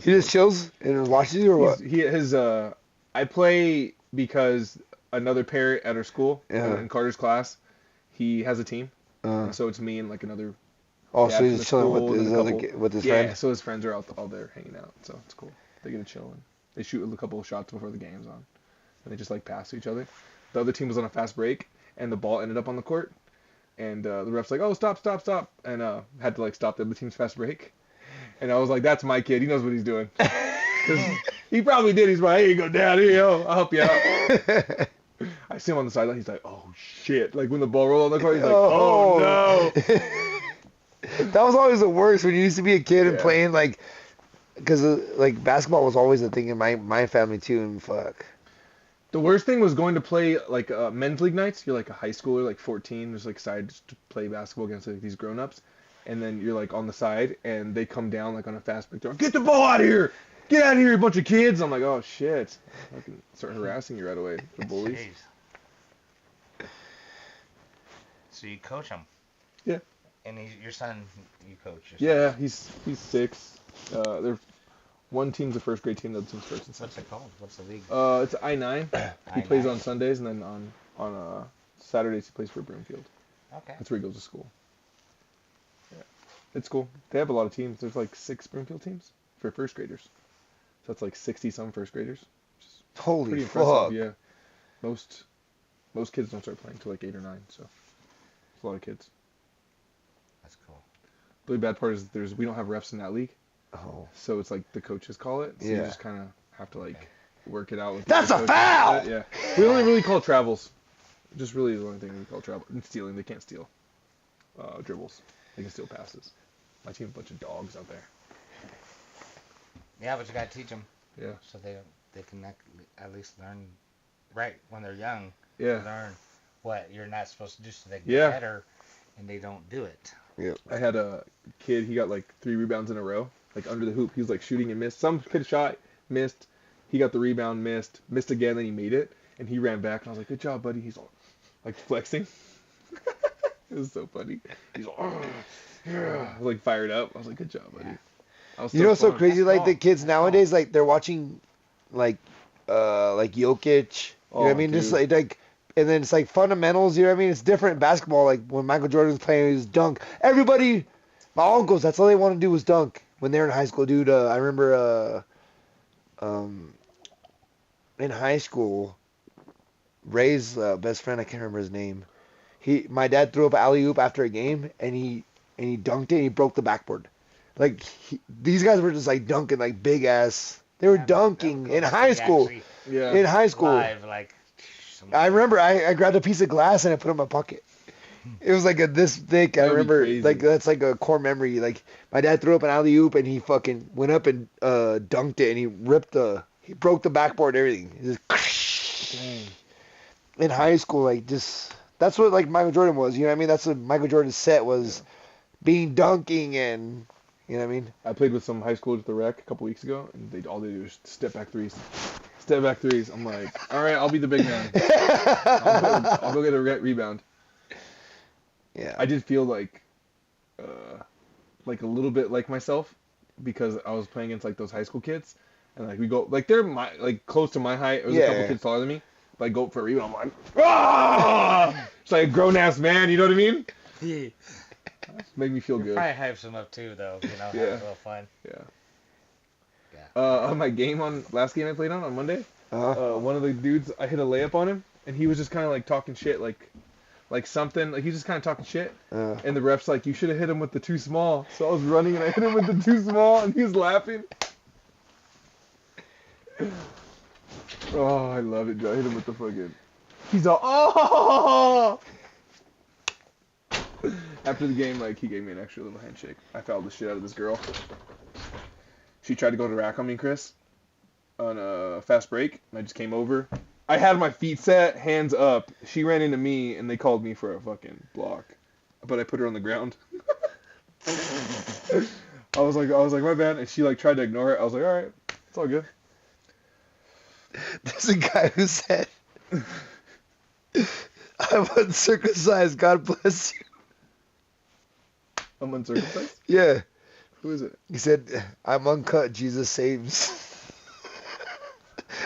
he just chills and watches you, or what? I play because another parent at our school, in Carter's class, he has a team. So it's me and like another. Oh, dad so he's from just the chilling school with and his a other, couple- with his Yeah, friend. so his friends are all there hanging out, so it's cool. They get to chill and they shoot a couple of shots before the game's on, and they just like pass to each other. The other team was on a fast break, and the ball ended up on the court, and the ref's like, oh, stop, and had to like stop the other team's fast break, and I was like, that's my kid, he knows what he's doing. 'Cause he probably did. He's like, here you go, Dad, here you go, I'll help you out. I see him on the sideline. He's like, "Oh shit!" Like when the ball rolled on the court, he's like, "Oh no!" That was always the worst when you used to be a kid and Yeah. playing like, because like basketball was always a thing in my family too, and fuck. The worst thing was going to play like men's league nights. You're like a high schooler, like 14, just like excited to play basketball against like these grown-ups, and then you're like on the side, and they come down like on a fast break. They're like, "Get the ball out of here! Get out of here, you bunch of kids!" I'm like, "Oh shit!" I can start harassing you right away, the bullies. Jeez. So you coach him? Yeah. And your son, you coach? Yeah, he's 6. One team's a first grade team, the other team's first and second. What's it called? What's the league? It's I-9. He plays I-9. on Sundays, and then on Saturdays he plays for Broomfield. Okay. That's where he goes to school. It's cool. They have a lot of teams. There's like 6 Springfield teams for first graders. So that's like 60 some first graders. Which is Holy pretty fuck. impressive. Yeah. Most kids don't start playing until like 8 or 9. So it's a lot of kids. That's cool. The really bad part is we don't have refs in that league. Oh. So it's like the coaches call it. So you Yeah. just kind of have to like work it out with That's the a coaches. foul! Yeah. We only really call travels. Just really the only thing we call travel. And stealing. They can't steal dribbles. They can steal passes. My team, a bunch of dogs out there. Yeah, but you gotta teach them. Yeah. So they can at least learn right when they're young. Yeah. Learn what you're not supposed to do so they can Yeah. get better, and they don't do it. Yep. I had a kid, he got like 3 rebounds in a row, like under the hoop. He was like shooting and missed. Some kid shot, missed. He got the rebound, missed again, then he made it. And he ran back, and I was like, good job, buddy. He's all, like flexing. It was so funny. He's all, yeah. I was like fired up. I was like, good job, buddy. I was You know what's so fun. crazy? That's Like the cool. kids That's nowadays, like they're watching, like Jokic. You know what I Oh, mean? Just dude. like, and then it's like fundamentals. You know what I mean? It's different in basketball. Like when Michael Jordan was playing his dunk, everybody, my uncles, that's all they want to do was dunk when they were in high school, dude. I remember, in high school, Ray's best friend, I can't remember his name. My dad threw up an alley oop after a game, and he dunked it. And he broke the backboard. Like these guys were just like dunking like big ass. They were Yeah, dunking that was in cool. high He school. actually Yeah. In high school, live, like, I remember I grabbed a piece of glass and I put it in my pocket. It was like this thick. I That'd be remember crazy. like that's like a core memory. Like my dad threw up an alley oop and he fucking went up and dunked it and he broke the backboard and everything. It just Dang. in high school, like just that's what like Michael Jordan was. You know what I mean? That's what Michael Jordan's set was, being dunking and you know what I mean? I played with some high schoolers at the rec a couple weeks ago, and all they do is step back threes. Step back threes. I'm like, all right, I'll be the big man. I'll go get a rebound. Yeah. I did feel like a little bit like myself because I was playing against like those high school kids, and like we go like they're close to my height. There's a couple Yeah. kids taller than me. But I go up for a rebound. I'm like, ah! It's like a grown ass man. You know what I mean? Yeah. Make me feel You good. probably hype some up too, though. You know, have Yeah. a little fun. Yeah. Yeah. On my last game I played on Monday, one of the dudes, I hit a layup on him, and he was just kind of like talking shit, like something, like he's just kind of talking shit, and the ref's like, you should have hit him with the too small. So I was running and I hit him with the too small, and he was laughing. Oh, I love it, Joe. I hit him with the fucking. He's all, oh! After the game, like, he gave me an extra little handshake. I fouled the shit out of this girl. She tried to go to rack on me, Chris, on a fast break, and I just came over. I had my feet set, hands up. She ran into me, and they called me for a fucking block. But I put her on the ground. I was like, my bad. And she like tried to ignore it. I was like, all right, it's all good. There's a guy who said, I'm uncircumcised, God bless you. I'm uncircumcised? Yeah. Who is it? He said, I'm uncut, Jesus saves.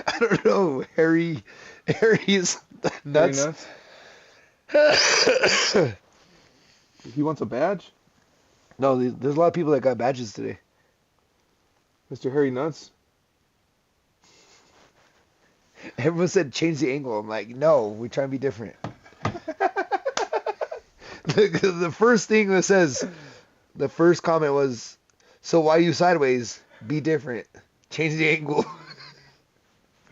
I don't know, Harry is Harry nuts. Nuts? He wants a badge? No, there's a lot of people that got badges today. Mr. Harry Nuts? Everyone said change the angle. I'm like, no, we're trying to be different. The first thing that says, the first comment was, so why you sideways? Be different. Change the angle.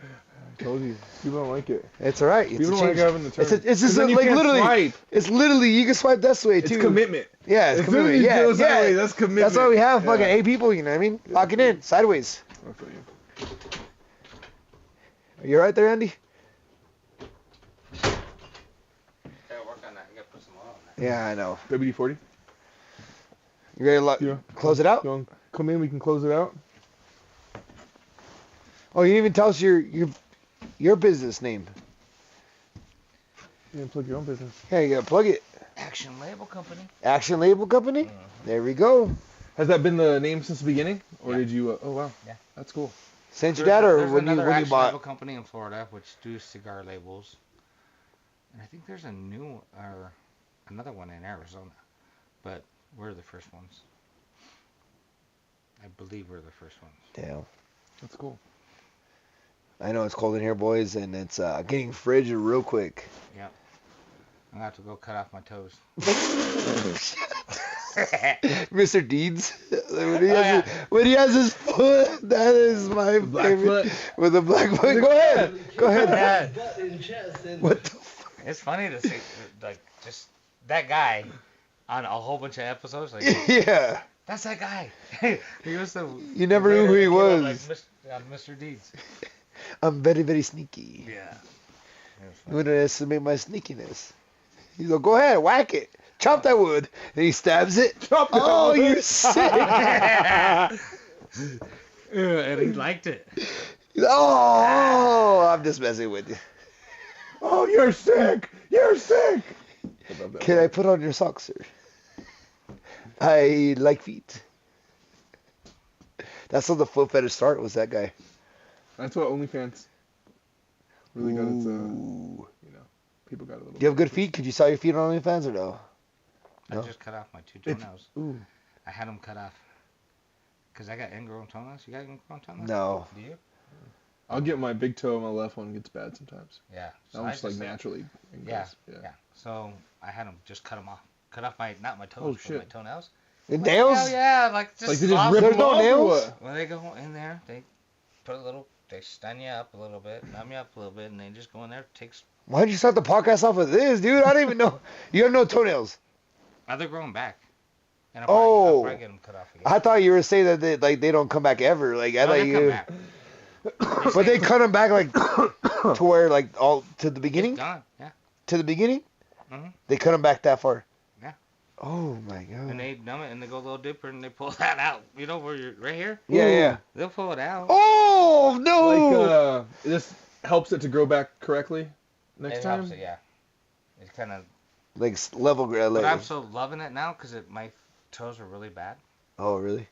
I told you. People don't like it. It's all right. It's People a don't like change. having the turn. It's just then you like can't literally. swipe. It's literally you can swipe this way It's too. commitment. Yeah, it's As soon as commitment. you Yeah, go yeah. sideways, that's commitment. That's why we have Yeah. fucking 8 people. You know what I mean? Lock it in sideways. I feel you. Are you right there, Andy? Gotta work on that. You gotta put some oil on that. Yeah, I know. WD-40? You ready to close it out? You want to come in? We can close it out. Oh, you didn't even tell us your business name. You can plug your own business. Yeah, you gotta plug it. Action Label Company. Action Label Company. There we go. Has that been the name since the beginning? Or Yeah. did you... oh, wow. Yeah. That's cool. Sent your dad, or There's when you another Action bought? Label Company in Florida, which do cigar labels. And I think there's another one in Arizona. But we're the first ones. I believe we're the first ones. Damn. That's cool. I know it's cold in here, boys, and it's getting frigid real quick. Yep. I'm gonna have to go cut off my toes. Mr. Deeds. When he has his foot, that is my Black favorite. foot. With the black foot. Go ahead. Go ahead. Butt and chest and What the It's funny to see, like, just that guy on a whole bunch of episodes. Like, Yeah. that's that guy. He was the. You never knew who he was. Like Mr. Deeds. I'm very, very sneaky. Yeah. You underestimate my sneakiness. He's like, go ahead, whack it. Chop that wood. And he stabs it. Chop that Oh, wood. you're sick. And he liked it. Oh, I'm just messing with you. Oh, you're sick. You're sick. Can I put on your socks, sir? I like feet. That's how the foot fetish start, was that guy. That's what OnlyFans really got its, Ooh. people got a little. Do you have good feet? Could you sell your feet on OnlyFans or no? No? I just cut off my 2 toenails. Ooh. I had them cut off. Because I got ingrown toenails. You got ingrown toenails? No. Do you? I'll get my big toe on my left one gets bad sometimes. Yeah. That one's like naturally. Yeah, ingrows. yeah. So I had them just cut them off. Cut off my, not my toes, Oh, but shit. my toenails. The Like, nails? hell yeah, like just, Like they just off- rip There's them no off or nails? what? When they go in there, they put a little, they stun you up a little bit, numb you up a little bit, and they just go in there. Takes. Why'd you start the podcast off with this, dude? I don't even know. You have no toenails. They're growing back. And I'll Oh. probably get them cut off again. I thought you were saying that they don't come back ever. Like I No, thought they come you. back. But they cut them back like to where like all to the It's beginning. gone. Yeah. To the beginning. Mhm. They cut them back that far. Yeah. Oh my god. And they numb it, and they go a little deeper, and they pull that out. You know where you're right here? Yeah, yeah. They'll pull it out. Oh no! Like this helps it to grow back correctly next it time. helps it, yeah. It's kind of. Like level grade. But Like, I'm so loving it now because my toes are really bad. oh really?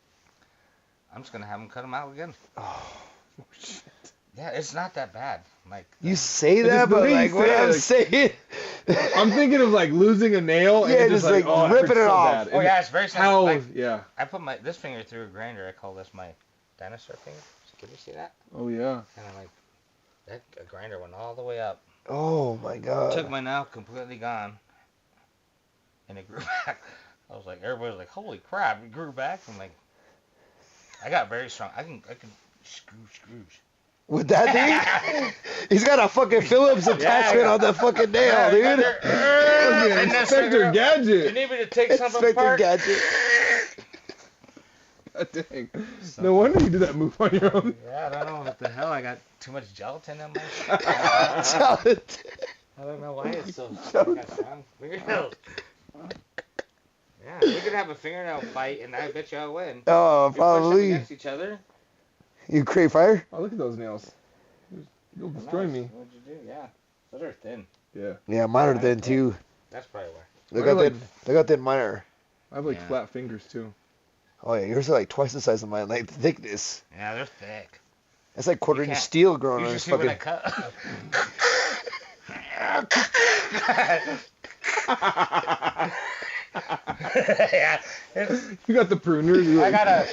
I'm just gonna have them cut them out again. Oh. Shit. Yeah, it's not that bad. Like You say Just that, the but way you like what say it, I'm like- saying. I'm thinking of like losing a nail and Yeah, it's just, like, like, oh, it ripping hurts it so off. bad. oh And yeah, it's very simple. How? Like, Yeah. I put this finger through a grinder. I call this my dinosaur finger. Can you see that? Oh yeah. And I like that grinder went all the way up. Oh my god. Took my nail completely gone, and it grew back. I was like, everybody was like, holy crap, it grew back. I'm like, I got very strong. I can screws. With that thing? He's got a fucking Phillips attachment on the fucking nail, dude. Fucking Inspector You Gadget. need me to take something Inspector apart? Gadget. God dang. No wonder you did that move on your own. Yeah, I don't know what the hell. I got too much gelatin in my I don't know why it's so I got strong fingernails. Yeah, we could have a fingernail fight, and I bet you I'll win. Oh, We push them probably. against each other. You create fire? Oh, look at those nails. You'll destroy Nice. me. What'd you do? Yeah, those are thin. Yeah. Yeah, mine are thin too. That's probably why. Look Mine how are thin. Look how thin mine are. I have like Yeah. flat fingers too. Oh yeah, yours are like twice the size of mine. Like the thickness. Yeah, they're thick. That's like quarter You inch can't- steel growing You on should his see when I fucking. cut. Yeah, You got the pruners. You're I like- gotta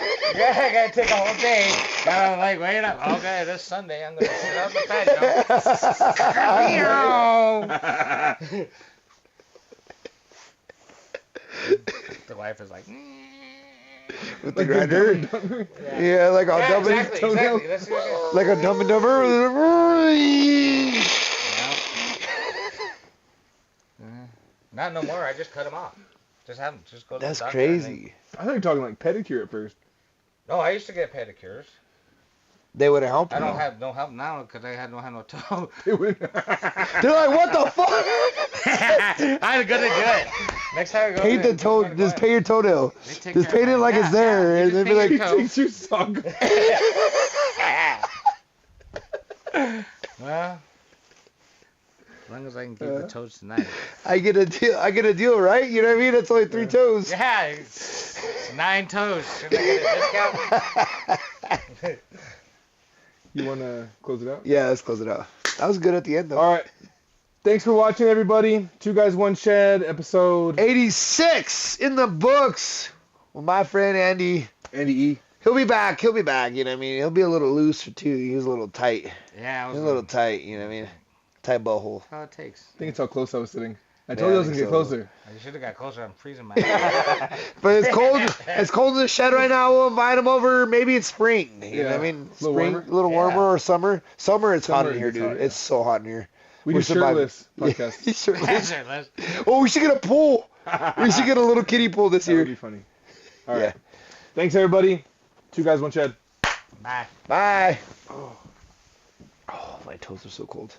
take a whole day. Gotta like wait up. Okay, this Sunday I'm gonna sit on the bed. The wife is like. With the like grinder. Dumb- Yeah, like a Yeah, dumb exactly. That's good. like a dumb and dumber. Not no more. I just cut them off. Just have them. Just go to That's the doctor and crazy. I thought you were talking like pedicure at first. No, I used to get pedicures. They would have helped. I you. don't have now because I don't have no toe. It would- They're like, what the fuck? I'm gonna do it. Next time I go. Paint the in, toe. I'm gonna Just go pay your toenail. in. They take Just care paint of it like yeah, it's there, yeah, and you they'd be just like, paint your toe. Takes your sock. Well, as long as I can keep the toes tonight. I get a deal. I get a deal, right? You know what I mean? It's only 3 toes. Yeah, it's 9 toes. Should I get a discount? You want to close it out? Yeah, let's close it out. That was good at the end, though. All right. Thanks for watching, everybody. 2 Guys, 1 Shed, episode 86 in the books with my friend Andy. Andy E. He'll be back. You know what I mean? He'll be a little loose too. He was a little tight. Yeah, I was He's a little tight. You know what I mean? Tight butthole. That's how it takes. I think it's how close I was sitting. I told you I was gonna get closer. You should have got closer. I'm freezing my ass. But it's cold. It's cold in the shed right now. We'll invite him over. Maybe it's spring. You know what I mean? A little Spring, warmer? a little warmer, or summer. Summer, it's hot in here, it's dude. hot, yeah. It's so hot in here. We We're do shirtless surviving. podcast. He's shirtless. Shirtless. Oh, we should get a pool. We should get a little kiddie pool this That would year. be funny. All right. Yeah. Thanks everybody. 2 guys, 1 shed. Bye. Bye. Oh, my toes are so cold.